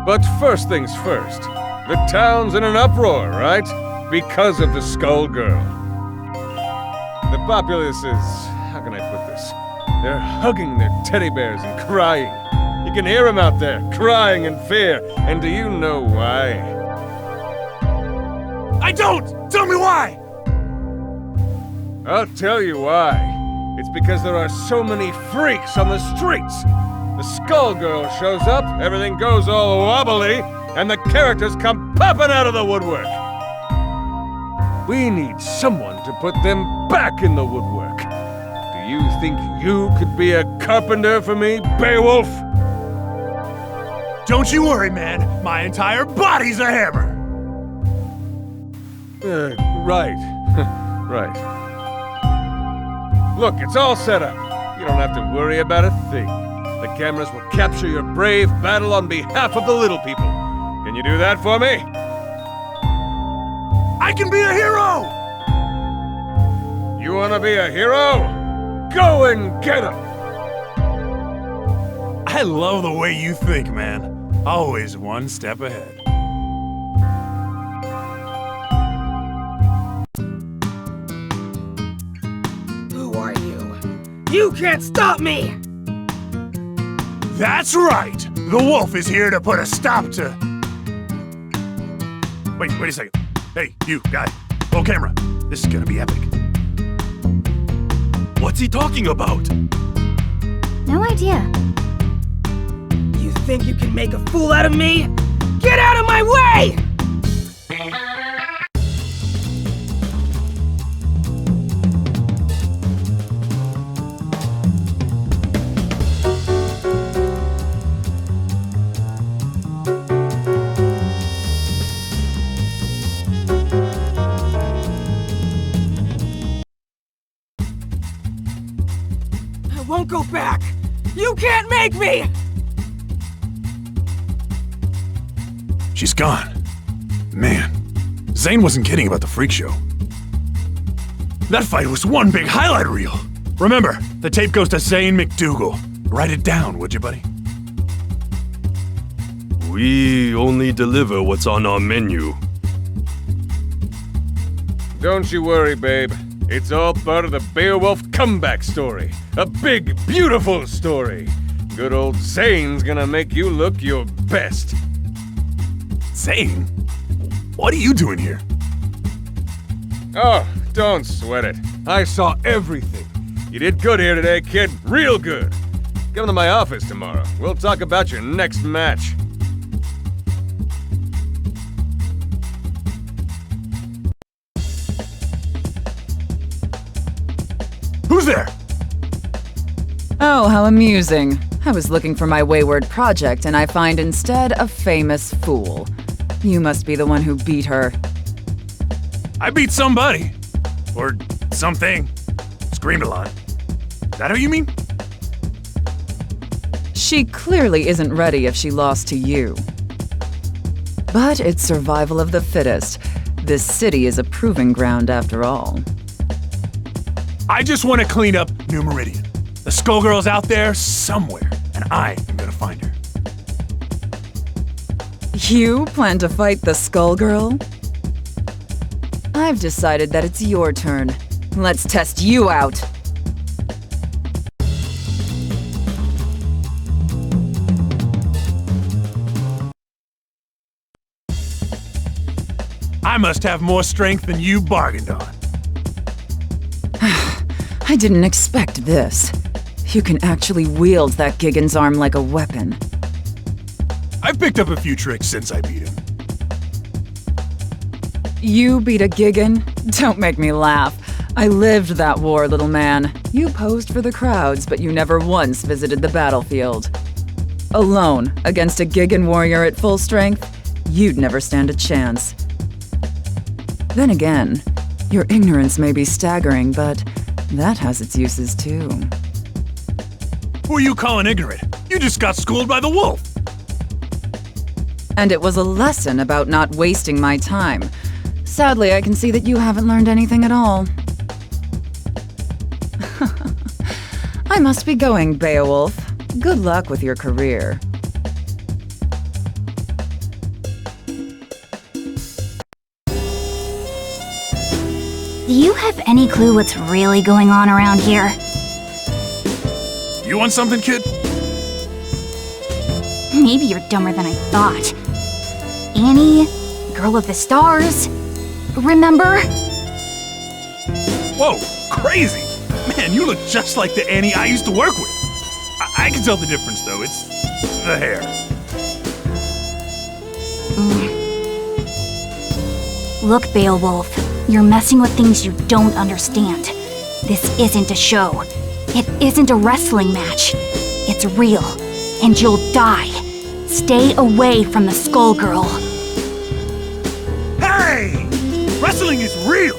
But first things first. The town's in an uproar, right? Because of the Skullgirl. The populace is... how can I put this? They're hugging their teddy bears and crying. You can hear them out there, crying in fear. And do you know why? I don't! Tell me why! I'll tell you why. It's because there are so many freaks on the streets. The Skullgirl shows up, everything goes all wobbly, and the characters come popping out of the woodwork. We need someone to put them back in the woodwork. Do you think you could be a carpenter for me, Beowulf? Don't you worry, man. My entire body's a hammer. Right. Right. Look, it's all set up. You don't have to worry about a thing. The cameras will capture your brave battle on behalf of the little people. Can you do that for me? I can be a hero! You wanna be a hero? Go and get him! I love the way you think, man. Always one step ahead. Who are you? You can't stop me! That's right! The wolf is here to put a stop to... Wait a second. Hey, you, guy. Roll camera. This is gonna be epic. What's he talking about? No idea. You think you can make a fool out of me? Get out of my way! I won't go back! You can't make me! She's gone. Man, Zane wasn't kidding about the freak show. That fight was one big highlight reel! Remember, the tape goes to Zane McDougal. Write it down, would you, buddy? We only deliver what's on our menu. Don't you worry, babe. It's all part of the Beowulf comeback story. A big, beautiful story. Good old Zane's gonna make you look your best. Zane? What are you doing here? Oh, don't sweat it. I saw everything. You did good here today, kid. Real good. Come to my office tomorrow. We'll talk about your next match. Who's there? Oh, how amusing. I was looking for my wayward project, and I find instead a famous fool. You must be the one who beat her. I beat somebody. Or something. Screamed a lot. That who you mean? She clearly isn't ready if she lost to you. But it's survival of the fittest. This city is a proving ground after all. I just want to clean up New Meridian. The Skullgirl's out there somewhere, and I am gonna find her. You plan to fight the Skullgirl? I've decided that it's your turn. Let's test you out. I must have more strength than you bargained on. I didn't expect this. You can actually wield that Gigan's arm like a weapon. I've picked up a few tricks since I beat him. You beat a Gigan? Don't make me laugh. I lived that war, little man. You posed for the crowds, but you never once visited the battlefield. Alone, against a Gigan warrior at full strength, you'd never stand a chance. Then again, your ignorance may be staggering, but that has its uses too. Who are you calling ignorant? You just got schooled by the wolf! And it was a lesson about not wasting my time. Sadly, I can see that you haven't learned anything at all. I must be going, Beowulf. Good luck with your career. Do you have any clue what's really going on around here? You want something, kid? Maybe you're dumber than I thought. Annie, Girl of the Stars, remember? Whoa, crazy! Man, you look just like the Annie I used to work with. I can tell the difference, though. It's the hair. Look, Beowulf, you're messing with things you don't understand. This isn't a show. It isn't a wrestling match. It's real, and you'll die. Stay away from the Skullgirl. Hey! Wrestling is real!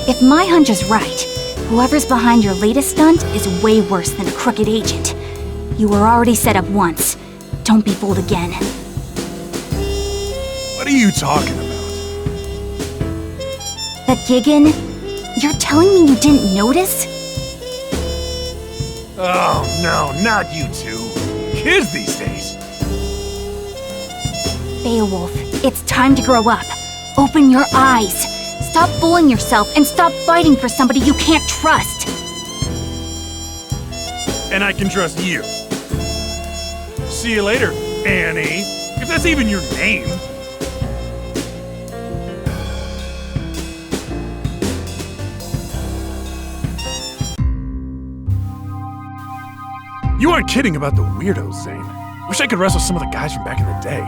If my hunch is right, whoever's behind your latest stunt is way worse than a crooked agent. You were already set up once. Don't be fooled again. What are you talking about? The Gigan? You're telling me you didn't notice? Oh, no, not you two. Kids these days. Beowulf, it's time to grow up. Open your eyes. Stop fooling yourself and stop fighting for somebody you can't trust. And I can trust you. See you later, Annie. If that's even your name. You aren't kidding about the weirdos, Zane. Wish I could wrestle some of the guys from back in the day.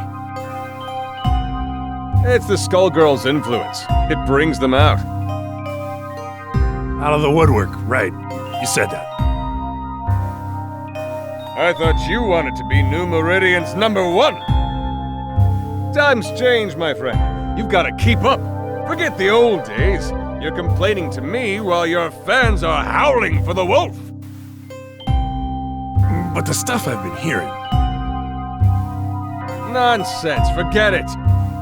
It's the Skullgirls' influence. It brings them out. Out of the woodwork, right. You said that. I thought you wanted to be New Meridian's #1. Times change, my friend. You've got to keep up. Forget the old days. You're complaining to me while your fans are howling for the wolf. But the stuff I've been hearing... Nonsense, forget it.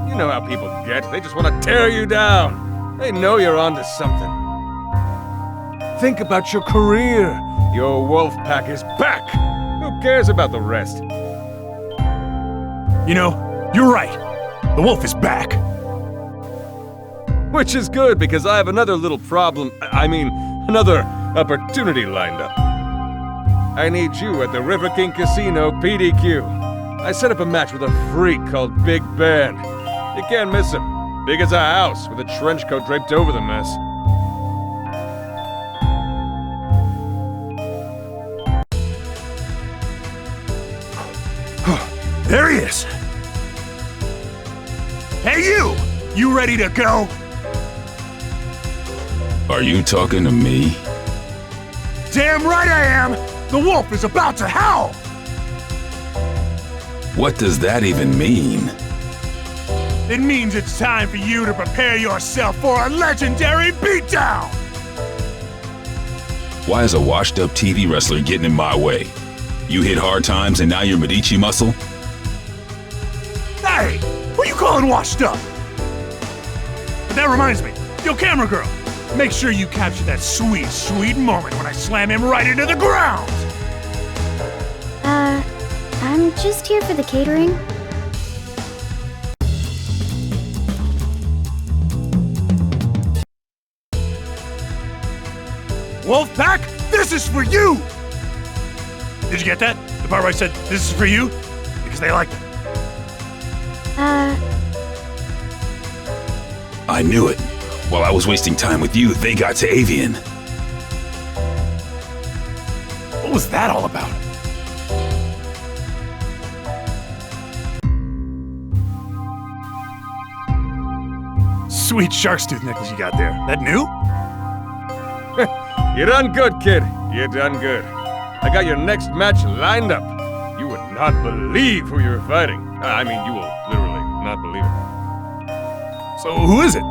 You know how people get. They just want to tear you down. They know you're onto something. Think about your career. Your wolf pack is back. Who cares about the rest? You know, you're right. The wolf is back. Which is good, because I have another little problem. Another opportunity lined up. I need you at the River King Casino PDQ. I set up a match with a freak called Big Ben. You can't miss him. Big as a house, with a trench coat draped over the mess. There he is! Hey you! You ready to go? Are you talking to me? Damn right I am! The wolf is about to howl! What does that even mean? It means it's time for you to prepare yourself for a legendary beatdown! Why is a washed-up TV wrestler getting in my way? You hit hard times and now you're Medici muscle? Hey! Who you calling washed up? But that reminds me, yo camera girl, make sure you capture that sweet, sweet moment when I slam him right into the ground! I'm just here for the catering. Wolfpack, this is for you! Did you get that? The part where I said, this is for you? Because they liked it. I knew it. While I was wasting time with you, they got to Avian. What was that all about? Sweet shark's tooth necklace you got there. That new? You done good, kid. You done good. I got your next match lined up. You would not believe who you're fighting. You will literally not believe it. So who is it?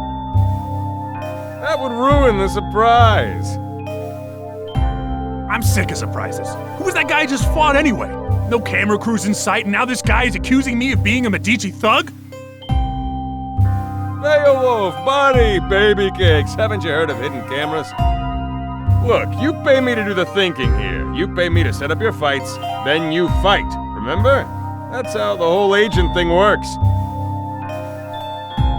That would ruin the surprise. I'm sick of surprises. Who was that guy I just fought anyway? No camera crews in sight, and now this guy is accusing me of being a Medici thug? Beowulf, buddy, baby cakes. Haven't you heard of hidden cameras? Look, you pay me to do the thinking here. You pay me to set up your fights, then you fight. Remember? That's how the whole agent thing works.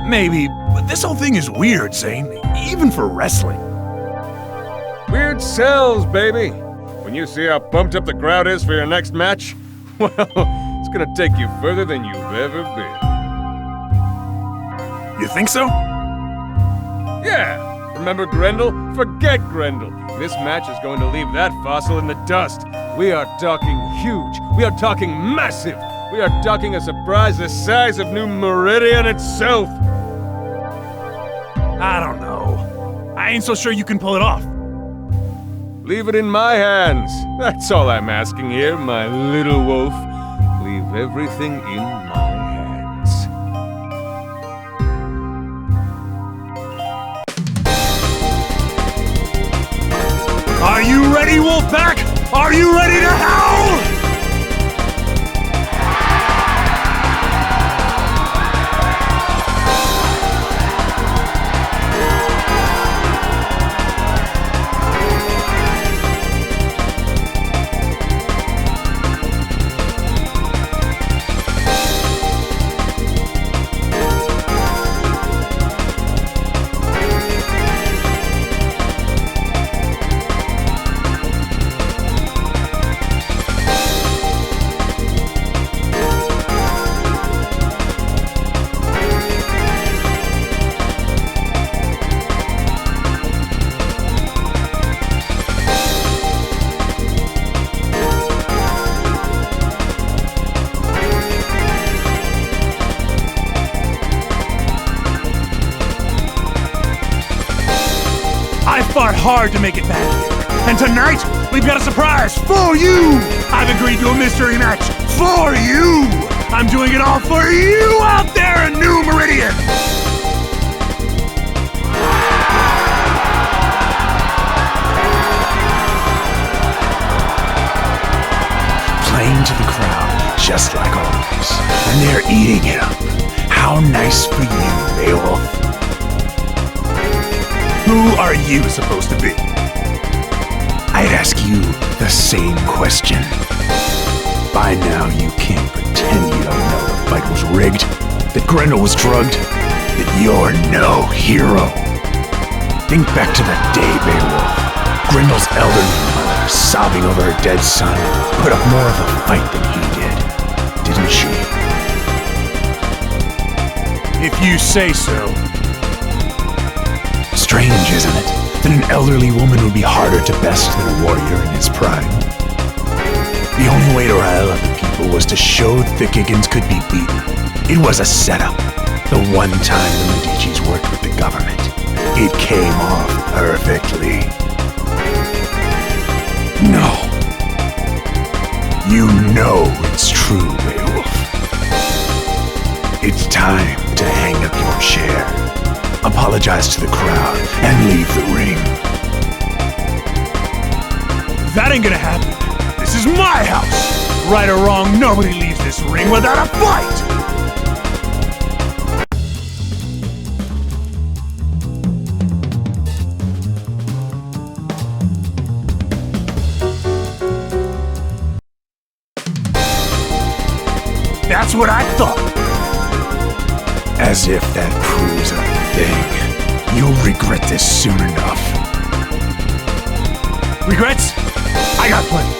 Maybe, but this whole thing is weird, Zane. Even for wrestling. Weird sells, baby. When you see how pumped up the crowd is for your next match, well, it's gonna take you further than you've ever been. You think so? Yeah. Remember Grendel? Forget Grendel. This match is going to leave that fossil in the dust. We are talking huge. We are talking massive. We are talking a surprise the size of New Meridian itself. I don't know. I ain't so sure you can pull it off. Leave it in my hands. That's all I'm asking here, my little wolf. Leave everything in my hands. Are you ready, Wolfpack? Are you ready to howl? fought hard to make it back here. And tonight, we've got a surprise for you! I've agreed to a mystery match for you! I'm doing it all for you out there in New Meridian! Playing to the crowd, just like always. And they're eating it up. How nice for you, Beowulf. Who are you supposed to be? I'd ask you the same question. By now, you can't pretend you don't know the fight was rigged, that Grendel was drugged, that you're no hero. Think back to that day, Beowulf. Grendel's elderly mother, sobbing over her dead son, put up more of a fight than he did, didn't she? If you say so. Strange, isn't it, that an elderly woman would be harder to best than a warrior in his prime? The only way to rile up the people was to show the Giggins could be beaten. It was a setup. The one time the Medicis worked with the government. It came off perfectly. No. You know it's true, Beowulf. It's time to hang up your chair, apologize to the crowd, and leave the ring. That ain't gonna happen. This is my house! Right or wrong, nobody leaves this ring without a fight! That's what I thought! As if that proves a thing. You'll regret this soon enough. Regrets? I got plenty.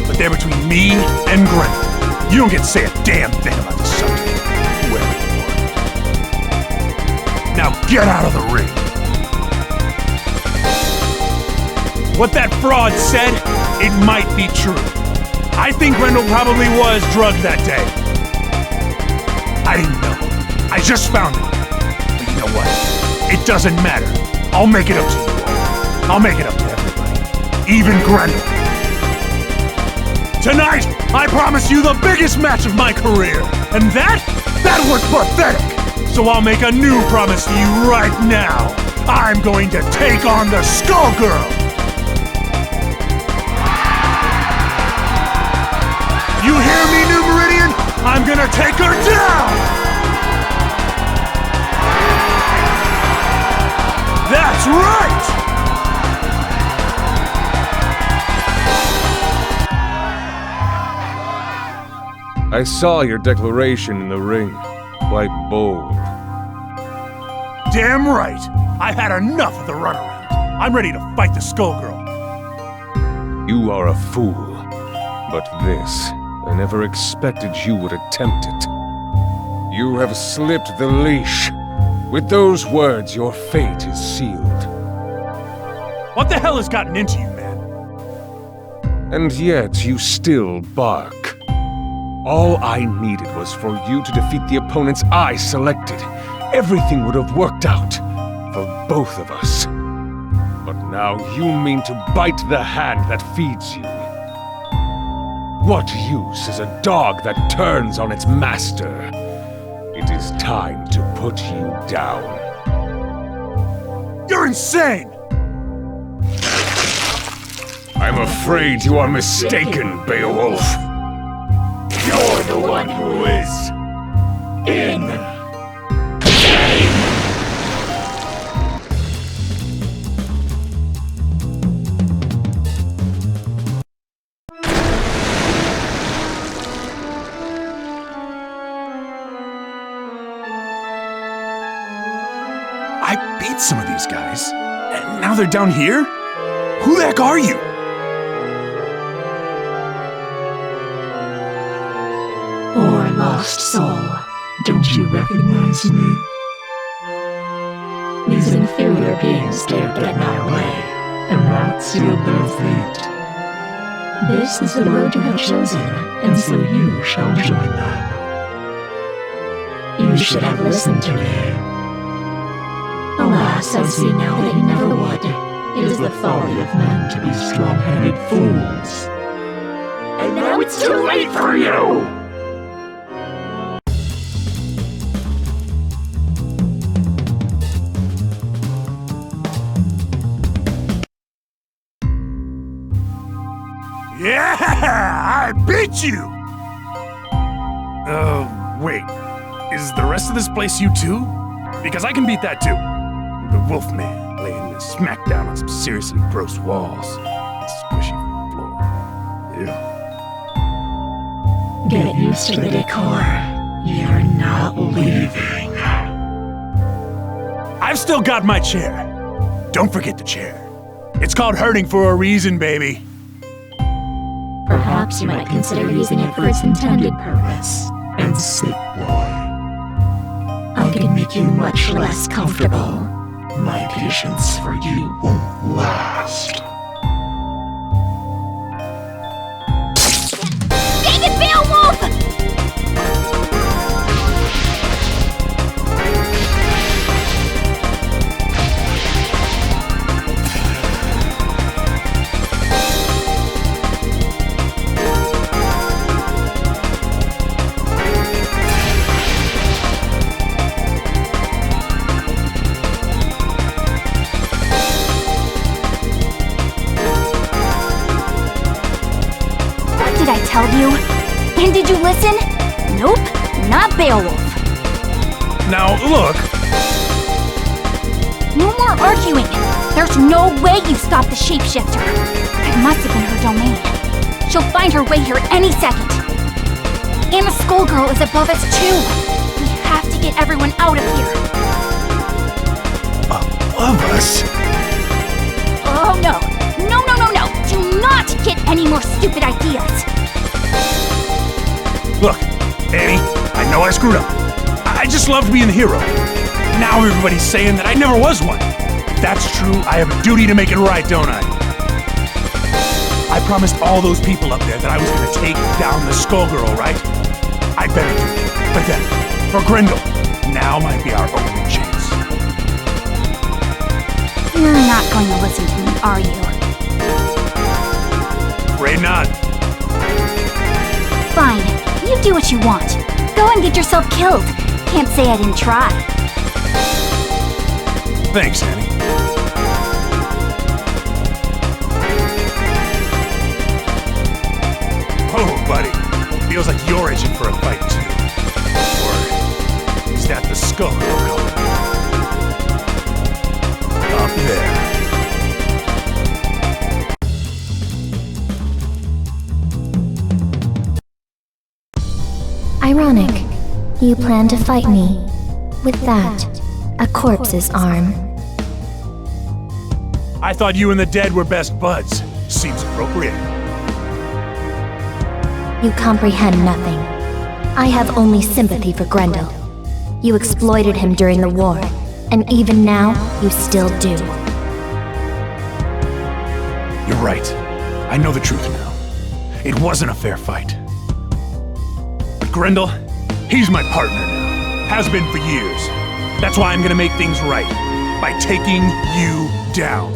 But they're between me and Grendel. You don't get to say a damn thing about the subject, whoever you are. Now get out of the ring. What that fraud said, it might be true. I think Grendel probably was drugged that day. I didn't know. I just found out. But you know what? It doesn't matter. I'll make it up to you all. I'll make it up to everybody. Even Grendel. Tonight, I promise you the biggest match of my career. And that was pathetic. So I'll make a new promise to you right now. I'm going to take on the Skullgirl. You hear me, New Meridian? I'm gonna take her down! That's right! I saw your declaration in the ring. Quite bold. Damn right! I had enough of the runaround. I'm ready to fight the Skullgirl. You are a fool. But this, I never expected you would attempt it. You have slipped the leash. With those words, your fate is sealed. What the hell has gotten into you, man? And yet, you still bark. All I needed was for you to defeat the opponents I selected. Everything would have worked out for both of us. But now you mean to bite the hand that feeds you. What use is a dog that turns on its master? It is time to put you down. You're insane! I'm afraid you are mistaken, Beowulf. You're the one who is in. I beat some of these guys, and now they're down here? Who the heck are you? Poor lost soul, don't you recognize me? These inferior beings dared get in our way, and that sealed their fate. This is the road you have chosen, and so you shall join them. You should have listened to me. Alas, I see now that you never would. It is the folly of men to be strong-headed fools. And now it's too late for you! Yeah! I beat you! Wait. Is the rest of this place you too? Because I can beat that too. The Wolfman laying the smackdown on some seriously gross walls. Squishy floor. Ew. Get used to the decor. You're not leaving. I've still got my chair. Don't forget the chair. It's called hurting for a reason, baby. Perhaps you might consider using it for its intended purpose. And sit, boy. I can make you much less comfortable. My patience for you won't last. Dang it, Beowulf! Did I tell you? And did you listen? Nope, not Beowulf. Now, look. No more arguing. There's no way you stopped the shapeshifter. It must have been her domain. She'll find her way here any second. And the Skullgirl is above us too. We have to get everyone out of here. Above us? Oh no. No, no, no, no. Do not get any more stupid ideas. Look, Annie, I know I screwed up. I just loved being the hero. Now everybody's saying that I never was one. If that's true, I have a duty to make it right, don't I? I promised all those people up there that I was gonna take down the Skullgirl, right? I better do it. But then, for Grendel, now might be our only chance. You're not going to listen to me, are you? Afraid not. Fine. You do what you want. Go and get yourself killed. Can't say I didn't try. Thanks, Annie. Oh, buddy. Feels like you're itching for a fight, too. Or is that the Skullgirl calling? Up there. Ironic. You plan to fight me with that, a corpse's arm. I thought you and the dead were best buds. Seems appropriate. You comprehend nothing. I have only sympathy for Grendel. You exploited him during the war, and even now, you still do. You're right. I know the truth now. It wasn't a fair fight. But Grendel, he's my partner now. Has been for years. That's why I'm gonna make things right. By taking you down.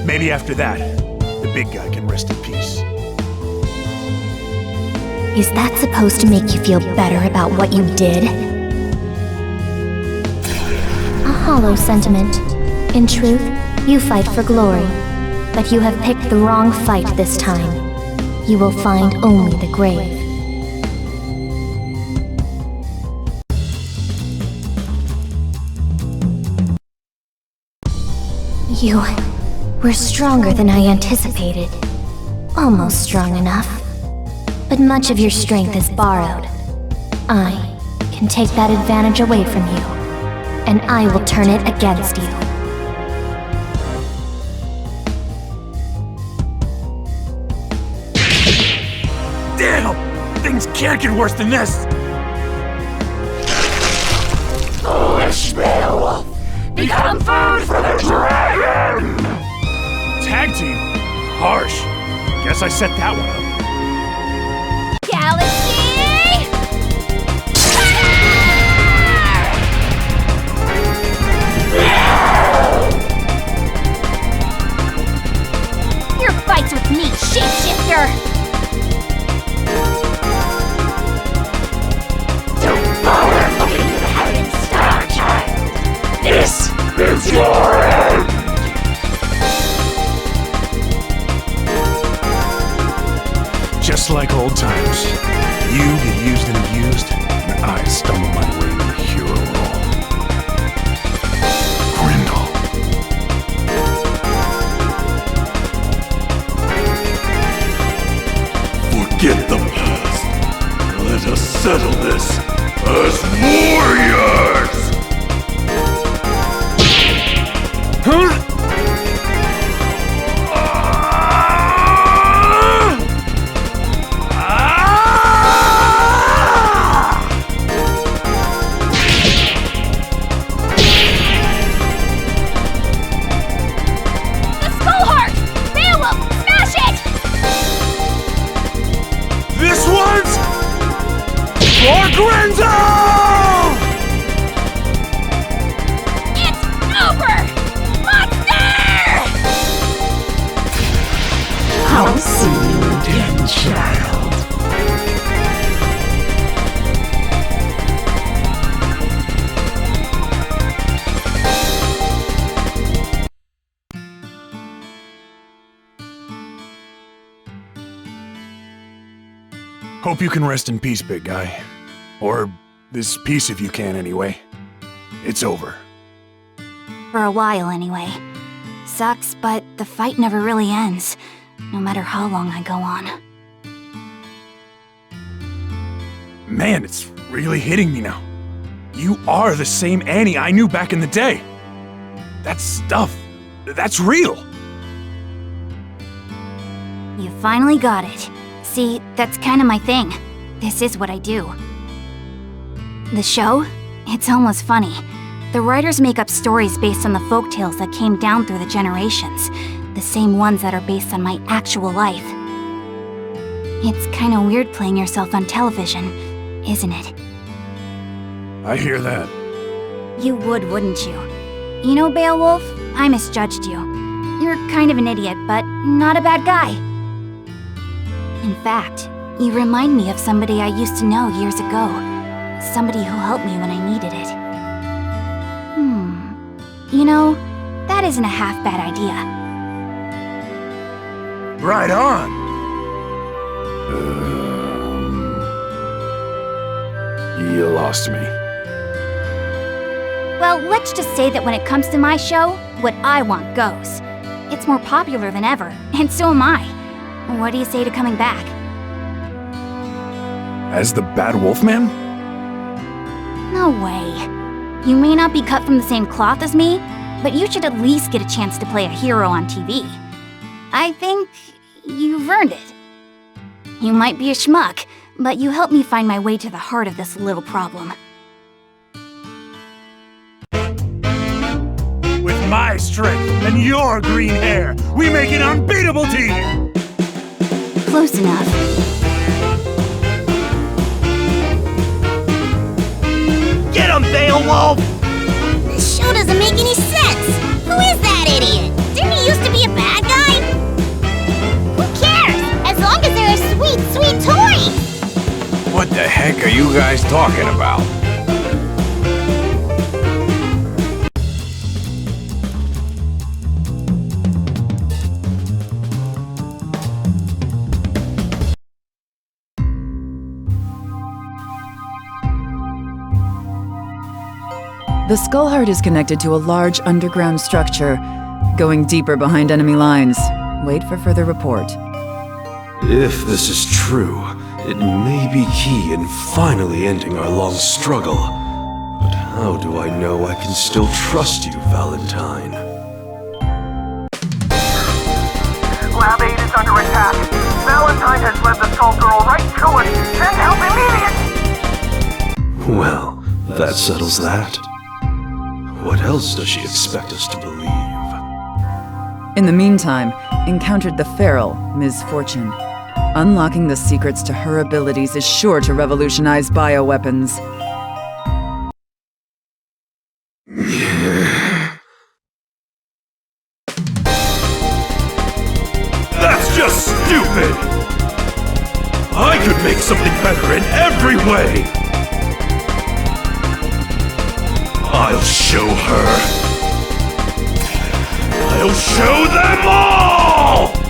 Maybe after that, the big guy can rest in peace. Is that supposed to make you feel better about what you did? A hollow sentiment. In truth, you fight for glory. But you have picked the wrong fight this time. You will find only the grave. You were stronger than I anticipated. Almost strong enough. But much of your strength is borrowed. I can take that advantage away from you, and I will turn it against you. Damn! Things can't get worse than this! Foolish Beowulf! Become food for the dragon! Tag team? Harsh. Guess I set that one up. Galaxy! faster! Don't bother looking to the Heaven's Star, child. This is your end! Just like old times. You get used and abused, and I stumble my way into the hero role. Grindel. Forget the past. Let us settle this as warriors! Huh? I'll see you again, child. Hope you can rest in peace, big guy. Or this piece if you can, anyway. It's over. For a while, anyway. Sucks, but the fight never really ends, no matter how long I go on. Man, it's really hitting me now. You are the same Annie I knew back in the day. That stuff, that's real. You finally got it. See, that's kind of my thing. This is what I do. The show? It's almost funny. The writers make up stories based on the folktales that came down through the generations. The same ones that are based on my actual life. It's kind of weird playing yourself on television, isn't it? I hear that. You would, wouldn't you? You know, Beowulf, I misjudged you. You're kind of an idiot, but not a bad guy. In fact, you remind me of somebody I used to know years ago. Somebody who helped me when I needed it. You know, that isn't a half-bad idea. Right on! You lost me. Well, let's just say that when it comes to my show, what I want goes. It's more popular than ever, and so am I. What do you say to coming back? As the Bad Wolfman? No way. You may not be cut from the same cloth as me, but you should at least get a chance to play a hero on TV. I think you've earned it. You might be a schmuck, but you helped me find my way to the heart of this little problem. With my strength and your green hair, we make an unbeatable team! Close enough. Get him, Beowulf! This show doesn't make any sense! Who is that idiot? Didn't he used to be a bad guy? Who cares? As long as there are sweet, sweet toys! What the heck are you guys talking about? The Skullheart is connected to a large underground structure, going deeper behind enemy lines. Wait for further report. If this is true, it may be key in finally ending our long struggle. But how do I know I can still trust you, Valentine? Lab 8 is under attack. Valentine has led the Skullgirl right to it. Send help immediate! Well, that settles that. What else does she expect us to believe? In the meantime, encountered the feral Ms. Fortune. Unlocking the secrets to her abilities is sure to revolutionize bioweapons. That's just stupid! stupid! I could make something better in every way! I'll show her! I'll show them all!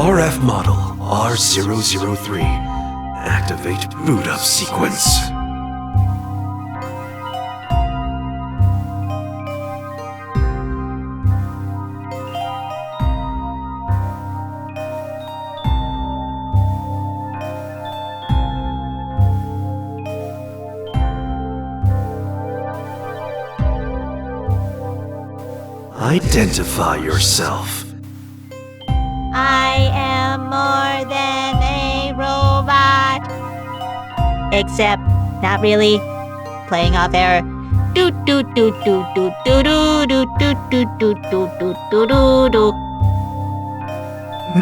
RF model R003. Activate boot up sequence. Identify yourself. I am more than a robot. Except, not really. Playing off air. Do do do do do do do do do do do do do do do.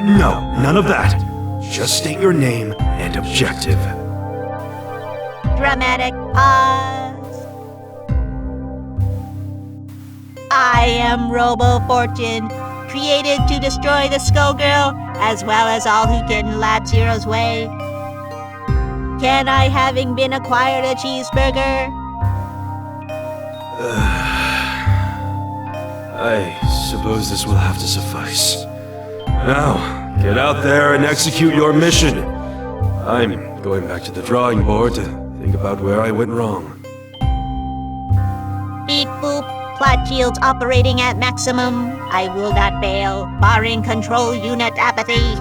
No, none of that. Just state your name and objective. Dramatic pause. I am Robo Fortune, created to destroy the Skullgirl, as well as all who get in Lab Zero's way. Can I, having been acquired, a cheeseburger? I suppose this will have to suffice. Now, get out there and execute your mission. I'm going back to the drawing board to think about where I went wrong. Beep boop. Plot shields operating at maximum. I will not fail, barring control unit apathy.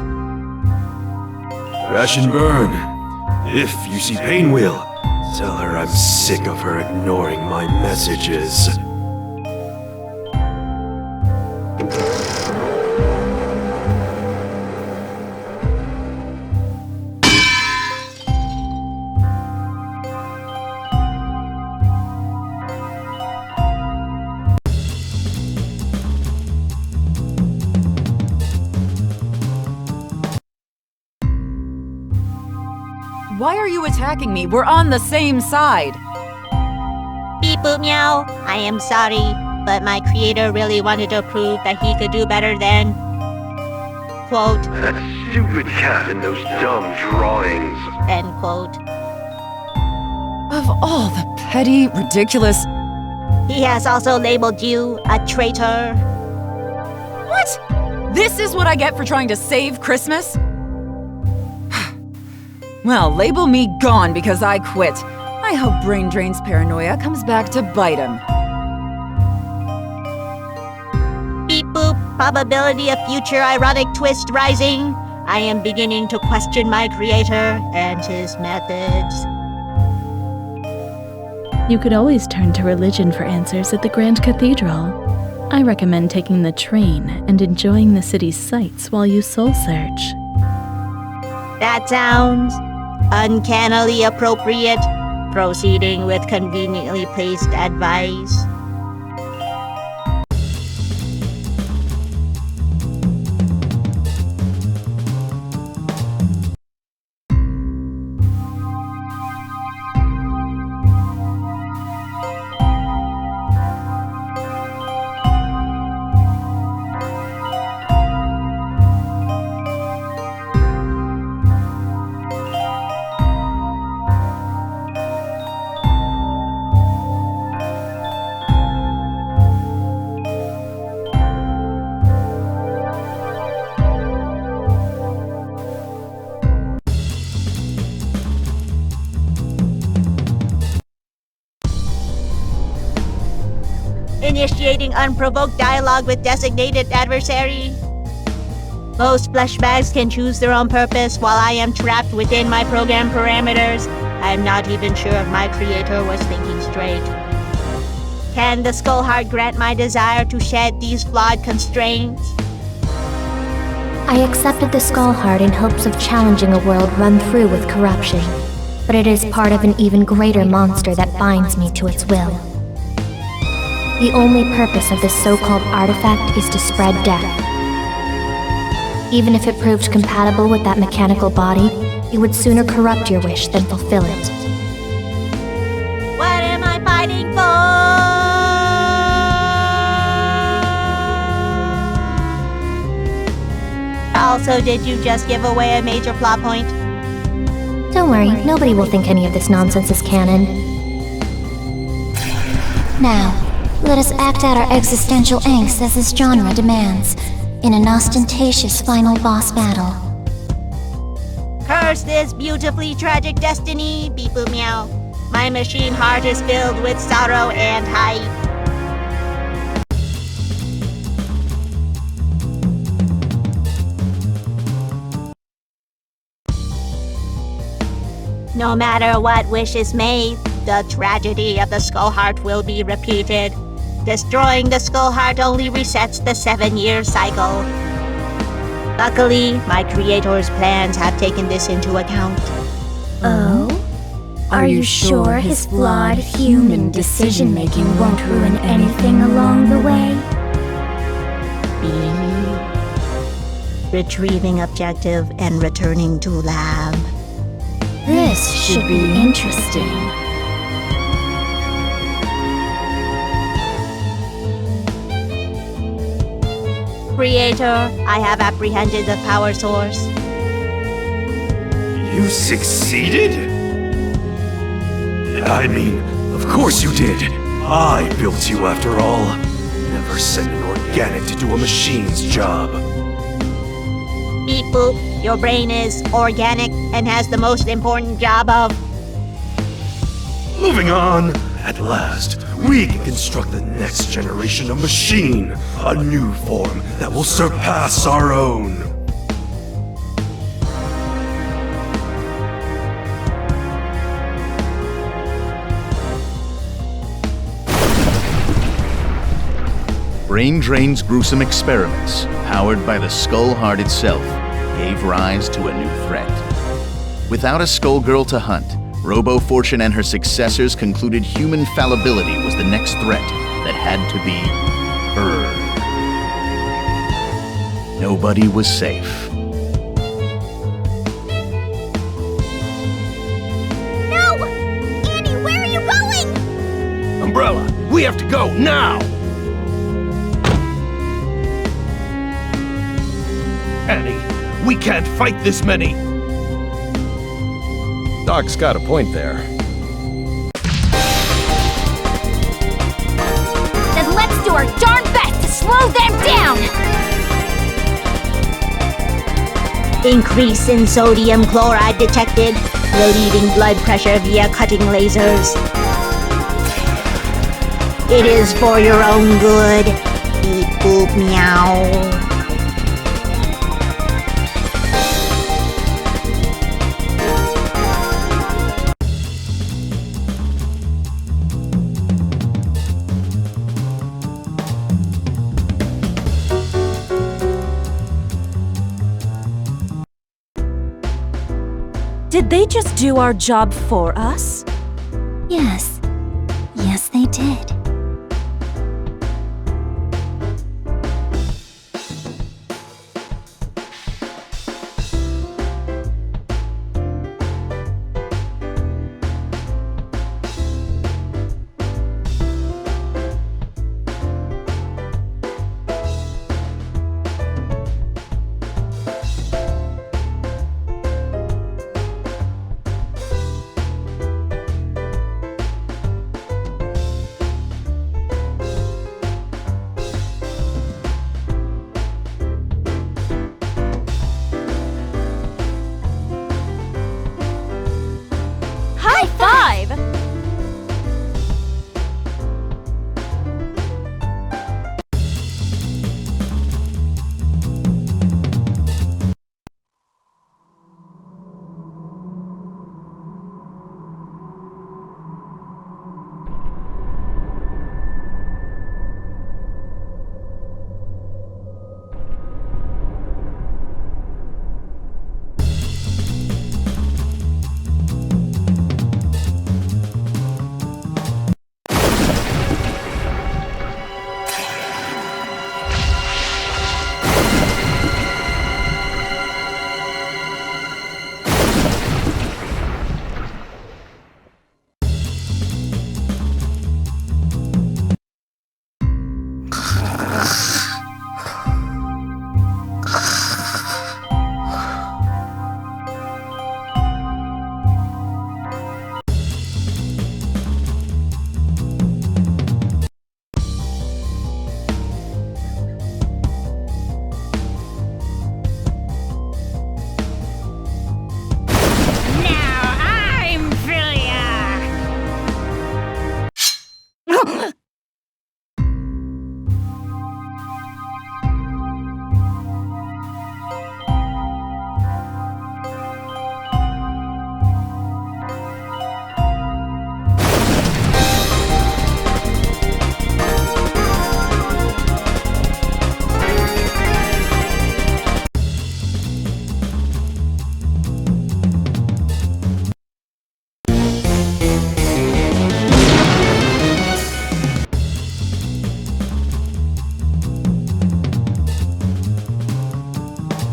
Crash and burn. If you see Painwheel, tell her I'm sick of her ignoring my messages. Why are you attacking me? We're on the same side. Beep boop meow. I am sorry, but my creator really wanted to prove that he could do better than... quote... that stupid cat in those dumb drawings. End quote. Of all the petty, ridiculous... He has also labeled you a traitor. What? This is what I get for trying to save Christmas? Well, label me gone because I quit. I hope Brain Drain's paranoia comes back to bite him. Beep boop, probability of future ironic twist rising. I am beginning to question my creator and his methods. You could always turn to religion for answers at the Grand Cathedral. I recommend taking the train and enjoying the city's sights while you soul search. That sounds uncannily appropriate. Proceeding with conveniently placed advice. Initiating unprovoked dialogue with designated adversary. Most flesh bags can choose their own purpose while I am trapped within my program parameters. I'm not even sure if my creator was thinking straight. Can the Skullheart grant my desire to shed these flawed constraints? I accepted the Skullheart in hopes of challenging a world run through with corruption, but it is part of an even greater monster that binds me to its will. The only purpose of this so-called artifact is to spread death. Even if it proved compatible with that mechanical body, it would sooner corrupt your wish than fulfill it. What am I fighting for? Also, did you just give away a major plot point? Don't worry, nobody will think any of this nonsense is canon. Now, let us act out our existential angst as this genre demands, in an ostentatious final boss battle. Curse this beautifully tragic destiny, beep boop meow. My machine heart is filled with sorrow and hype. No matter what wish is made, the tragedy of the Skull Heart will be repeated. Destroying the Skull Heart only resets the 7-year cycle. Luckily, my creator's plans have taken this into account. Oh? Are you sure his flawed human decision-making won't ruin anything along the way? Retrieving objective and returning to lab. This should be interesting. Creator, I have apprehended the power source. You succeeded? I mean, of course you did. I built you after all. Never sent an organic to do a machine's job. Beep boop, your brain is organic and has the most important job of... Moving on. At last, we can construct the next generation of machine. A new form that will surpass our own. Brain Drain's gruesome experiments, powered by the Skull Heart itself, gave rise to a new threat. Without a Skullgirl to hunt, Robo Fortune and her successors concluded human fallibility was the next threat that had to be earned. Nobody was safe. No! Annie, where are you going? Umbrella, we have to go now! Annie, we can't fight this many! Doc's got a point there. Then let's do our darn best to slow them down! Increase in sodium chloride detected. Relieving blood pressure via cutting lasers. It is for your own good. Beep boop meow. Did they just do our job for us? Yes. Yes, they did.